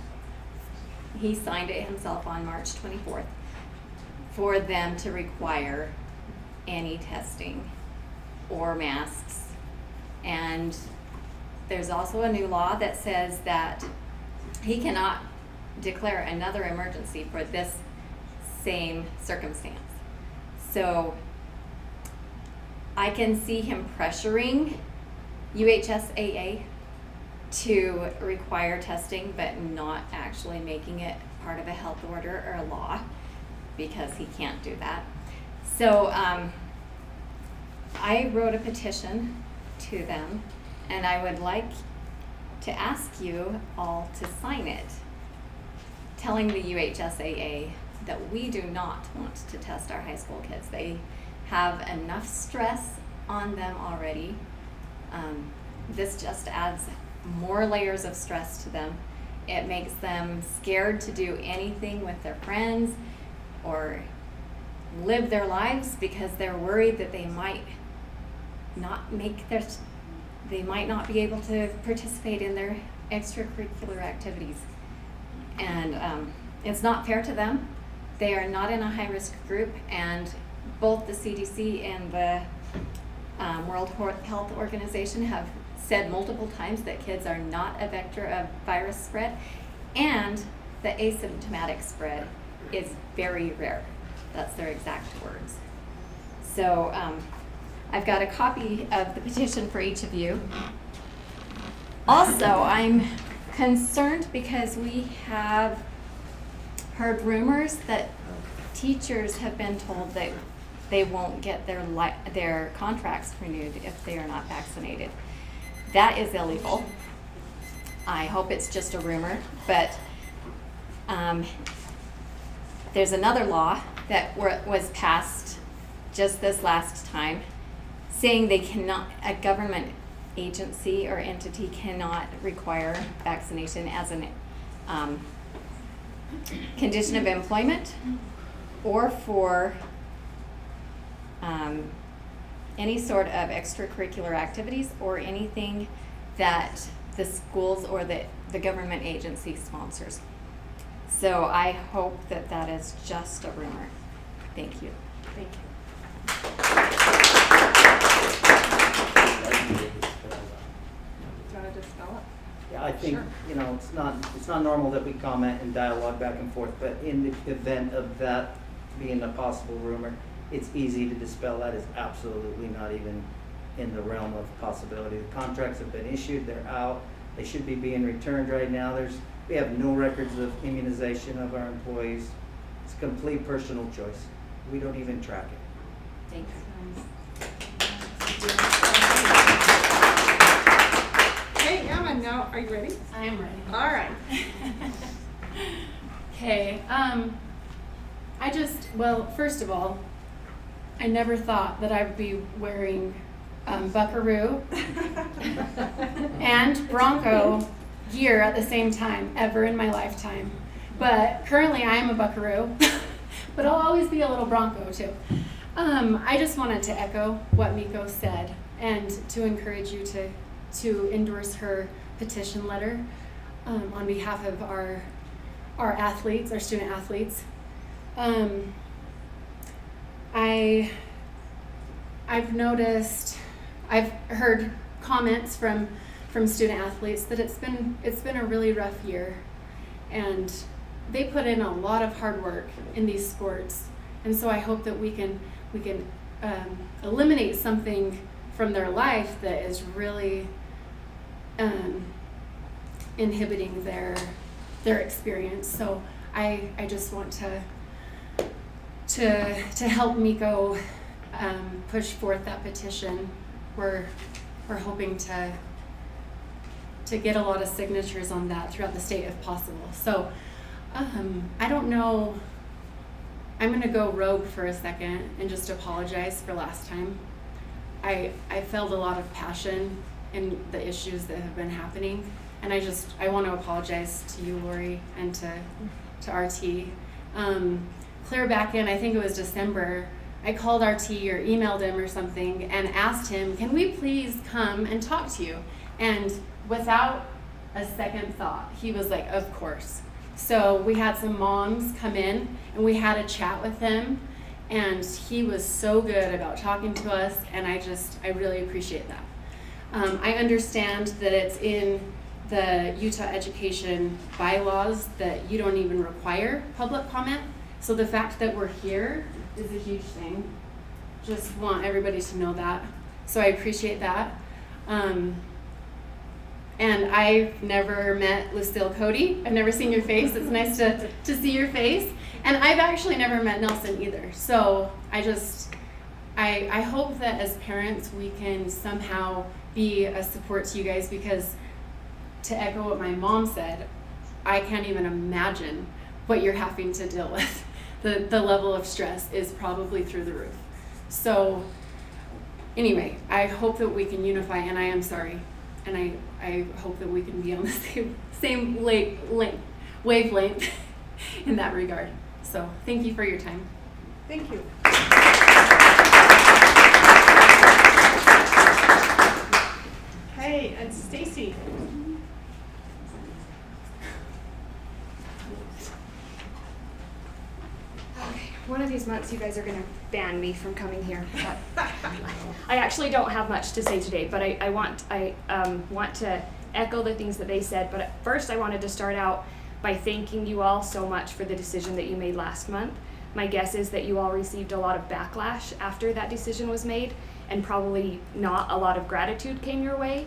He signed it himself on March 24th for them to require any testing or masks. And there's also a new law that says that he cannot declare another emergency for this same circumstance. So I can see him pressuring UHSAA to require testing, but not actually making it part of a health order or a law, because he can't do that. So I wrote a petition to them, and I would like to ask you all to sign it, telling the UHSAA that we do not want to test our high school kids. They have enough stress on them already. This just adds more layers of stress to them. It makes them scared to do anything with their friends or live their lives because they're worried that they might not be able to participate in their extracurricular activities. And it's not fair to them. They are not in a high-risk group, and both the CDC and the World Health Organization have said multiple times that kids are not a vector of virus spread, and the asymptomatic spread is very rare. That's their exact words. So I've got a copy of the petition for each of you. Also, I'm concerned because we have heard rumors that teachers have been told that they won't get their contracts renewed if they are not vaccinated. That is illegal. I hope it's just a rumor, but there's another law that was passed just this last time saying they cannot, a government agency or entity cannot require vaccination as an condition of employment or for any sort of extracurricular activities or anything that the schools or the government agency sponsors. So I hope that that is just a rumor. Thank you. Thank you. Do you want to dispel it? Yeah, I think, Sure. you know, it's not normal that we comment and dialogue back and forth, but in the event of that being a possible rumor, it's easy to dispel. That is absolutely not even in the realm of possibility. The contracts have been issued, they're out, they should be being returned right now. We have no records of immunization of our employees. It's a complete personal choice. We don't even track it. Thanks. Hey, Emma, now, are you ready? I am ready. All right. Okay, well, first of all, I never thought that I would be wearing Buckaroo and Bronco gear at the same time ever in my lifetime. But currently I am a Buckaroo, but I'll always be a little Bronco too. I just wanted to echo what Miko said and to encourage you to endorse her petition letter on behalf of our athletes, our student athletes. I've heard comments from student athletes that it's been a really rough year, and they put in a lot of hard work in these sports, and so I hope that we can eliminate something from their life that is really inhibiting their experience. So I just want to help Miko push forth that petition. We're hoping to get a lot of signatures on that throughout the state if possible. So I don't know, I'm gonna go rogue for a second and just apologize for last time. I felt a lot of passion in the issues that have been happening, and I want to apologize to you, Lori, and to RT. Clear back in, I think it was December, I called RT or emailed him or something and asked him, can we please come and talk to you? And without a second thought, he was like, of course. So we had some moms come in and we had a chat with him, and he was so good about talking to us, and I really appreciate that. I understand that it's in the Utah education bylaws that you don't even require public comment. So the fact that we're here is a huge thing. Just want everybody to know that. So I appreciate that. And I've never met Lucille Cody. I've never seen your face. It's nice to see your face. And I've actually never met Nelson either. So I hope that as parents we can somehow be a support to you guys, because to echo what my mom said, I can't even imagine what you're having to deal with. The level of stress is probably through the roof. So anyway, I hope that we can unify, and I am sorry. And I hope that we can be on the same wavelength in that regard. So thank you for your time. Thank you. Hey, and Stacy. these months you guys are gonna ban me from coming here. But I actually don't have much to say today, but I want to echo the things that they said. But at first I wanted to start out by thanking you all so much for the decision that you made last month. My guess is that you all received a lot of backlash after that decision was made, and probably not a lot of gratitude came your way.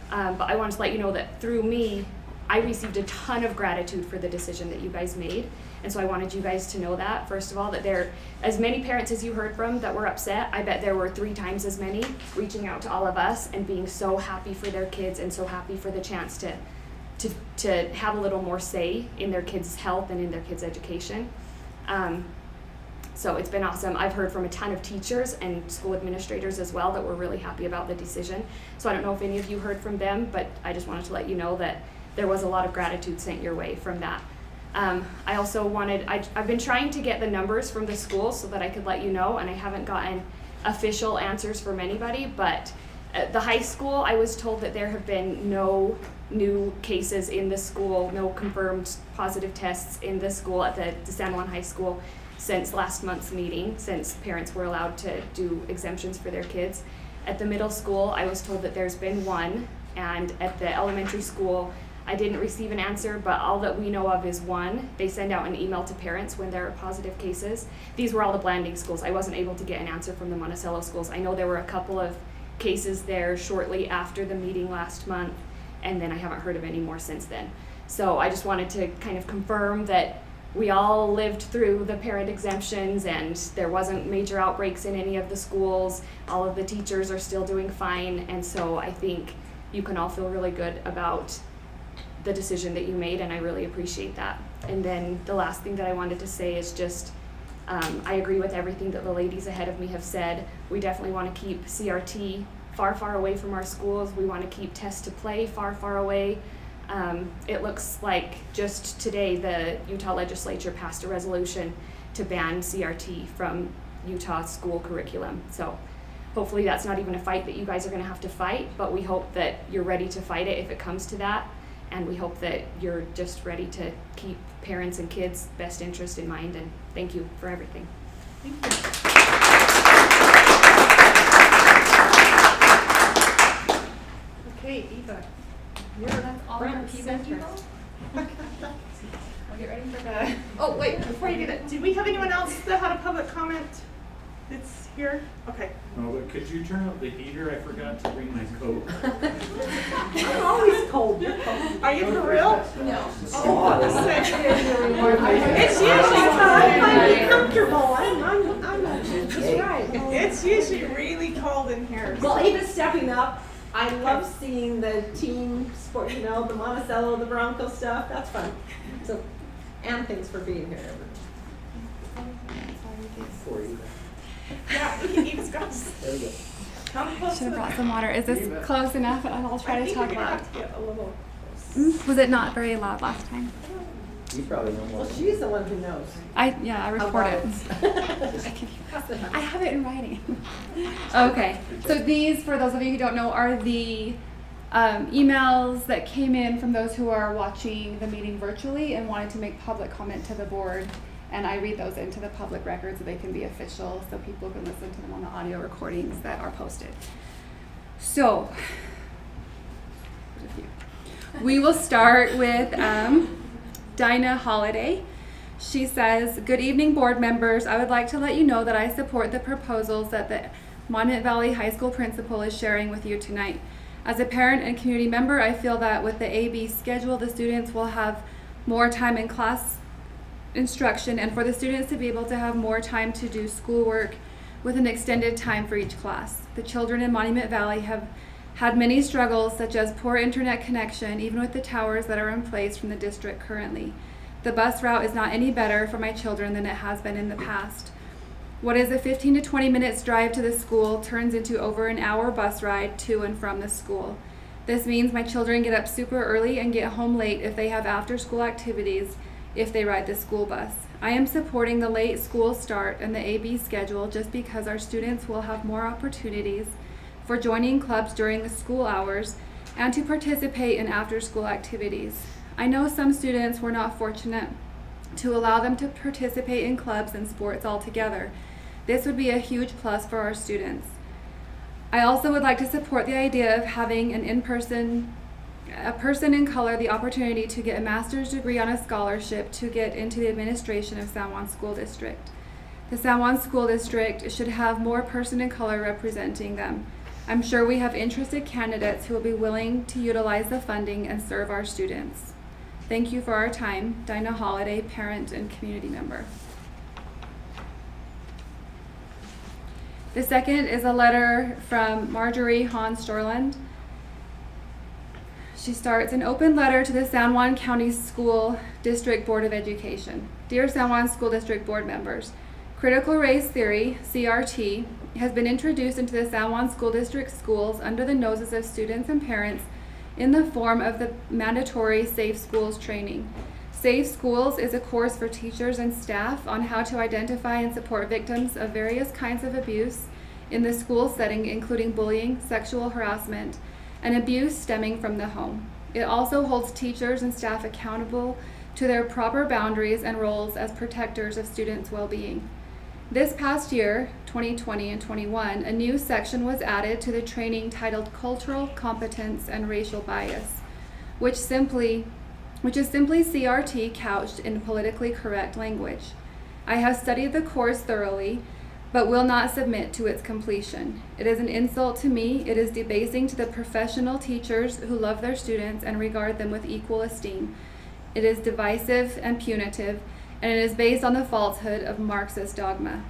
But I wanted to let you know that through me, I received a ton of gratitude for the decision that you guys made. And so I wanted you guys to know that, first of all, that there, as many parents as you heard from that were upset, I bet there were 3 times as many reaching out to all of us and being so happy for their kids and so happy for the chance to have a little more say in their kids' health and in their kids' education. So it's been awesome. I've heard from a ton of teachers and school administrators as well that were really happy about the decision. So I don't know if any of you heard from them, but I just wanted to let you know that there was a lot of gratitude sent your way from that. I also I've been trying to get the numbers from the school so that I could let you know, and I haven't gotten official answers from anybody, but at the high school, I was told that there have been no new cases in the school, no confirmed positive tests in the school at the San Juan High School since last month's meeting, since parents were allowed to do exemptions for their kids. At the middle school, I was told that there's been 1, and at the elementary school, I didn't receive an answer, but all that we know of is 1. They send out an email to parents when there are positive cases. These were all the Blanding schools. I wasn't able to get an answer from the Monticello schools. I know there were a couple of cases there shortly after the meeting last month, and then I haven't heard of any more since then. So I just wanted to kind of confirm that we all lived through the parent exemptions and there wasn't major outbreaks in any of the schools. All of the teachers are still doing fine, and so I think you can all feel really good about the decision that you made, and I really appreciate that. And then the last thing that I wanted to say is just I agree with everything that the ladies ahead of me have said. We definitely want to keep CRT far, far away from our schools. We want to keep test to play far, far away. It looks like just today the Utah legislature passed a resolution to ban CRT from Utah school curriculum. So hopefully that's not even a fight that you guys are going to have to fight, but we hope that you're ready to fight it if it comes to that. And we hope that you're just ready to keep parents and kids' best interest in mind. And thank you for everything. Thank you. Okay, Eva, That's all front our and people. center. I'll get ready for the. Oh, wait, before you do that, did we have anyone else that had a public comment that's here? Okay. Oh, but could you turn up the heater? I forgot to bring my coat. I'm always cold, you're cold. Are you for real? No. Oh, it's usually I'm comfortable. That's right. It's usually really cold in here. Well, Eva's stepping up. I love seeing the team sport, you know, the Monticello, the Bronco stuff. That's fun. So, and thanks for being here. Yeah, Eva's got. There we go. Come close Should to have the. brought some water. Is this close enough? I'll try I to think talk we're gonna loud. have to get a little. Was it not very loud last time? You probably know more. Well, she's the one who knows. I how record loud it. it's- I have it in writing. Okay, so these, for those of you who don't know, are the emails that came in from those who are watching the meeting virtually and wanted to make public comment to the board. And I read those into the public record so they can be official, so people can listen to them on the audio recordings that are posted. So, there's a few. We will start with Dinah Holiday. She says, "Good evening, board members. I would like to let you know that I support the proposals that the Monument Valley High School principal is sharing with you tonight. As a parent and community member, I feel that with the AB schedule, the students will have more time in class instruction, and for the students to be able to have more time to do schoolwork with an extended time for each class. The children in Monument Valley have had many struggles, such as poor internet connection, even with the towers that are in place from the district currently. The bus route is not any better for my children than it has been in the past. What is a 15 to 20 minutes drive to the school turns into over an hour bus ride to and from the school. This means my children get up super early and get home late if they have after-school activities if they ride the school bus. I am supporting the late school start and the AB schedule just because our students will have more opportunities for joining clubs during the school hours and to participate in after-school activities. I know some students were not fortunate to allow them to participate in clubs and sports altogether. This would be a huge plus for our students. I also would like to support the idea of having a person in color the opportunity to get a master's degree on a scholarship to get into the administration of San Juan School District. The San Juan School District should have more person in color representing them. I'm sure we have interested candidates who will be willing to utilize the funding and serve our students. Thank you for our time. Dinah Holiday, parent and community member. The second is a letter from Marjorie Hahn Storland. She starts, an open letter to the San Juan County School District Board of Education. Dear San Juan School District Board members, critical race theory, CRT, has been introduced into the San Juan School District schools under the noses of students and parents in the form of the mandatory Safe Schools training. Safe Schools is a course for teachers and staff on how to identify and support victims of various kinds of abuse in the school setting, including bullying, sexual harassment, and abuse stemming from the home. It also holds teachers and staff accountable to their proper boundaries and roles as protectors of students' well-being. This past year, 2020 and 21, a new section was added to the training titled Cultural Competence and Racial Bias, which is simply CRT couched in politically correct language. I have studied the course thoroughly, but will not submit to its completion. It is an insult to me. It is debasing to the professional teachers who love their students and regard them with equal esteem. It is divisive and punitive, and it is based on the falsehood of Marxist dogma.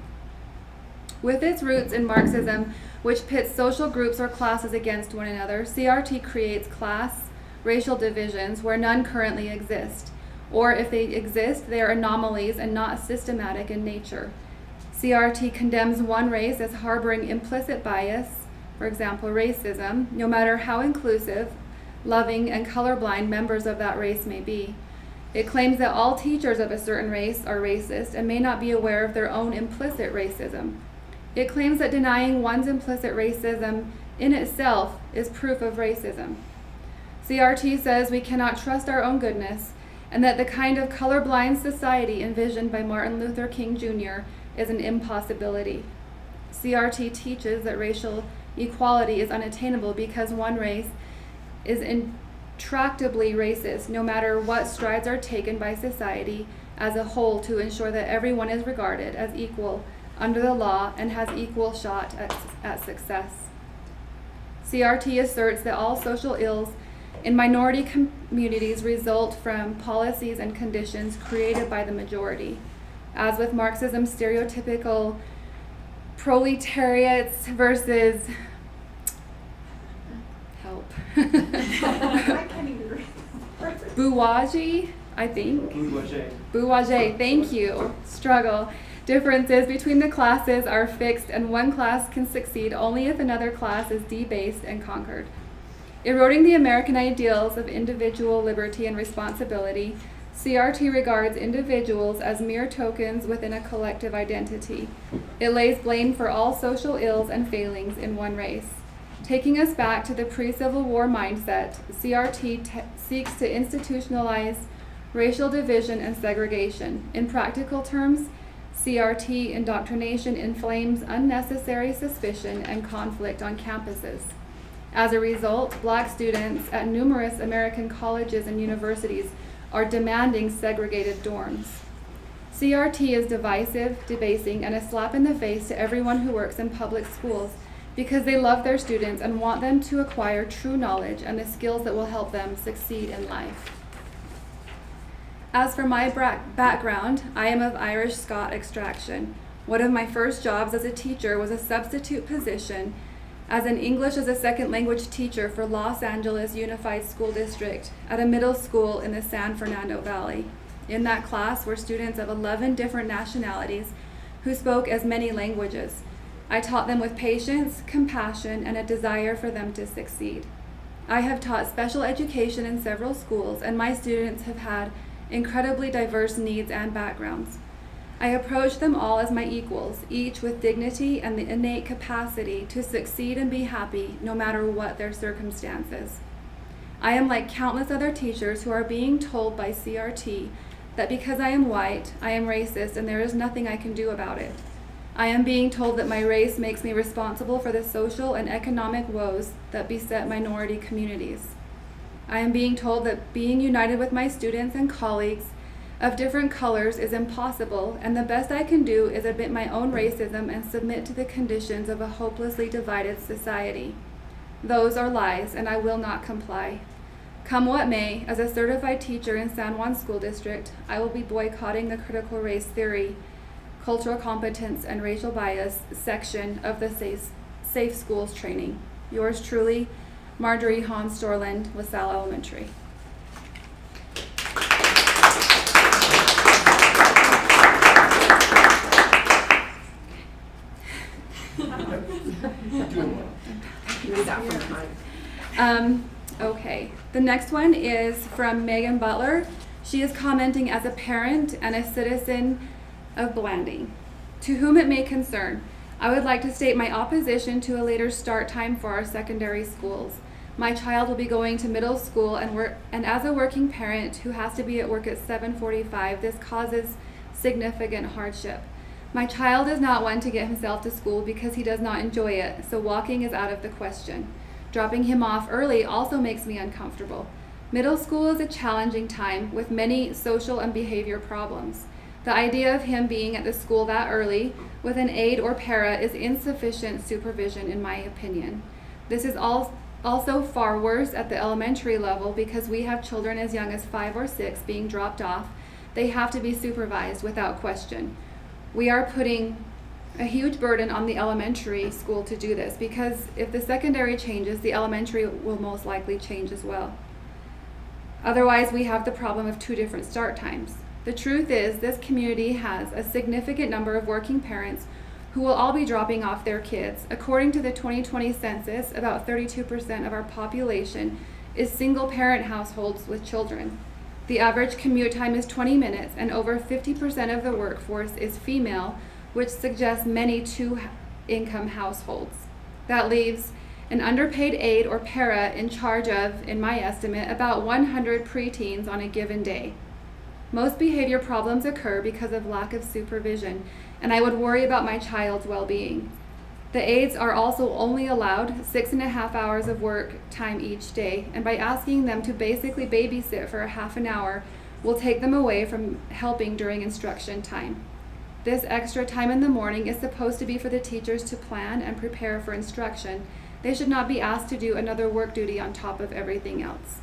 With its roots in Marxism, which pits social groups or classes against one another, CRT creates class, racial divisions where none currently exist, or if they exist, they are anomalies and not systematic in nature. CRT condemns one race as harboring implicit bias, for example, racism, no matter how inclusive, loving, and colorblind members of that race may be. It claims that all teachers of a certain race are racist and may not be aware of their own implicit racism. It claims that denying one's implicit racism in itself is proof of racism. CRT says we cannot trust our own goodness, and that the kind of colorblind society envisioned by Martin Luther King Jr. is an impossibility. CRT teaches that racial equality is unattainable because one race is intractably racist, no matter what strides are taken by society as a whole to ensure that everyone is regarded as equal under the law and has equal shot at success. CRT asserts that all social ills in minority communities result from policies and conditions created by the majority. As with Marxism's stereotypical proletariats versus I can't even read. bourgeoisie, I think. Bourgeoisie. Bourgeoisie, thank you. Struggle. Differences between the classes are fixed, and one class can succeed only if another class is debased and conquered. Eroding the American ideals of individual liberty and responsibility, CRT regards individuals as mere tokens within a collective identity. It lays blame for all social ills and failings in one race. Taking us back to the pre-Civil War mindset, CRT seeks to institutionalize racial division and segregation. In practical terms, CRT indoctrination inflames unnecessary suspicion and conflict on campuses. As a result, Black students at numerous American colleges and universities are demanding segregated dorms. CRT is divisive, debasing, and a slap in the face to everyone who works in public schools because they love their students and want them to acquire true knowledge and the skills that will help them succeed in life. As for my background, I am of Irish Scot extraction. One of my first jobs as a teacher was a substitute position as an English as a second language teacher for Los Angeles Unified School District at a middle school in the San Fernando Valley. In that class were students of 11 different nationalities who spoke as many languages. I taught them with patience, compassion, and a desire for them to succeed. I have taught special education in several schools, and my students have had incredibly diverse needs and backgrounds. I approach them all as my equals, each with dignity and the innate capacity to succeed and be happy no matter what their circumstances. I am like countless other teachers who are being told by CRT that because I am white, I am racist and there is nothing I can do about it. I am being told that my race makes me responsible for the social and economic woes that beset minority communities. I am being told that being united with my students and colleagues of different colors is impossible, and the best I can do is admit my own racism and submit to the conditions of a hopelessly divided society. Those are lies, and I will not comply. Come what may, as a certified teacher in San Juan School District, I will be boycotting the critical race theory, cultural competence, and racial bias section of the Safe Schools training. Yours truly, Marjorie Hahn Storland, LaSalle Elementary. Okay, the next one is from Megan Butler. She is commenting as a parent and a citizen of Blanding. To whom it may concern, I would like to state my opposition to a later start time for our secondary schools. My child will be going to middle school, and as a working parent who has to be at work at 7:45, this causes significant hardship. My child is not one to get himself to school because he does not enjoy it, so walking is out of the question. Dropping him off early also makes me uncomfortable. Middle school is a challenging time with many social and behavior problems. The idea of him being at the school that early with an aide or para is insufficient supervision in my opinion. This is also far worse at the elementary level because we have children as young as 5 or 6 being dropped off. They have to be supervised without question. We are putting a huge burden on the elementary school to do this because if the secondary changes, the elementary will most likely change as well. Otherwise, we have the problem of 2 different start times. The truth is, this community has a significant number of working parents who will all be dropping off their kids. According to the 2020 census, about 32% of our population is single-parent households with children. The average commute time is 20 minutes, and over 50% of the workforce is female, which suggests many 2-income households. That leaves an underpaid aide or para in charge of, in my estimate, about 100 preteens on a given day. Most behavior problems occur because of lack of supervision, and I would worry about my child's well-being. The aides are also only allowed 6.5 hours of work time each day, and by asking them to basically babysit for a half an hour will take them away from helping during instruction time. This extra time in the morning is supposed to be for the teachers to plan and prepare for instruction. They should not be asked to do another work duty on top of everything else.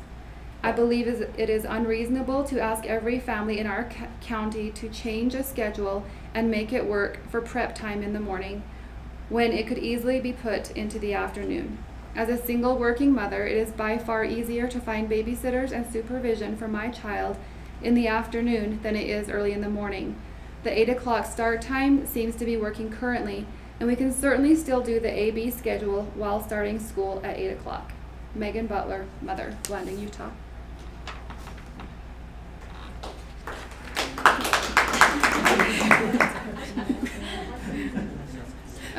I believe it is unreasonable to ask every family in our county to change a schedule and make it work for prep time in the morning when it could easily be put into the afternoon. As a single working mother, it is by far easier to find babysitters and supervision for my child in the afternoon than it is early in the morning. The 8 o'clock start time seems to be working currently, and we can certainly still do the AB schedule while starting school at 8 o'clock. Megan Butler, mother, Blanding, Utah.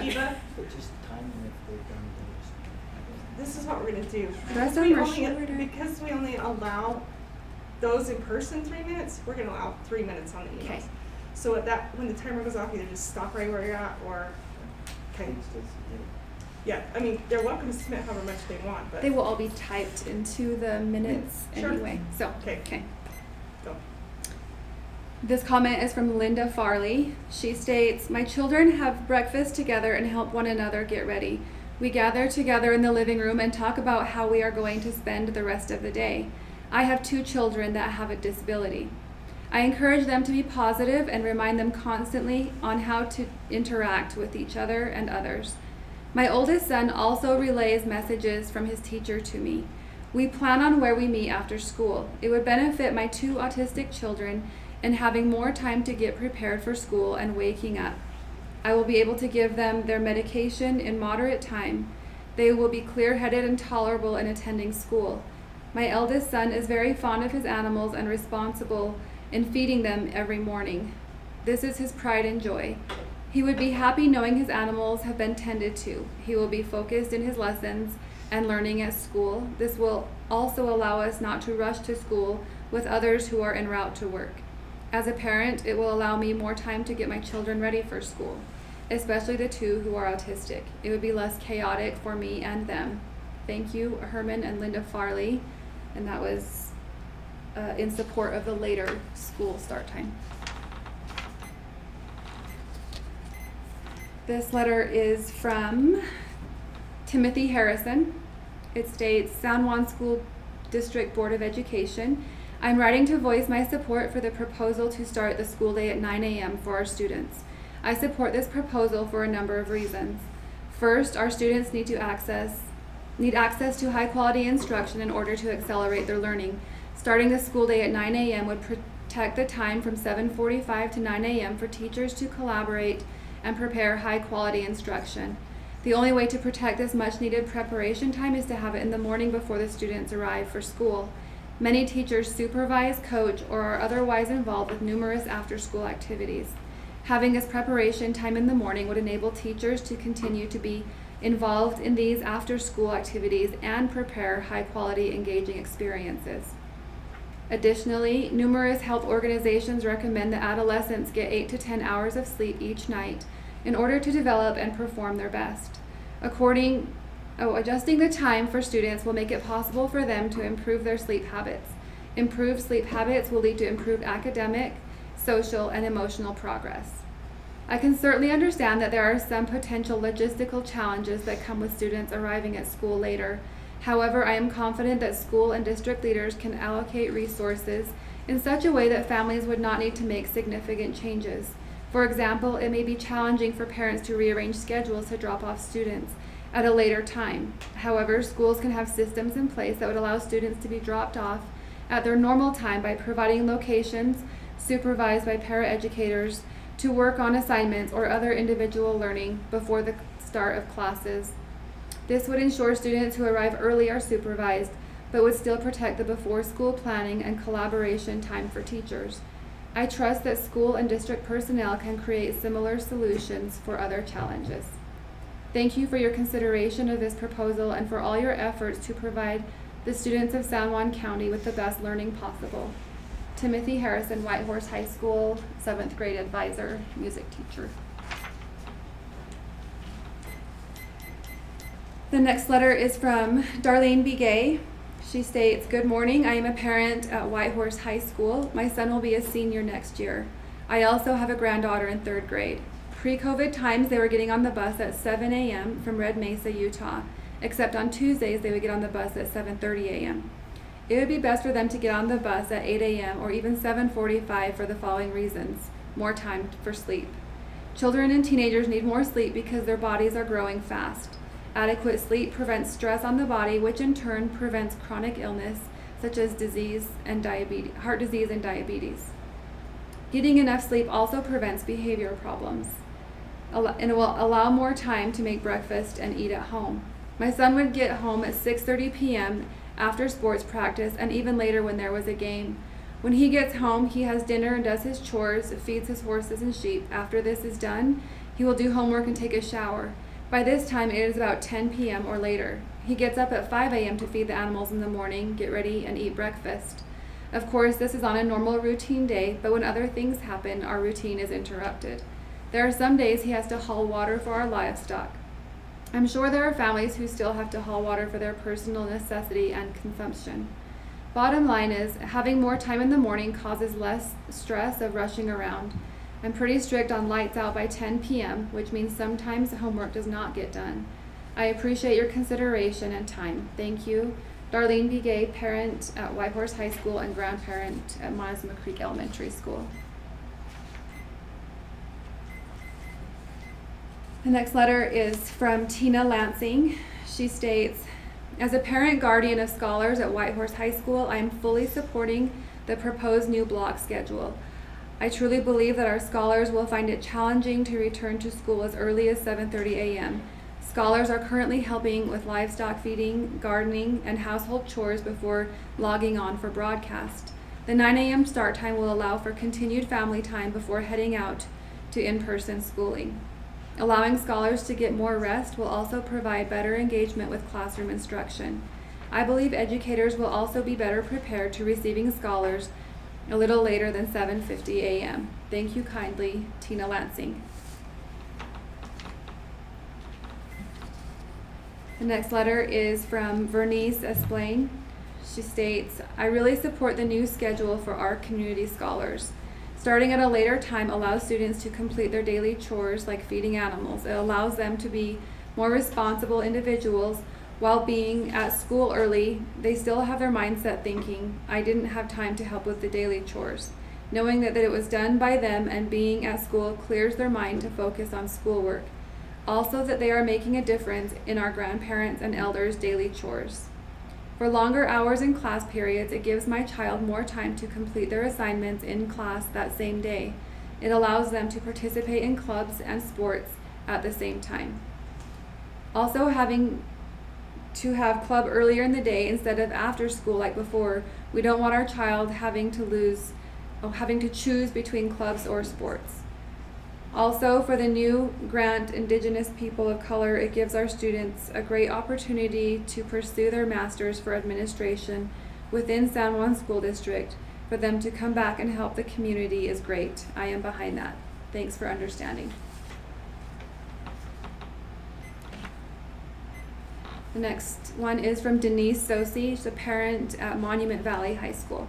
Eva, this is what we're gonna do. That's Because we only allow those in person 3 minutes, we're gonna allow 3 minutes on the emails. Okay. So at that, when the timer goes off, either just stop right where you're at or, okay. Yeah, I mean, they're welcome to submit however much they want, but. They will all be typed into the minutes Sure. anyway, so. Okay. Go. This comment is from Linda Farley. She states, "My children have breakfast together and help one another get ready. We gather together in the living room and talk about how we are going to spend the rest of the day. I have 2 children that have a disability. I encourage them to be positive and remind them constantly on how to interact with each other and others. My oldest son also relays messages from his teacher to me. We plan on where we meet after school. It would benefit my 2 autistic children in having more time to get prepared for school and waking up. I will be able to give them their medication in moderate time. They will be clear-headed and tolerable in attending school. My eldest son is very fond of his animals and responsible in feeding them every morning. This is his pride and joy. He would be happy knowing his animals have been tended to. He will be focused in his lessons and learning at school. This will also allow us not to rush to school with others who are en route to work. As a parent, it will allow me more time to get my children ready for school, especially the two who are autistic. It would be less chaotic for me and them. Thank you, Herman and Linda Farley. And that was in support of the later school start time. This letter is from Timothy Harrison. It states, San Juan School District Board of Education. I'm writing to voice my support for the proposal to start the school day at 9 a.m. for our students. I support this proposal for a number of reasons. First, our students need access to high quality instruction in order to accelerate their learning. Starting the school day at 9 a.m. would protect the time from 7:45 to 9 a.m. for teachers to collaborate and prepare high quality instruction. The only way to protect this much needed preparation time is to have it in the morning before the students arrive for school. Many teachers supervise, coach, or are otherwise involved with numerous after-school activities. Having this preparation time in the morning would enable teachers to continue to be involved in these after-school activities and prepare high-quality, engaging experiences. Additionally, numerous health organizations recommend that adolescents get 8 to 10 hours of sleep each night in order to develop and perform their best. Adjusting the time for students will make it possible for them to improve their sleep habits. Improved sleep habits will lead to improved academic, social, and emotional progress. I can certainly understand that there are some potential logistical challenges that come with students arriving at school later. However, I am confident that school and district leaders can allocate resources in such a way that families would not need to make significant changes. For example, it may be challenging for parents to rearrange schedules to drop off students at a later time. However, schools can have systems in place that would allow students to be dropped off at their normal time by providing locations supervised by paraeducators to work on assignments or other individual learning before the start of classes. This would ensure students who arrive early are supervised, but would still protect the before-school planning and collaboration time for teachers. I trust that school and district personnel can create similar solutions for other challenges. Thank you for your consideration of this proposal and for all your efforts to provide the students of San Juan County with the best learning possible. Timothy Harrison, Whitehorse High School, 7th grade advisor, music teacher. The next letter is from Darlene B. Gay. She states, good morning, I am a parent at Whitehorse High School. My son will be a senior next year. I also have a granddaughter in 3rd grade. Pre-COVID times, they were getting on the bus at 7 a.m. from Red Mesa, Utah, except on Tuesdays, they would get on the bus at 7:30 a.m. It would be best for them to get on the bus at 8 a.m. or even 7:45 for the following reasons: more time for sleep. Children and teenagers need more sleep because their bodies are growing fast. Adequate sleep prevents stress on the body, which in turn prevents chronic illness such as heart disease and diabetes. Getting enough sleep also prevents behavior problems and will allow more time to make breakfast and eat at home. My son would get home at 6:30 p.m. after sports practice and even later when there was a game. When he gets home, he has dinner and does his chores, feeds his horses and sheep. After this is done, he will do homework and take a shower. By this time, it is about 10 p.m. or later. He gets up at 5 a.m. to feed the animals in the morning, get ready, and eat breakfast. Of course, this is on a normal routine day, but when other things happen, our routine is interrupted. There are some days he has to haul water for our livestock. I'm sure there are families who still have to haul water for their personal necessity and consumption. Bottom line is, having more time in the morning causes less stress of rushing around. I'm pretty strict on lights out by 10 p.m., which means sometimes homework does not get done. I appreciate your consideration and time. Thank you. Darlene B. Gay, parent at Whitehorse High School and grandparent at Montezuma Creek Elementary School. The next letter is from Tina Lansing. She states, as a parent guardian of scholars at Whitehorse High School, I am fully supporting the proposed new block schedule. I truly believe that our scholars will find it challenging to return to school as early as 7:30 a.m. Scholars are currently helping with livestock feeding, gardening, and household chores before logging on for broadcast. The 9 a.m. start time will allow for continued family time before heading out to in-person schooling. Allowing scholars to get more rest will also provide better engagement with classroom instruction. I believe educators will also be better prepared to receiving scholars a little later than 7:50 a.m. Thank you kindly, Tina Lansing. The next letter is from Vernice Esplain. She states, I really support the new schedule for our community scholars. Starting at a later time allows students to complete their daily chores like feeding animals. It allows them to be more responsible individuals while being at school early. They still have their mindset thinking, I didn't have time to help with the daily chores. Knowing that it was done by them and being at school clears their mind to focus on schoolwork. Also that they are making a difference in our grandparents' and elders' daily chores. For longer hours in class periods, it gives my child more time to complete their assignments in class that same day. It allows them to participate in clubs and sports at the same time. Also, having to have club earlier in the day instead of after school like before, we don't want our child having to choose between clubs or sports. Also, for the new grant Indigenous People of Color, it gives our students a great opportunity to pursue their Masters for Administration within San Juan School District. For them to come back and help the community is great. I am behind that. Thanks for understanding. The next one is from Denise Sosi. She's a parent at Monument Valley High School.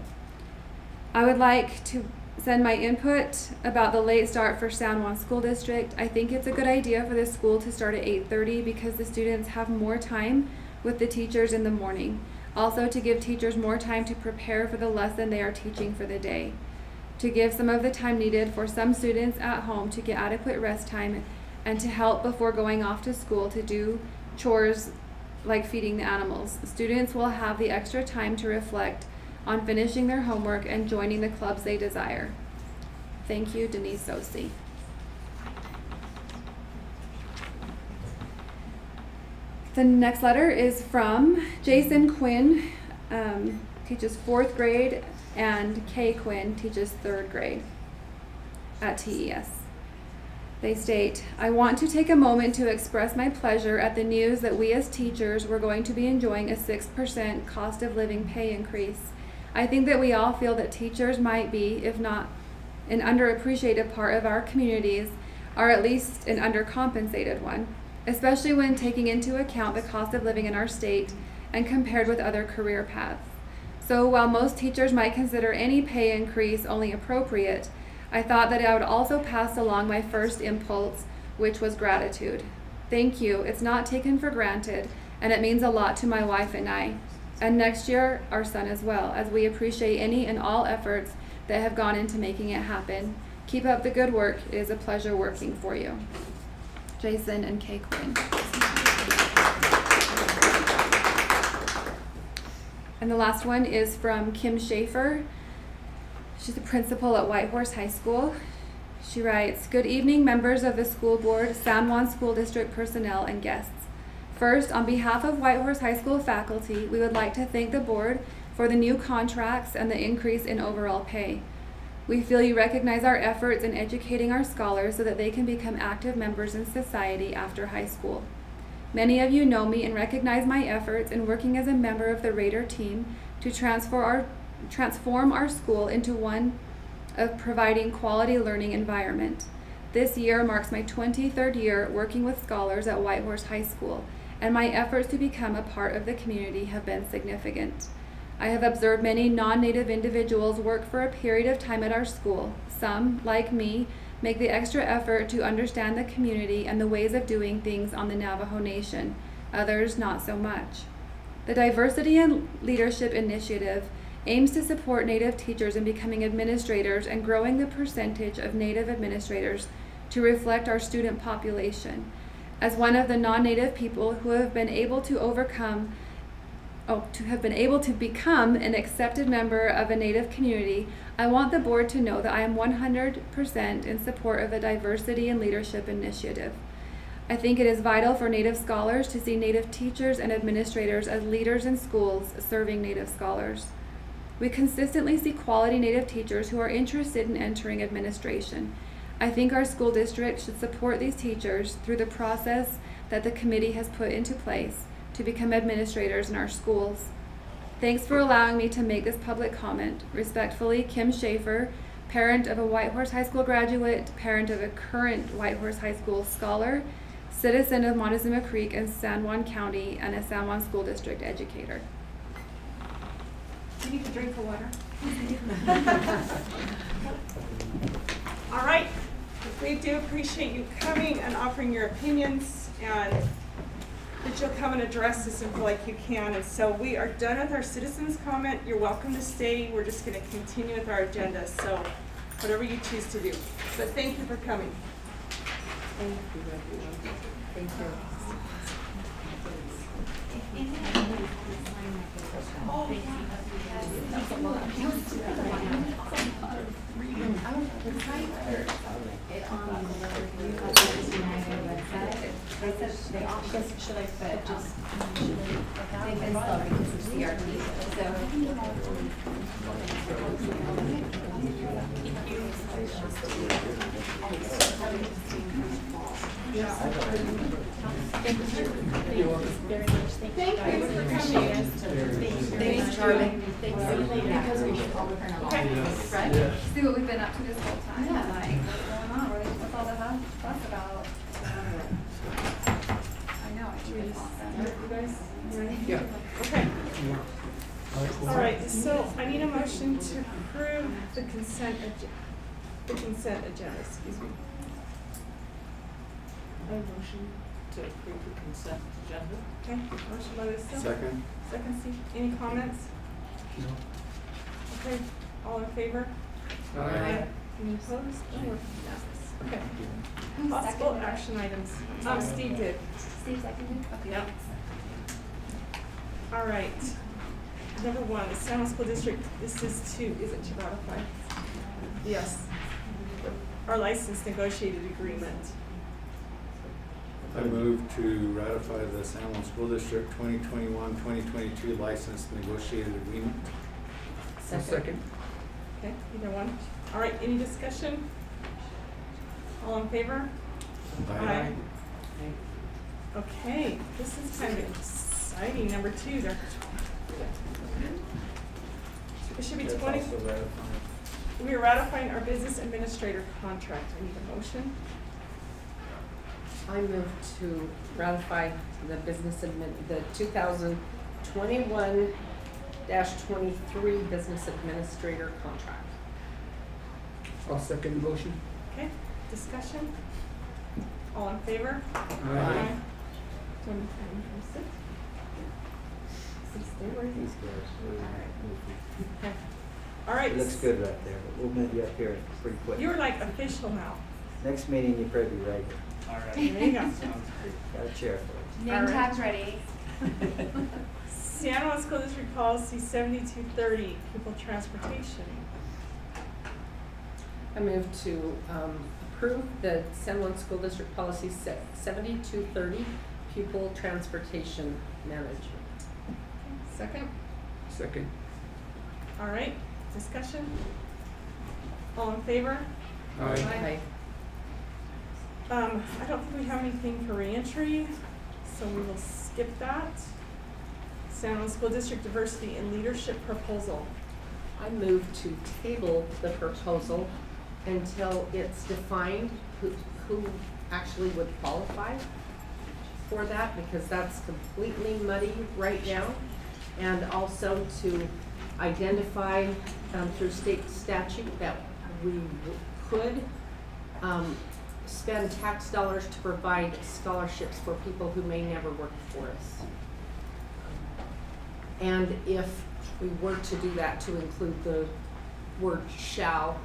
I would like to send my input about the late start for San Juan School District. I think it's a good idea for the school to start at 8:30 because the students have more time with the teachers in the morning. Also to give teachers more time to prepare for the lesson they are teaching for the day. To give some of the time needed for some students at home to get adequate rest time and to help before going off to school to do chores like feeding the animals. Students will have the extra time to reflect on finishing their homework and joining the clubs they desire. Thank you, Denise Sosi. The next letter is from Jason Quinn, teaches 4th grade, and Kay Quinn teaches 3rd grade at TES. They state, I want to take a moment to express my pleasure at the news that we as teachers were going to be enjoying a 6% cost of living pay increase. I think that we all feel that teachers might be, if not an underappreciated part of our communities, or at least an undercompensated one, especially when taking into account the cost of living in our state and compared with other career paths. So while most teachers might consider any pay increase only appropriate, I thought that I would also pass along my first impulse, which was gratitude. Thank you. It's not taken for granted, and it means a lot to my wife and I. And next year, our son as well, as we appreciate any and all efforts that have gone into making it happen. Keep up the good work. It is a pleasure working for you. Jason and Kay Quinn. And the last one is from Kim Schaefer. She's the principal at Whitehorse High School. She writes, Good evening, members of the school board, San Juan School District personnel, and guests. First, on behalf of Whitehorse High School faculty, we would like to thank the board for the new contracts and the increase in overall pay. We feel you recognize our efforts in educating our scholars so that they can become active members in society after high school. Many of you know me and recognize my efforts in working as a member of the Raider team to transform our school into one of providing quality learning environment. This year marks my 23rd year working with scholars at Whitehorse High School, and my efforts to become a part of the community have been significant. I have observed many non-Native individuals work for a period of time at our school. Some, like me, make the extra effort to understand the community and the ways of doing things on the Navajo Nation. Others, not so much. The Diversity and Leadership Initiative aims to support Native teachers in becoming administrators and growing the percentage of Native administrators to reflect our student population. As one of the non-Native people who have been able to become an accepted member of a Native community, I want the board to know that I am 100% in support of the Diversity and Leadership Initiative. I think it is vital for Native scholars to see Native teachers and administrators as leaders in schools serving Native scholars. We consistently see quality Native teachers who are interested in entering administration. I think our school district should support these teachers through the process that the committee has put into place to become administrators in our schools. Thanks for allowing me to make this public comment. Respectfully, Kim Schaefer, parent of a Whitehorse High School graduate, parent of a current Whitehorse High School scholar, citizen of Montezuma Creek and San Juan County, and a San Juan School District educator. You need a drink of water. All right, we do appreciate you coming and offering your opinions, and that you'll come and address this and feel like you can. And so we are done with our citizens comment. You're welcome to stay. We're just going to continue with our agenda, so whatever you choose to do. But thank you for coming. Thank you, everyone. Thank you. Thanks, Charlie. Because we should all right? See what we've been up to this whole time. Yeah. Like, what's going on? What's all the fuss about? I know, I should You guys ready? Yeah. Okay. All right, so I need a motion to approve the consent agenda, excuse me. A motion to approve the consent agenda. Okay, motion by Lisa. Second? Second, Steve. Any comments? No. Okay, all in favor? Aye. Any opposed? Oh, we're unanimous. Okay. Possible action items. Steve did. Steve seconded? Okay. Yep. All right. Number one, the San Juan School District, is it to ratify? Yes. Our license negotiated agreement. I move to ratify the San Juan School District 2021-2022 license negotiated agreement. Second. Okay, either one. All right, any discussion? All in favor? Aye. Okay, this is kind of exciting. Number two, there. It should be 20. We are ratifying our business administrator contract. I need a motion. I move to ratify the the 2021-23 business administrator contract. I'll second the motion. Okay, discussion? All in favor? Aye. Okay. All right. It looks good right there, but we'll move you up here pretty quick. You're like official now. Next meeting, you probably be ready. All right. There you go. Got a chair for you. Name tag's ready. San Juan School District Policy 7230, pupil transportation. I move to approve the San Juan School District Policy 7230, pupil transportation management. Second? Second. All right, discussion? All in favor? Aye. I don't think we have anything for reentry, so we will skip that. San Juan School District Diversity and Leadership Proposal. I move to table the proposal until it's defined who actually would qualify for that, because that's completely muddy right now. And also to identify through state statute that we could spend tax dollars to provide scholarships for people who may never work for us. And if we were to do that, to include the word shall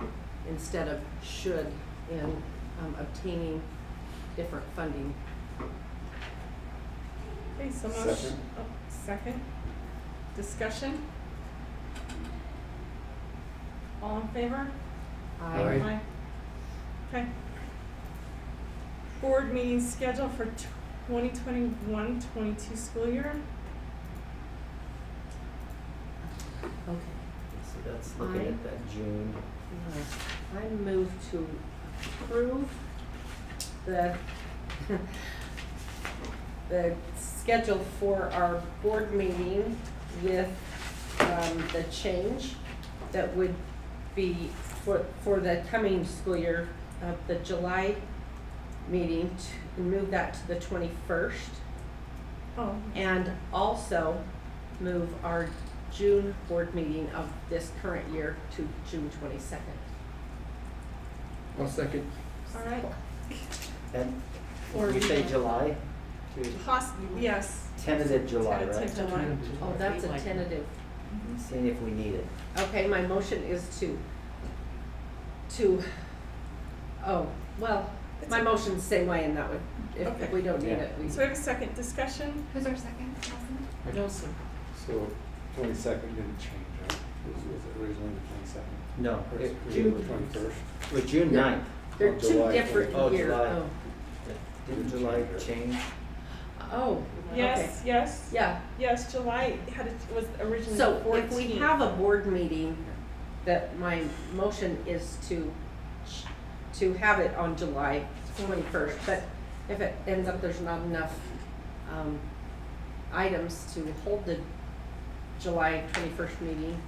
instead of should in obtaining different funding. Okay, so motion. Second. Discussion? All in favor? Aye. Okay. Board meeting schedule for 2021-22 school year. Okay. So that's looking at that June. I move to approve the the schedule for our board meeting with the change that would be for the coming school year, the July meeting, to move that to the 21st. Oh, And also move our June board meeting of this current year to June 22nd. I'll second. all right. And Or you say July? Yes. Tentative July, right? Tentative July. Oh, that's a tentative. Seeing if we need it. Okay, my motion is oh, well, my motion's the same way, and that would, Okay. if we don't need Yeah. it, we. So we have a second discussion. Who's our second? Allison? Nelson. So 22nd didn't change, right? Was it originally the 22nd? No, Or it, was June. it the 21st? it was June 9th. They're Oh, two July different 20. Oh, years. July. Oh. Didn't July change? Oh, Yes, yes, yeah. yes, July was originally So 14. if we have a board meeting, that my motion is to have it on July 21st, but if it ends up there's not enough, items to hold the July 21st meeting,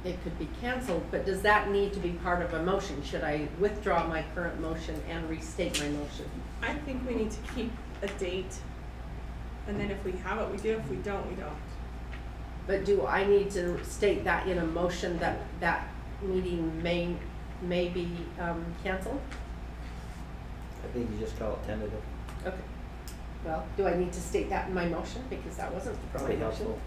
it could be canceled, but does that need to be part of a motion? Should I withdraw my current motion and restate my motion? I think we need to keep a date, and then if we have it, we do, if we don't, we don't. But do I need to state that in a motion that that meeting may be, canceled? I think you just call it tentative. Okay. Well, do I need to state that in my motion? Because that wasn't my Probably motion. helpful.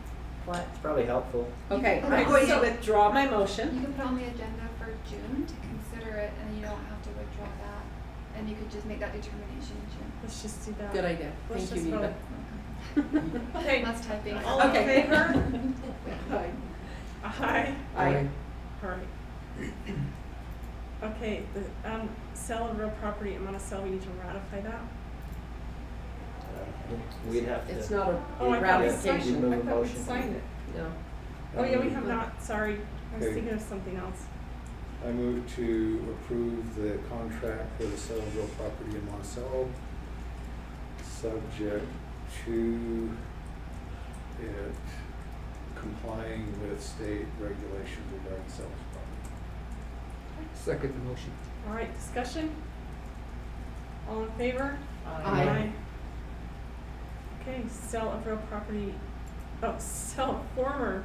What? It's probably helpful. Okay, Okay, I'm going to so- withdraw my You motion. can put on the agenda for June to consider it, and you don't have to withdraw that, and you could just make that determination in June. Let's just do that. Good idea. Let's Thank you, just Eva. Okay, Less typing. all in Okay. favor? Aye. Aye. All right. Okay, the, sale of real property in Monticello, we need to ratify that. We'd have to. It's not a Oh, I thought we signed ratification. it, Move I a thought we motion. signed it. No. Oh, yeah, we have not, sorry, I was Okay. thinking of something else. I move to approve the contract for the sale of real property in Monticello, subject to it complying with state regulations regarding sales of property. Second the motion. All right, discussion? All in favor? Aye. Okay, sale of real property, sell of former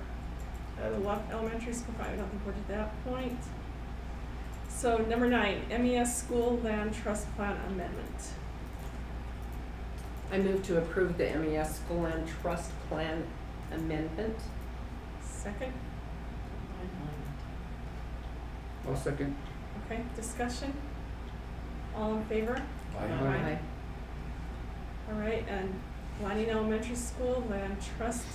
Bluff Elementary School, I don't think we're to that point. So number 9, MES School Land Trust Plan Amendment. I move to approve the MES School Land Trust Plan Amendment. Second, I'll second. okay, discussion? All in favor? Aye. All right, and Blanding Elementary School Land Trust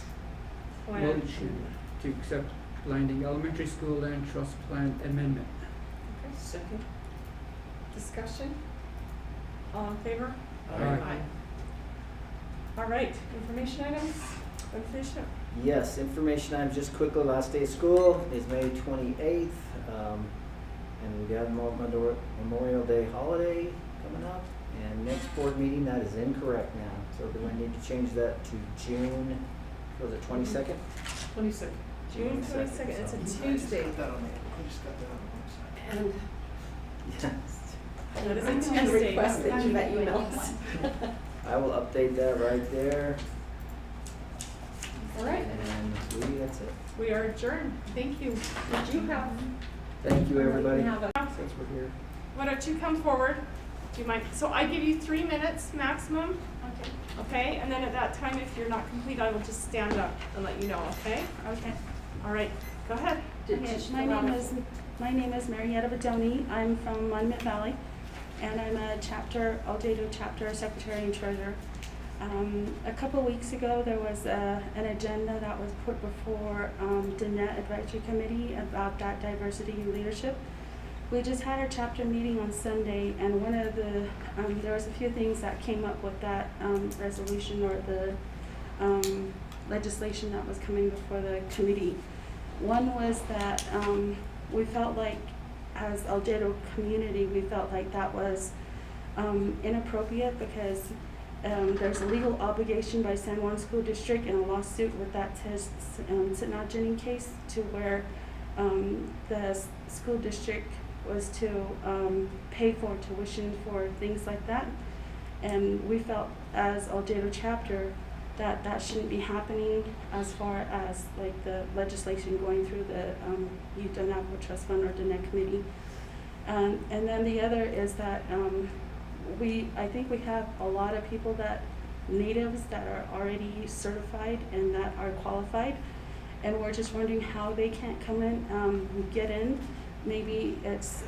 Plan. Motion to accept Blanding Elementary School Land Trust Plan Amendment. Okay, second. Discussion? All in favor? Aye. All right, information items, Alicia? Yes, information item, just quickly, last day of school is May 28th. And we got Memorial Day holiday coming up. And next board meeting, that is incorrect now. So do I need to change that to June, was it 22nd? 22nd. June 22nd, it's a Tuesday. And Yes. That is a and Tuesday. request that you let email us. I will update that right there. All right, And that's it. we are adjourned. Thank you. Did you have? Thank you, everybody, have a- since we're here. Why don't you come forward? Do you mind? So I give you 3 minutes maximum. Okay. Okay, and then at that time, if you're not complete, I will just stand up and let you know, okay? Okay. All right, go ahead. Did Okay, you my fill out name a- is Marietta Badoni. I'm from Monument Valley, and I'm a chapter, Aldedo chapter secretary and treasurer. A couple weeks ago, there was an agenda that was put before the Net Advisory Committee about that diversity and leadership. We just had our chapter meeting on Sunday, and one of the there was a few things that came up with that resolution or the legislation that was coming before the committee. One was that we felt like, as Aldedo community, we felt like that was inappropriate because There's a legal obligation by San Juan School District in a lawsuit with that Sitnot Jennings case to where the school district was to pay for tuition for things like that. And we felt as Aldedo chapter that that shouldn't be happening as far as like the legislation going through the Youth Navajo Trust Fund or DNEC committee. And then the other is that I think we have a lot of people that, natives that are already certified and that are qualified. And we're just wondering how they can't come in, get in. Maybe it's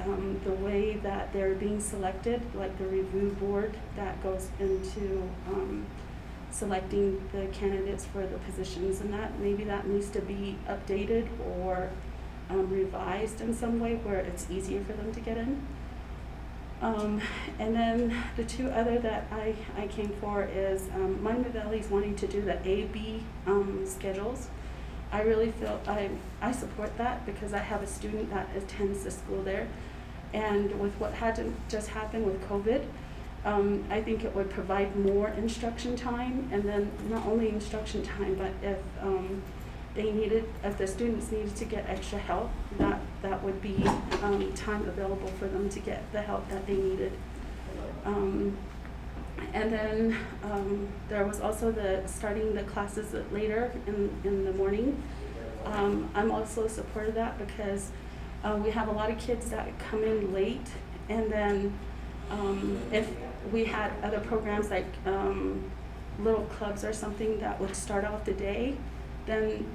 the way that they're being selected, like the review board that goes into selecting the candidates for the positions, and that maybe that needs to be updated or revised in some way where it's easier for them to get in. And then the two other that I came for is Mine Valley's wanting to do the A-B schedules. I really feel I support that because I have a student that attends the school there, and with what had just happened with COVID, I think it would provide more instruction time, and then not only instruction time, but if if the students needed to get extra help, that would be time available for them to get the help that they needed. And then there was also starting the classes later in the morning. I'm also a supporter of that because we have a lot of kids that come in late, and then if we had other programs like little clubs or something that would start off the day, then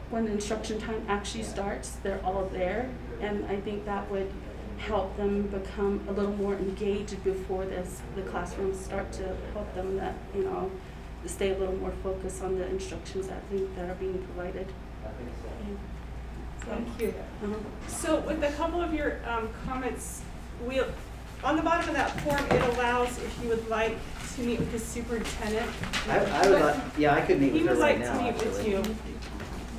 when the instruction time actually starts, they're all there, and I think that would help them become a little more engaged before the classrooms start, to help them that, stay a little more focused on the instructions that are being provided. Thank you. So with a couple of your comments, on the bottom of that form, it allows if you would like to meet with the superintendent. I would like, yeah, I could meet with her right now. He would like to meet with actually. you.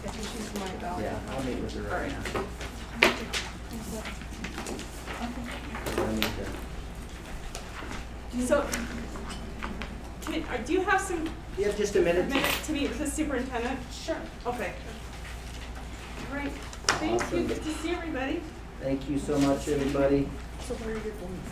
If you choose my ballot. Yeah, I'll meet with her right now. I need to- So, do you have some You have just a minute? minutes to meet with the superintendent? Sure. Okay. All right. Thank you. Awesome. Good to see everybody. Thank you so much, everybody. So where are your things?